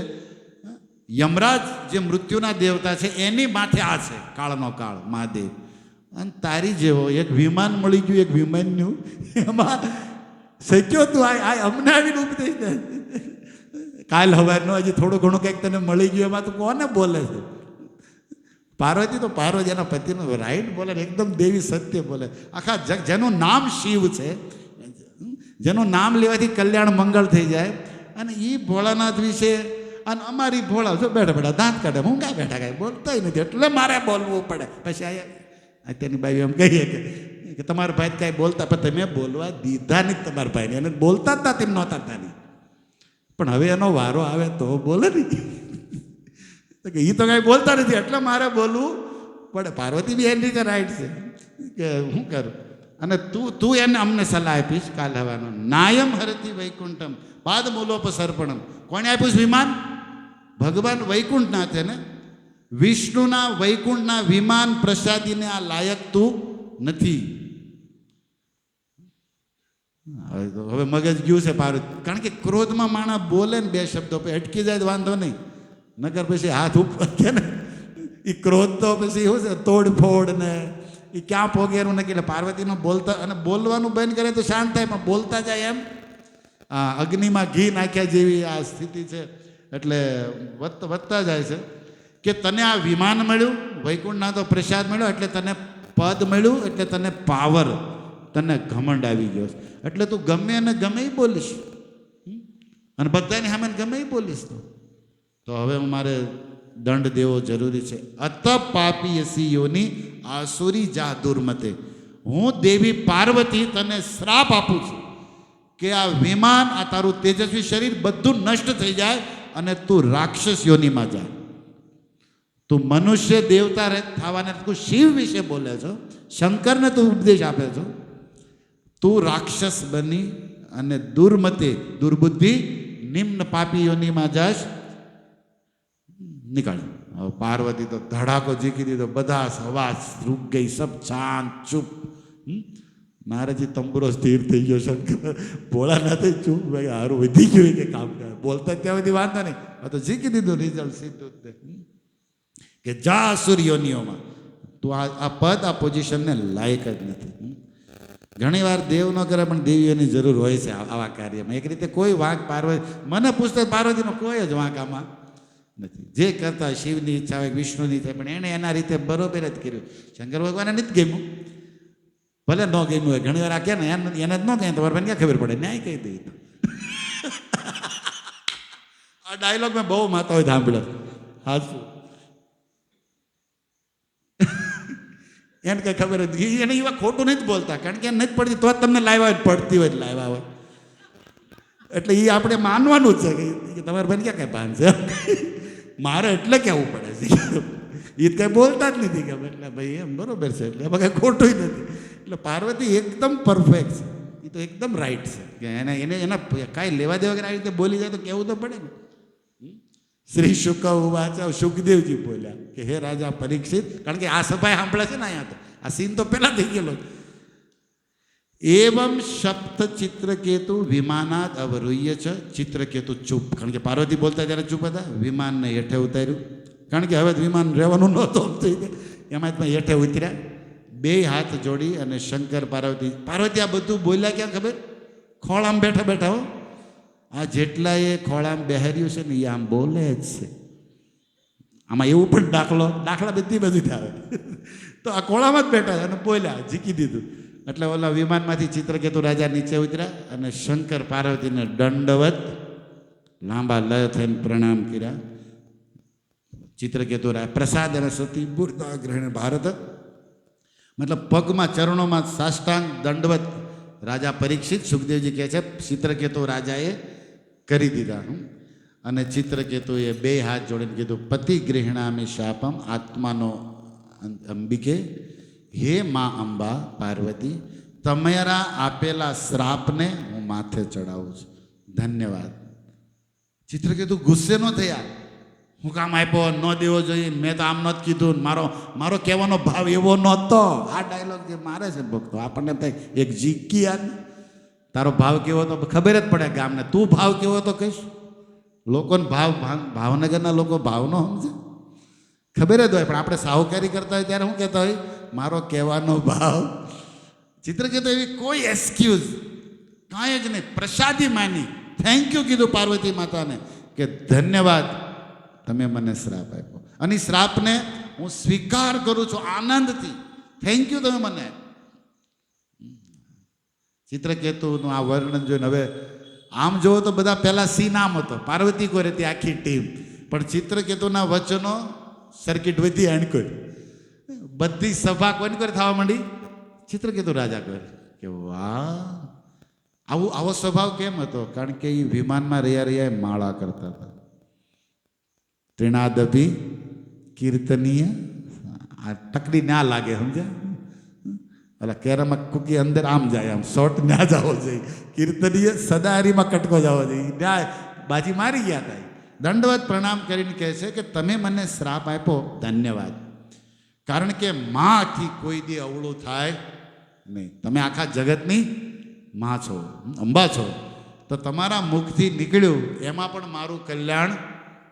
યમરાજ જે મૃત્યુના દેવતા છે એની માથે આ છે કાળનો કાળ મહાદેવ. અને તારી જેવો એક વિમાન મળી ગયું, એક વિમાનનું, એમાં શક્યો તું આ અમને આવીને ઉપદેશ દે. કાલ હવારનો હજી થોડું ઘણું કંઈક તને મળી ગયું, એમાં તું કોને બોલે છે? પાર્વતી તો પાર્વતી એના પતિનું રાઈટ બોલે, એકદમ દેવી સત્ય બોલે. આખા જગ જેનું નામ શિવ છે, જેનું નામ લેવાથી કલ્યાણ મંગળ થઈ જાય, અને એ ભોળાનાથ વિશે અને અમારી ભોળા જો બેઠા બેઠા દાંત કાઢે, હું કાંઈ બેઠા કાંઈ બોલતા નથી, એટલે મારે બોલવું પડે. પછી અત્યારની બાઈ એમ કહીએ કે તમારા ભાઈ કાંઈ બોલતા, પણ તમે બોલવા દીધા નહીં તમારા ભાઈને, એને બોલતા જ હતા તેમ નહોતા નહીં, પણ હવે એનો વારો આવે તો બોલે નહીં કે એ તો કાંઈ બોલતા નથી એટલે મારે બોલવું પડે. પાર્વતી બી એની રીતે રાઈટ છે કે હું કરું. અને તું એને અમને સલાહ આપીશ કાલ હવાનો. નાયમ હરતી વૈકુંઠમ પાદ મૂલોપસર્પણમ. કોણે આપ્યું વિમાન? ભગવાન વૈકુંઠનાથે ને. વિષ્ણુના વૈકુંઠના વિમાન પ્રસાદીને આ લાયક તું નથી. હવે મગજ ગયું છે પાર્વતી, કારણ કે ક્રોધમાં માણસ બોલે ને બે શબ્દો પછી અટકી જાય વાંધો નહીં, નકર પછી હાથ ઉપર કે ને એ ક્રોધ તો પછી શું છે તોડફોડ ને એ ક્યાં પોગેરું નથી. એટલે પાર્વતીનો બોલતા અને બોલવાનું બંધ કરે તો શાંત થાય, પણ બોલતા જાય એમ અગ્નિમાં ઘી નાખ્યા જેવી આ સ્થિતિ છે. એટલે વધતા જાય છે કે તને આ વિમાન મળ્યું, વૈકુંઠના તો પ્રસાદ મળ્યો, એટલે તને પદ મળ્યું, એટલે તને પાવર, તને ઘમંડ આવી ગયો, એટલે તું ગમે અને ગમે એ બોલીશ અને બધાની સામે ગમે એ બોલીશ. તો હવે મારે દંડ દેવો જરૂરી છે. અત પાપી યસી યોની આસુરી જા દુર્મતે. હું દેવી પાર્વતી તને શ્રાપ આપું છું કે આ વિમાન, આ તારું તેજસ્વી શરીર બધું નષ્ટ થઈ જાય અને તું રાક્ષસ યોનીમાં જા. તું મનુષ્ય દેવતા થવાને તું શિવ વિશે બોલે છો, શંકરને તું ઉપદેશ આપે છો, તું રાક્ષસ બની અને દુર્મતે દુર્બુદ્ધિ નિમ્ન પાપી યોનીમાં જાશ. નીકળ. પાર્વતી તો ધડાકો જીકી દીધો, બધા અવાજ રૂક ગઈ, સબ શાંત ચૂપ. નારદજી તંબુરો સ્થિર થઈ ગયો, શંકર ભોળાનાથ ચૂપ, ભાઈ હારું વધી ગયું કે કામ કરે, બોલતા ત્યાં બધી વાંધો નહીં, આ તો જીકી દીધું રિઝલ્ટ સીધું કે જા સૂર્યોનીઓમાં તું આ પદ આ પોઝિશનને લાયક જ નથી. ઘણીવાર દેવ ન કરે પણ દેવીઓની જરૂર હોય છે આવા કાર્યમાં. એક રીતે કોઈ વાંક પાર્વતી, મને પૂછતા પાર્વતીનો કોઈ જ વાંક આમાં નથી. જે કરતા શિવની ઈચ્છા હોય, વિષ્ણુની થાય, પણ એણે એના રીતે બરોબર જ કર્યું. શંકર ભગવાને નથી ગમ્યું, ભલે ન ગમ્યું હોય. ઘણી વાર આ કે ને એને જ ન કહે તો મને ક્યાં ખબર પડે, ન્યાય કહી દઈ. આ ડાયલોગ મેં બહુ માતા હોય સાંભળ્યો. હા, શું એને કઈ ખબર હતી, એને એવા ખોટું નથી બોલતા, કારણ કે એને નથી પડતી તો જ તમને લાવ્યા હોય, પડતી હોય લાવ્યા હોય. એટલે એ આપણે માનવાનું જ છે કે તમારે ભાઈ ક્યાં કઈ ભાન છે, મારે એટલે કહેવું પડે છે. એ કઈ બોલતા જ નથી કે એટલે ભાઈ એમ બરોબર છે, એટલે એમાં કઈ ખોટું નથી. એટલે પાર્વતી એકદમ પરફેક્ટ છે, એ તો એકદમ રાઈટ છે કે એને એને એના કાંઈ લેવા દેવા કે આ રીતે બોલી જાય તો કહેવું તો પડે ને. શ્રી શુક વાચા, સુખદેવજી બોલ્યા કે હે રાજા પરીક્ષિત, કારણ કે આ સભાએ સાંભળે છે ને અહીંયા, તો આ સીન તો પહેલા થઈ ગયેલો. એવમ સપ્ત ચિત્રકેતુ વિમાનાદ અવરુહ્ય છે. ચિત્રકેતુ ચૂપ, કારણ કે પાર્વતી બોલતા ત્યારે ચૂપ હતા. વિમાનને હેઠે ઉતાર્યું, કારણ કે હવે વિમાન રહેવાનું નહોતું થઈ ગયું. એમાં તમે હેઠે ઉતર્યા, બે હાથ જોડી અને શંકર પાર્વતી આ બધું બોલ્યા ક્યાં ખબર? ખોળામાં બેઠા બેઠા હો. આ જેટલા એ ખોળામાં બેહાર્યું છે ને એ આમ બોલે જ છે. આમાં એવું પણ દાખલા બધી થાય. તો આ ખોળામાં જ બેઠા અને બોલ્યા, ઝીકી દીધું. એટલે ઓલા વિમાનમાંથી ચિત્રકેતુ રાજા નીચે ઉતર્યા અને શંકર પાર્વતીને દંડવત લાંબા લય થઈને પ્રણામ કર્યા. ચિત્રકેતુ રાજા પ્રસાદ અને સતી બુર્દા ગ્રહણ ભારત, મતલબ પગમાં ચરણોમાં સાષ્ટાંગ દંડવત રાજા પરીક્ષિત, સુખદેવજી કહે છે ચિત્રકેતુ રાજાએ કરી દીધા. અને ચિત્રકેતુએ બે હાથ જોડીને કીધું, પતિ ગૃહણામિ શાપમ આત્માનો અંબિકે, હે મા અંબા પાર્વતી, તમારા આપેલા શ્રાપને હું માથે ચડાવું છું, ધન્યવાદ. ચિત્રકેતુ ગુસ્સે ન થયા, હું કામ આપ્યો, ન દેવો જોઈએ, મેં તો આમ નથી કીધું, મારો કહેવાનો ભાવ એવો નહોતો. આ ડાયલોગ જે મારે છે ભક્તો, આપણને થાય એક જીકી યાદ, તારો ભાવ કેવો તો ખબર જ પડે ગામને. તું ભાવ કેવો તો કહીશ, લોકોને ભાવનગરના લોકો ભાવનો સમજે, ખબર જ હોય. પણ આપણે સાહુકારી કરતા હોય ત્યારે શું કહેતા હોય, મારો કહેવાનો ભાવ. ચિત્રકેતુ એવી કોઈ એક્સક્યુઝ કાંઈ જ નહીં, પ્રસાદી માની, થેન્ક યુ કીધું પાર્વતી માતાને કે ધન્યવાદ, તમે મને શ્રાપ આપ્યો અને શ્રાપને હું સ્વીકાર કરું છું આનંદથી, થેન્ક યુ તમે મને. ચિત્રકેતુનું આ વર્ણન જોઈને હવે આમ જોવો તો બધા પહેલા સીન આમ હતો, પાર્વતી કોઈ હતી આખી ટીમ, પણ ચિત્રકેતુના વચનો સર્કિટ વધી એન્ડ બધી સભા કોઈને કરી થવા માંડી, ચિત્રકેતુ રાજા કરે કે વાહ, આવો સ્વભાવ કેમ હતો? કારણ કે એ વિમાનમાં રહ્યા માળા કરતા હતા. ત્રિનાદભી કીર્તનીય, આ ટકડી ના લાગે, સમજ્યા? એટલે કેરામાં કુકી અંદર આમ જાય, આમ શોર્ટ ના જવો જોઈએ. કીર્તનીય સદાહરીમાં કટકો જવો જોઈએ, ત્યાં બાજી મારી ગયા હતા. દંડવત પ્રણામ કરીને કહે છે કે તમે મને શ્રાપ આપ્યો, ધન્યવાદ. કારણ કે માથી કોઈ દી અવળું થાય નહીં. તમે આખા જગતની માં છો, અંબા છો, તો તમારા મુખથી નીકળ્યું એમાં પણ મારું કલ્યાણ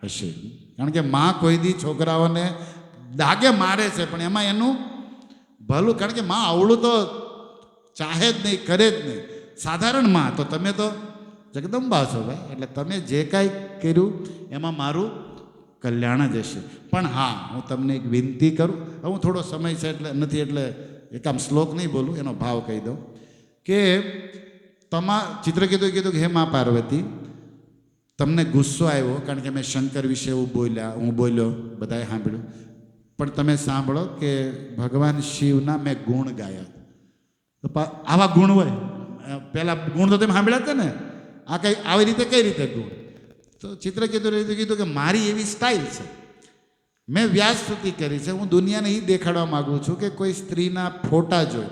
હશે. કારણ કે માં કોઈ દી છોકરાઓને દાગે મારે છે, પણ એમાં એનું ભલું, કારણ કે માં અવળું તો ચાહે જ નહીં, કરે જ નહીં. સાધારણ માં, તો તમે તો જગદંબા છો ભાઈ, એટલે તમે જે કાંઈ કર્યું એમાં મારું કલ્યાણ જ હશે. પણ હા, હું તમને એક વિનંતી કરું, હું થોડો સમય છે એટલે નથી, એટલે એક આમ શ્લોક નહીં બોલું, એનો ભાવ કહી દઉં કે ચિત્રકેતુએ કીધું કે હે મા પાર્વતી, તમને ગુસ્સો આવ્યો કારણ કે મેં શંકર વિશે હું બોલ્યો, બધાએ સાંભળ્યું, પણ તમે સાંભળો કે ભગવાન શિવના મેં ગુણ ગાયા. તો આવા ગુણ હોય, પહેલાં ગુણ તો તમે સાંભળ્યા હતા ને, આ કઈ આવી રીતે કઈ રીતે ગુણ? તો ચિત્રકેતુએ કીધું કે મારી એવી સ્ટાઇલ છે, મેં વ્યાસસ્તુતિ કરી છે, હું દુનિયાને એ દેખાડવા માગું છું કે કોઈ સ્ત્રીના ફોટા જોઈ,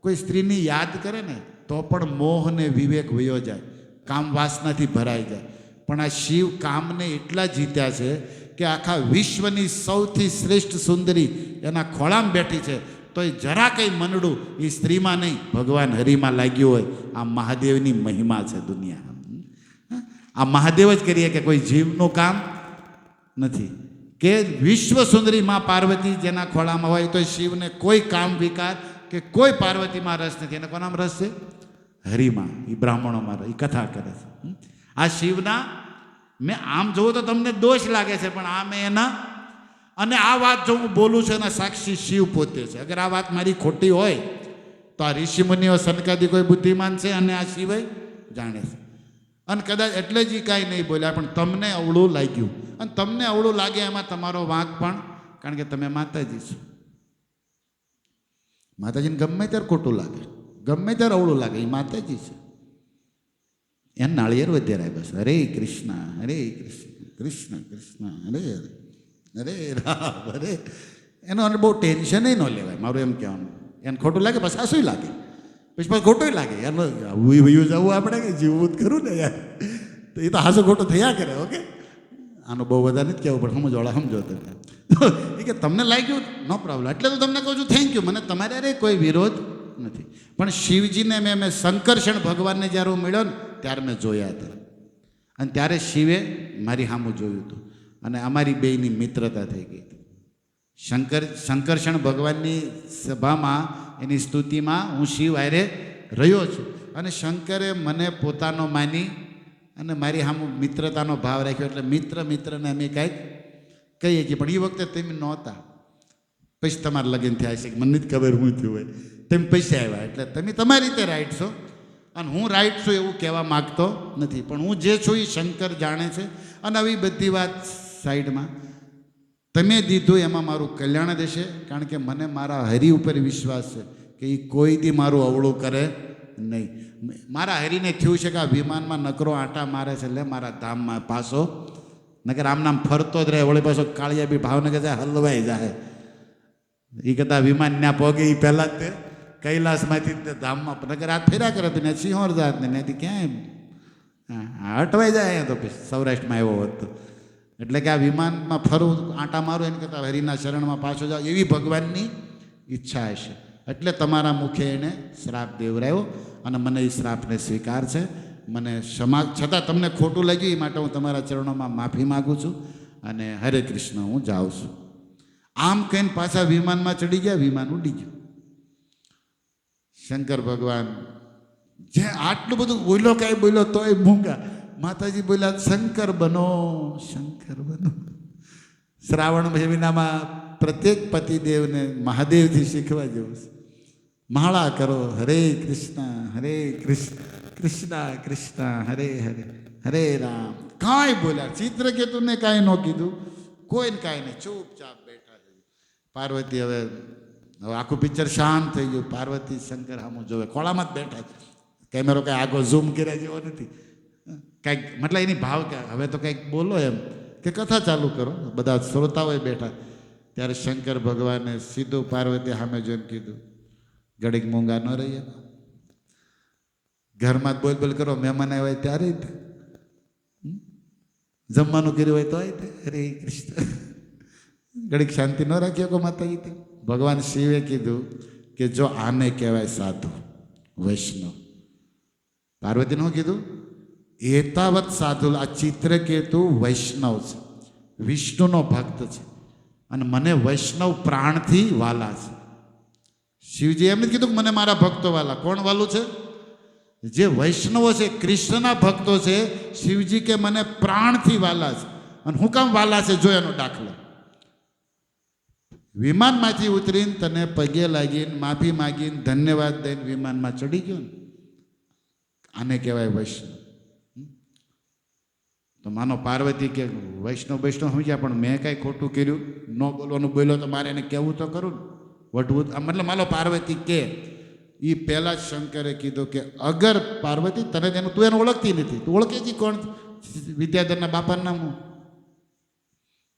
કોઈ સ્ત્રીની યાદ કરે ને તો પણ મોહ ને વિવેક વયો જાય, કામ વાસનાથી ભરાઈ જાય. પણ આ શિવ કામને એટલા જીત્યા છે કે આખા વિશ્વની સૌથી શ્રેષ્ઠ સુંદરી એના ખોળામાં બેઠી છે, તો એ જરા કંઈ મનડું એ સ્ત્રીમાં નહીં, ભગવાન હરિમાં લાગ્યું હોય. આ મહાદેવની મહિમા છે દુનિયા. આ મહાદેવ જ કરીએ કે કોઈ જીવનું કામ નથી. કે વિશ્વ સુંદરી માં પાર્વતી જેના ખોળામાં હોય તો શિવને કોઈ કામ વિકાર કે કોઈ પાર્વતીમાં રસ નથી. એને કોનામાં રસ છે? હરિમાં. એ બ્રાહ્મણોમાં એ કથા કરે છે. આ શિવના મેં આમ જોઉં તો તમને દોષ લાગે છે, પણ આ મેં એના, અને આ વાત જો હું બોલું છું એના સાક્ષી શિવ પોતે છે. અગર આ વાત મારી ખોટી હોય તો આ ઋષિમુનિઓ સનકાદી કોઈ બુદ્ધિમાન છે અને આ શિવય જાણે છે. અને કદાચ એટલે જ એ કાંઈ નહીં બોલ્યા, પણ તમને અવળું લાગ્યું. અને તમને અવળું લાગે એમાં તમારો વાંક પણ, કારણ કે તમે માતાજી છો. માતાજીને ગમે ત્યારે ખોટું લાગે, ગમે ત્યારે અવળું લાગે, એ માતાજી છે. એને નાળિયેર વધારે બસ. હરે કૃષ્ણ હરે કૃષ્ણ કૃષ્ણ કૃષ્ણ હરે હરે હરે રામ હરે. એનો બહુ ટેન્શન ન લેવાય. મારું એમ કહેવાનું, એને ખોટું લાગે બસ આસું લાગે, પછી ખોટું લાગે. યાર વયું જવું આપણે કે જીવવું જ ખરું ને યાર. તો એ તો હાસું ખોટું થયા કરે. ઓકે, આનું બહુ વધારે નથી કહેવું, પણ સમજવાળા સમજો તમે. એ કે તમને લાગ્યું નો પ્રોબ્લેમ. એટલે તો તમને કહું છું થેન્ક યુ. મને તમારે અરે કોઈ વિરોધ નથી. પણ શિવજીને મેં શંકરષણ ભગવાનને જ્યારે હું મળ્યો ને ત્યારે મેં જોયા હતા. અને ત્યારે શિવે મારી સામું જોયું હતું અને અમારી બેયની મિત્રતા થઈ ગઈ હતી. શંકરષણ ભગવાનની સભામાં એની સ્તુતિમાં હું શિવ હારે રહ્યો છું અને શંકરે મને પોતાનો માની અને મારી સામું મિત્રતાનો ભાવ રાખ્યો. એટલે મિત્રને અમે કાંઈક કહીએ છીએ, પણ એ વખતે તમે નહોતા. પછી તમારા લગ્ન થયા છે, મને નથી ખબર શું થયું હોય. તમે પૈસા આવ્યા એટલે તમે તમારી રીતે રાઈટ છો અને હું રાઈટ છું એવું કહેવા માગતો નથી. પણ હું જે છું એ શંકર જાણે છે. અને આવી બધી વાત સાઈડમાં, તમે દીધું એમાં મારું કલ્યાણ દેશે. કારણ કે મને મારા હરિ ઉપર વિશ્વાસ છે કે એ કોઈ દી મારું અવળું કરે નહીં. મારા હરિને થયું છે કે આ વિમાનમાં નકરો આંટા મારે છે, એટલે મારા ધામમાં પાછો નકર આમ નામ ફરતો જ રહે. વળી પાછો કાળિયા બી ભાવનગર જાય હલવાઈ જાય. એ કદાચ વિમાન ત્યાં પહોંચે એ પહેલાં જ તે કૈલાસમાંથી તે ધામમાં નગર હાથ ફેર્યા કરે તો ને સિંહોર જાત ને ત્યાંથી ક્યાંય અટવાઈ જાય. તો પછી સૌરાષ્ટ્રમાં આવ્યો હોત તો. એટલે કે આ વિમાનમાં ફરવું, આંટા મારું, એને કરતાં હરિના શરણમાં પાછો જાઓ એવી ભગવાનની ઈચ્છા હશે. એટલે તમારા મુખે એને શ્રાપ દેવરાયો અને મને એ શ્રાપને સ્વીકાર છે. મને ક્ષમા, છતાં તમને ખોટું લાગ્યું એ માટે હું તમારા ચરણોમાં માફી માગું છું અને હરે કૃષ્ણ હું જાઉં છું. આમ કહીને પાછા વિમાનમાં ચડી ગયા. વિમાન ઉડી ગયું. શંકર ભગવાન જે આટલું બધું બોલ્યો, કાંઈ બોલ્યો તોય મૂંગા. માતાજી બોલ્યા શંકર બનો, શંકર બનો. શ્રાવણ મહિનામાં પ્રત્યેક પતિદેવને મહાદેવથી શીખવા જેવું છે. માળા કરો, હરે કૃષ્ણ કૃષ્ણ કૃષ્ણ હરે હરે હરે રામ. કાંઈ બોલ્યા ચિત્રકેતુને કાંઈ ન કીધું, કોઈને કાંઈ નહીં, ચૂપચાપ બેઠા છે. પાર્વતી હવે આખું પિક્ચર શાંત થઈ ગયું. પાર્વતી શંકર સામું જોવે, ખોળામાં જ બેઠા છે. કેમેરો કાંઈ આગો ઝૂમ કર્યા જેવો નથી. કાંઈક મતલબ એની ભાવ કે હવે તો કંઈક બોલો એમ કે કથા ચાલુ કરો. બધા શ્રોતાઓએ બેઠા. ત્યારે શંકર ભગવાને સીધું પાર્વતી સામે જોઈને કીધું, ઘડીક મૂંગા ન રહીએ, ઘરમાં જ બોલ કરો. મહેમાન આવ્યા હોય ત્યારે જમવાનું કર્યું હોય તો હરે કૃષ્ણ. ઘડીક શાંતિ ન રાખીએ કો માતાજી. ભગવાન શિવે કીધું કે જો આને કહેવાય સાધુ વૈષ્ણવ. પાર્વતીને શું કીધું? એતાવત સાધુ. આ ચિત્રકેતુ વૈષ્ણવ છે, વિષ્ણુનો ભક્ત છે અને મને વૈષ્ણવ પ્રાણથી વાલા છે. શિવજી એમ જ કીધું કે મને મારા ભક્તો વાલા. કોણ વાલું છે? જે વૈષ્ણવો છે, કૃષ્ણના ભક્તો છે. શિવજી કે મને પ્રાણથી વાલા છે. અને હું કામ વાલા છે જો એનો દાખલો. વિમાનમાંથી ઉતરીને તને પગે લાગીને માફી માગીને ધન્યવાદ દઈને વિમાનમાં ચડી ગયો ને, આને કહેવાય વૈષ્ણવ. તો માનો પાર્વતી કે વૈષ્ણવ સમજ્યા, પણ મેં કાંઈ ખોટું કર્યું ન બોલવાનું બોલ્યો તો મારે એને કહેવું તો કરું ને. વટવું મતલબ માનો પાર્વતી કે એ પહેલાં જ શંકરે કીધું કે અગર પાર્વતી તને તેનું તું એને ઓળખતી નથી, તું ઓળખે છે કોણ? વિદ્યાધરના બાપાનું નામ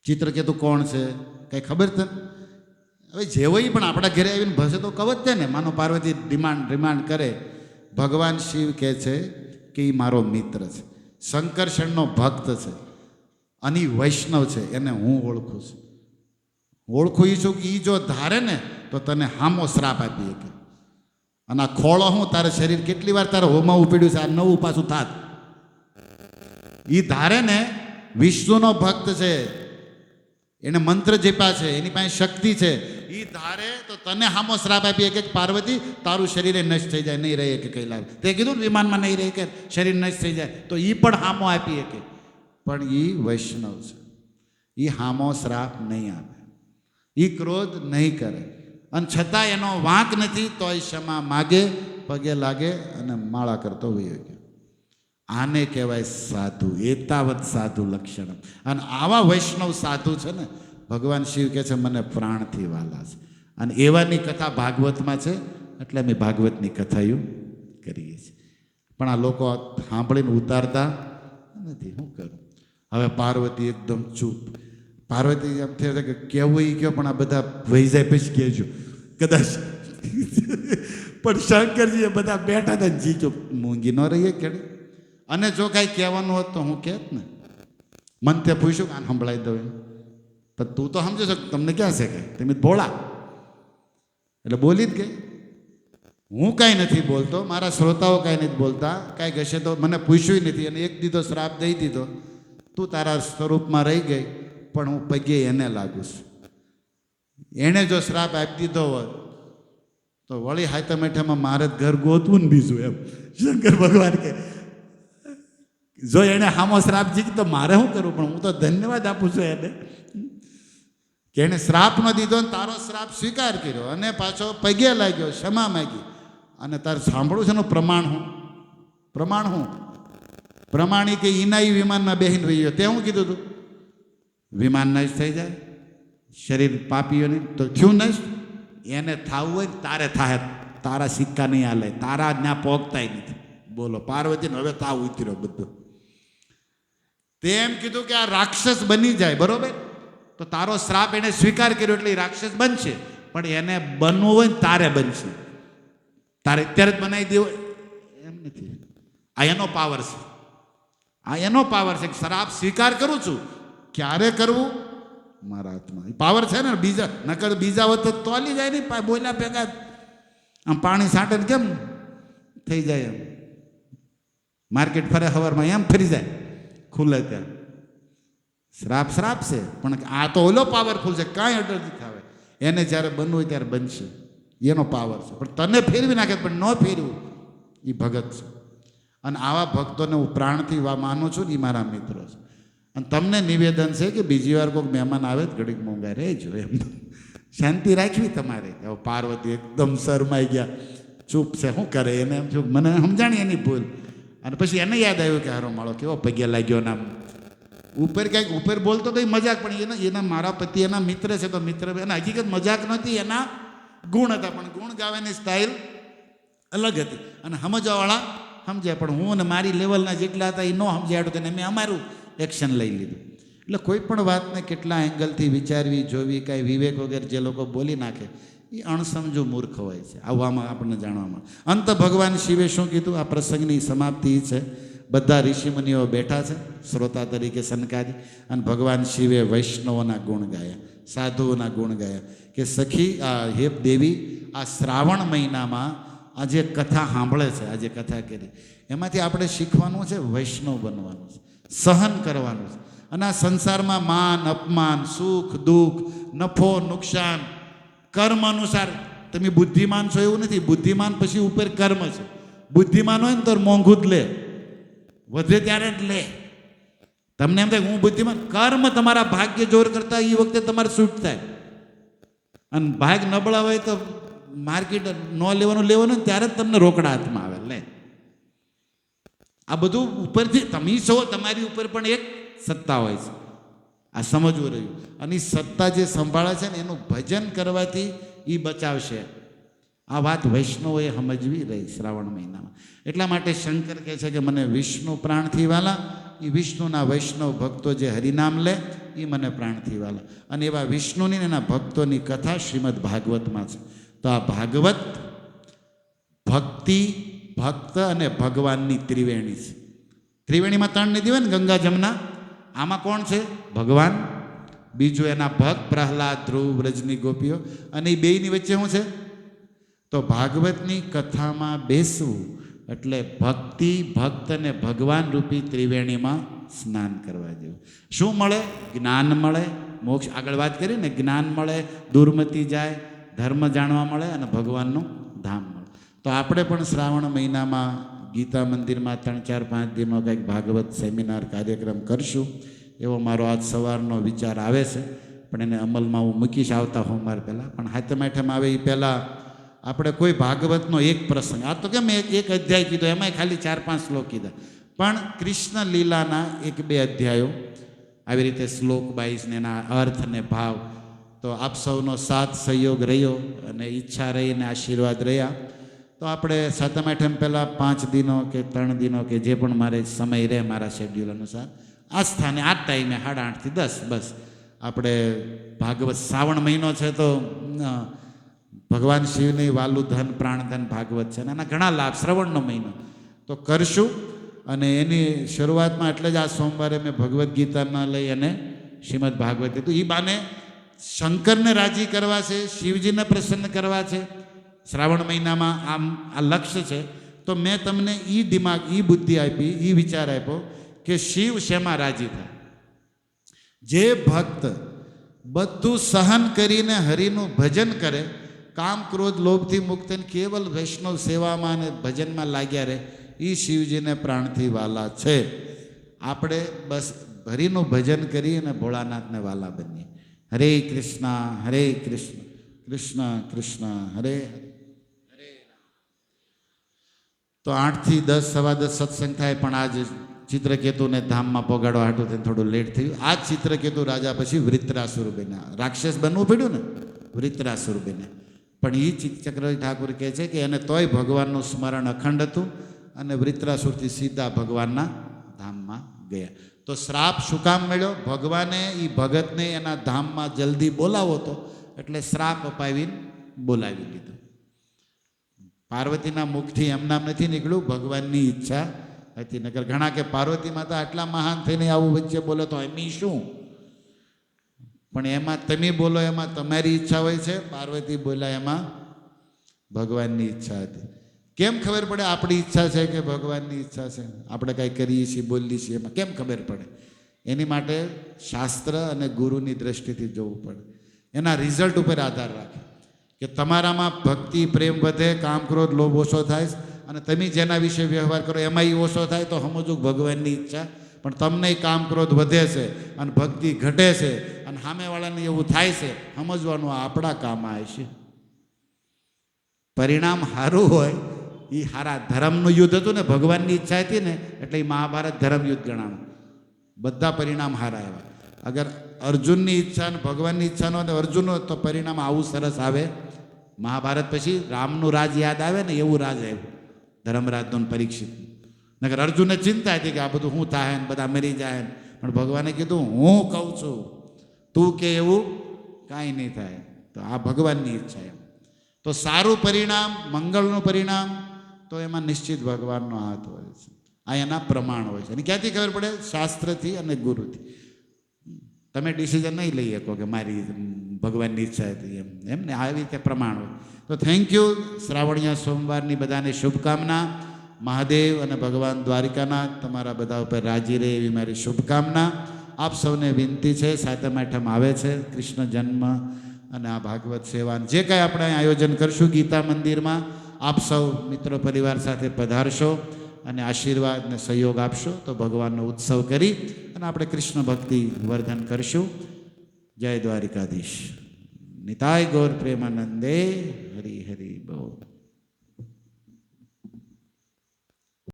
ચિત્રકેતુ કોણ છે કંઈ ખબર તને? હવે જે હોય પણ આપણા ઘરે આવીને ભસે તો કવચ છે ને. માનો પાર્વતી રિમાન્ડ કરે. ભગવાન શિવ કહે છે કે એ મારો મિત્ર છે, શંકરષણનો ભક્ત છે અને એ વૈષ્ણવ છે, એને હું ઓળખું છું. ઓળખું એ છું કે એ જો ધારે ને તો તને હામો શ્રાપ આપી શકે. અને આ ખોળો હું તારે શરીર કેટલી વાર તારે હોમાવું પડ્યું છે, આ નવું પાછું થાત. એ ધારે ને વિષ્ણુનો ભક્ત છે, એને મંત્ર જપ્યા છે, એની પાસે શક્તિ છે. એ ધારે તો તને હામો શ્રાપ આપીએ કે પાર્વતી તારું શરીરે નષ્ટ થઈ જાય, નહીં રહે કે કૈલાસ. તે કીધું ને વિમાનમાં નહીં રહે કે શરીર નષ્ટ થઈ જાય, તો એ પણ હામો આપીએ કે. પણ એ વૈષ્ણવ છે, એ હામો શ્રાપ નહીં આપે, એ ક્રોધ નહીં કરે, અને છતાં એનો વાંક નથી તોય ક્ષમા માગે, પગે લાગે અને માળા કરતો વયો ગયો. આને કહેવાય સાધુ, એતાવત સાધુ લક્ષણ. અને આવા વૈષ્ણવ સાધુ છે ને ભગવાન શિવ કહે છે મને પ્રાણથી વાલા છે. અને એવાની કથા ભાગવતમાં છે, એટલે અમે ભાગવતની કથાઓ કરીએ છીએ. પણ આ લોકો સાંભળીને ઉતારતા નથી. શું કરું હવે? પાર્વતી એકદમ ચૂપ. પાર્વતી એમ થયું કે કેવું એ કહો, પણ આ બધા વહી જાય પછી કહેજો કદાચ. પણ શંકરજી એ બધા બેઠા હતા, જી ચૂપ, મૂંગી ન રહીએ કેડે. અને જો કાંઈ કહેવાનું હોત તો હું કહેત ને. મન તે પૂછ્યું કે આને સંભળાવી દઉં, પણ તું તો સમજો છો તમને ક્યાં છે કે તમે ભોળા, એટલે બોલી જ ગઈ. હું કાંઈ નથી બોલતો, મારા શ્રોતાઓ કાંઈ નથી બોલતા, કાંઈક હશે તો મને પૂછ્યું નથી. અને એક દીધો શ્રાપ દઈ દીધો, તું તારા સ્વરૂપમાં રહી ગઈ, પણ હું પગે એને લાગુ છું. એણે જો શ્રાપ આપી દીધો હોત તો વળી હાથા મેઠામાં મારે જ ઘર ગોતવું ને બીજું. એમ શંકર ભગવાન કે જો એણે હામો શ્રાપ જીતી તો મારે શું કરવું? પણ હું તો ધન્યવાદ આપું છું એને કે એણે શ્રાપ ન દીધો ને તારો શ્રાપ સ્વીકાર કર્યો અને પાછો પગે લાગ્યો, ક્ષમા માગી. અને તારે સાંભળવું છે એનું પ્રમાણ હું? પ્રમાણ હું? પ્રમાણી કે ઈનાઈ વિમાનમાં બેહીને વહી ગયો. તે શું કીધું હતું? વિમાન નષ્ટ થઈ જાય, શરીર પાપીઓની તો થયું નષ્ટ. એને થાવું હોય ને તારે થાય, તારા સિક્કા નહીં હાલે, તારા ત્યાં પોગતાય નથી. બોલો પાર્વતીને હવે તાવ ઉતર્યો બધું. તેમ કીધું કે આ રાક્ષસ બની જાય, બરોબર, તો તારો શ્રાપ એને સ્વીકાર કર્યો એટલે રાક્ષસ બનશે. પણ એને બનવું હોય ને તારે બનશે, તારે અત્યારે જ બનાવી દેવો એમ નથી. આ એનો પાવર છે, આ એનો પાવર છે. શ્રાપ સ્વીકાર કરું છું, ક્યારે કરવું મારા હાથમાં. પાવર છે ને. બીજા નકર બીજા વખતે તો હાલી જાય નહીં, બોલ્યા ભેગા આમ પાણી છાંટે ને કેમ થઈ જાય, એમ માર્કેટ ફરે હવારમાં એમ ફરી જાય ખુલે ત્યાં. શ્રાપ શ્રાપ છે, પણ આ તો ઓલો પાવરફુલ છે, કાંઈ અડર નથી થાવે. એને જ્યારે બનવું હોય ત્યારે બનશે, એનો પાવર છે. પણ તને ફેરવી નાખે, પણ ન ફેરવું એ ભગત છે. અને આવા ભક્તોને હું પ્રાણથી માનું છું ને, એ મારા મિત્રો છે. અને તમને નિવેદન છે કે બીજી વાર કોઈક મહેમાન આવે તો ઘડીક મોંઘા રહેજો, એમ શાંતિ રાખવી તમારે. હવે પાર્વતી એકદમ શરમાઈ ગયા, ચૂપ છે, શું કરે? એને એમ થયું મને સમજાણી એની ભૂલ. અને પછી એને યાદ આવ્યું કે હારો માળો કેવો પગે લાગ્યો નામ ઉપર ક્યાંક ઉપર બોલતો તો એ મજાક, પણ એના મારા પતિ એના મિત્ર છે તો મિત્ર એના હકીકત મજાક નહોતી, એના ગુણ હતા. પણ ગુણ ગાવાની સ્ટાઇલ અલગ હતી અને સમજવાવાળા સમજ્યા. પણ હું અને મારી લેવલના જેટલા હતા એ ન સમજાડું, તેને મેં અમારું એક્શન લઈ લીધું. એટલે કોઈ પણ વાતને કેટલા એંગલથી વિચારવી, જોવી, કાંઈ વિવેક વગેરે જે લોકો બોલી નાખે એ અણસમજુ મૂર્ખ હોય છે. આવવામાં આપણને જાણવામાં. અંત ભગવાન શિવે શું કીધું? આ પ્રસંગની સમાપ્તિ છે. બધા ઋષિમુનિઓ બેઠા છે શ્રોતા તરીકે સનકાદી, અને ભગવાન શિવે વૈષ્ણવોના ગુણ ગાયા, સાધુઓના ગુણ ગાયા કે સખી હે દેવી, આ શ્રાવણ મહિનામાં આ જે કથા સાંભળે છે, આ જે કથા કરી એમાંથી આપણે શીખવાનું છે વૈષ્ણવ બનવાનું છે, સહન કરવાનું છે. અને આ સંસારમાં માન અપમાન, સુખ દુઃખ, નફો નુકસાન કર્મ અનુસાર તમે બુદ્ધિમાન છો એવું નથી. બુદ્ધિમાન પછી ઉપર કર્મ છે. બુદ્ધિમાન હોય ને તો મોંઘું જ લે, વધે ત્યારે જ લે. તમને એમ થાય હું બુદ્ધિમાન, કર્મ તમારા ભાગ્ય જોર કરતા એ વખતે તમારે છૂટ થાય. અને ભાગ નબળા હોય તો માર્કેટ ન લેવાનું ત્યારે જ તમને રોકડા હાથમાં આવે. લે આ બધું ઉપરથી તમે છો, તમારી ઉપર પણ એક સત્તા હોય છે, આ સમજવું રહ્યું. અને એ સત્તા જે સંભાળે છે ને એનું ભજન કરવાથી એ બચાવશે. આ વાત વૈષ્ણવોએ સમજવી રહી શ્રાવણ મહિનામાં. એટલા માટે શંકર કહે છે કે મને વિષ્ણુ પ્રાણથી વાલા, એ વિષ્ણુના વૈષ્ણવ ભક્તો જે હરિનામ લે એ મને પ્રાણથી વાલા. અને એવા વિષ્ણુની એના ભક્તોની કથા શ્રીમદ ભાગવતમાં છે. તો આ ભાગવત ભક્તિ, ભક્ત અને ભગવાનની ત્રિવેણી છે. ત્રિવેણીમાં 3 નદી હોય ને, ગંગા જમના. આમાં કોણ છે? ભગવાન. બીજું એના ભક્ત પ્રહલાદ, ધ્રુવ, વ્રજની ગોપીઓ. અને એ બેયની વચ્ચે શું છે? તો ભાગવતની કથામાં બેસવું, એટલે ભક્તિ, ભક્ત અને ભગવાન રૂપી ત્રિવેણીમાં સ્નાન કરવા જેવું. શું મળે? જ્ઞાન મળે, મોક્ષ. આગળ વાત કરી ને, જ્ઞાન મળે, દુર્મતિ જાય, ધર્મ જાણવા મળે અને ભગવાનનું ધામ મળે. તો આપણે પણ શ્રાવણ મહિનામાં ગીતા મંદિરમાં 3-4-5 દિનનો કંઈક ભાગવત સેમિનાર કાર્યક્રમ કરશું એવો મારો આજ સવારનો વિચાર આવે છે. પણ એને અમલમાં હું મૂકીશ આવતા સોમવાર પહેલાં. પણ હાથમ આઠમ આવે એ પહેલાં આપણે કોઈ ભાગવતનો એક પ્રસંગ, આ તો કેમ એક અધ્યાય કીધો, એમાંય ખાલી 4-5 શ્લોક કીધા, પણ કૃષ્ણ લીલાના 1-2 અધ્યાયો આવી રીતે શ્લોક 22 ને એના અર્થ ને ભાવ. તો આપ સૌનો સાથ સહયોગ રહ્યો અને ઈચ્છા રહી અને આશીર્વાદ રહ્યા તો આપણે સાતમ આઠમ પહેલાં 5 દિનો કે 3 દિનો કે જે પણ મારે સમય રહે મારા શેડ્યુલ અનુસાર આ સ્થાને આ ટાઈમે 8:30 થી 10 બસ આપણે ભાગવત. શ્રાવણ મહિનો છે તો ભગવાન શિવની વાલું ધન પ્રાણધન ભાગવત છે અને એના ઘણા લાભ. શ્રવણનો મહિનો તો કરશું અને એની શરૂઆતમાં એટલે જ આ સોમવારે મેં ભગવદ્ ગીતામાં લઈ અને શ્રીમદ ભાગવત કીધું. એ બાને શંકરને રાજી કરવા છે, શિવજીને પ્રસન્ન કરવા છે. શ્રાવણ મહિનામાં આમ આ લક્ષ્ય છે. તો મેં તમને એ દિમાગ, એ બુદ્ધિ આપી, એ વિચાર આપ્યો કે શિવ શેમાં રાજી થાય. જે ભક્ત બધું સહન કરીને હરિનું ભજન કરે, કામ ક્રોધ લોભથી મુક્ત થઈને કેવલ વૈષ્ણવ સેવામાં અને ભજનમાં લાગ્યા રહે, એ શિવજીને પ્રાણથી વાલા છે. આપણે બસ હરિનું ભજન કરી અને ભોળાનાથને વાલા બનીએ. હરે કૃષ્ણ હરે કૃષ્ણ કૃષ્ણ કૃષ્ણ હરે હરે. તો 8 થી 10, 10:15 સત્સંગ થાય. પણ આજ ચિત્રકેતુને ધામમાં પહોંચાડવા હાટું તેને થોડું લેટ થયું. આ જ ચિત્રકેતુ રાજા પછી વૃત્રાસુર બન્યા. રાક્ષસ બનવું પડ્યું ને, વૃત્રાસુર બન્યા. પણ એ ચક્રવર્તી ઠાકુર કહે છે કે એને તોય ભગવાનનું સ્મરણ અખંડ હતું અને વૃત્રાસુરથી સીધા ભગવાનના ધામમાં ગયા. તો શ્રાપ શું કામ મળ્યો? ભગવાને એ ભગતને એના ધામમાં જલ્દી બોલાવો હતો એટલે શ્રાપ અપાવીને બોલાવી લીધો. પાર્વતીના મુખથી એમ નામ નથી નીકળ્યું, ભગવાનની ઈચ્છા હતી. નકર ઘણા કે પાર્વતી માતા આટલા મહાન થઈને આવું વચ્ચે બોલે તો એમ શું? પણ એમાં તમે બોલો એમાં તમારી ઈચ્છા હોય છે, પાર્વતી બોલ્યા એમાં ભગવાનની ઈચ્છા હતી. કેમ ખબર પડે આપણી ઈચ્છા છે કે ભગવાનની ઈચ્છા છે? આપણે કાંઈ કરીએ છીએ, બોલીએ છીએ, એમાં કેમ ખબર પડે? એની માટે શાસ્ત્ર અને ગુરુની દ્રષ્ટિથી જોવું પડે. એના રિઝલ્ટ ઉપર આધાર રાખે કે તમારામાં ભક્તિ પ્રેમ વધે, કામ ક્રોધ લોભ ઓછો થાય અને તમે જેના વિશે વ્યવહાર કરો એમાં એ ઓછો થાય તો સમજવું ભગવાનની ઈચ્છા. પણ તમને કામ ક્રોધ વધે છે અને ભક્તિ ઘટે છે અને સામેવાળાને એવું થાય છે, સમજવાનું આપણા કામ આવે છે. પરિણામ સારું હોય એ સારા. ધર્મનું યુદ્ધ હતું ને, ભગવાનની ઈચ્છા હતી ને એટલે એ મહાભારત ધર્મ યુદ્ધ ગણાણું. બધા પરિણામ સારા એવા. અગર અર્જુનની ઈચ્છા અને ભગવાનની ઈચ્છાનો અને અર્જુનનો તો પરિણામ આવું સરસ આવે. મહાભારત પછી રામનું રાજ યાદ આવે ને એવું રાજ આવ્યું, ધર્મરાજનું પરીક્ષિત. નકર અર્જુનને ચિંતા હતી કે આ બધું શું થાય ને બધા મરી જાય. પણ ભગવાને કીધું હું કહું છું, તું કે એવું કાંઈ નહીં થાય. તો આ ભગવાનની ઈચ્છા એમ. તો સારું પરિણામ, મંગળનું પરિણામ તો એમાં નિશ્ચિત ભગવાનનો હાથ હોય છે. આ એના પ્રમાણ હોય છે. અને ક્યાંથી ખબર પડે? શાસ્ત્રથી અને ગુરુથી. તમે ડિસિઝન નહીં લઈ શકો કે મારી ભગવાનની ઈચ્છા હતી એમ ને. આવી રીતે પ્રમાણ હોય. તો થેન્ક યુ. શ્રાવણીયા સોમવારની બધાને શુભકામના. મહાદેવ અને ભગવાન દ્વારિકાનાથ તમારા બધા ઉપર રાજી રહે એવી મારી શુભકામના. આપ સૌને વિનંતી છે, સાતમ આઠમ આવે છે, કૃષ્ણ જન્મ અને આ ભાગવત સેવા જે કાંઈ આપણે આયોજન કરશું ગીતા મંદિરમાં, આપ સૌ મિત્રો પરિવાર સાથે પધારશો અને આશીર્વાદ અને સહયોગ આપશો તો ભગવાનનો ઉત્સવ કરી અને આપણે કૃષ્ણ ભક્તિ વર્ધન કરશું. જય દ્વારિકાધીશ. નિતાય ગૌર પ્રેમાનંદે. હરિ હરિ.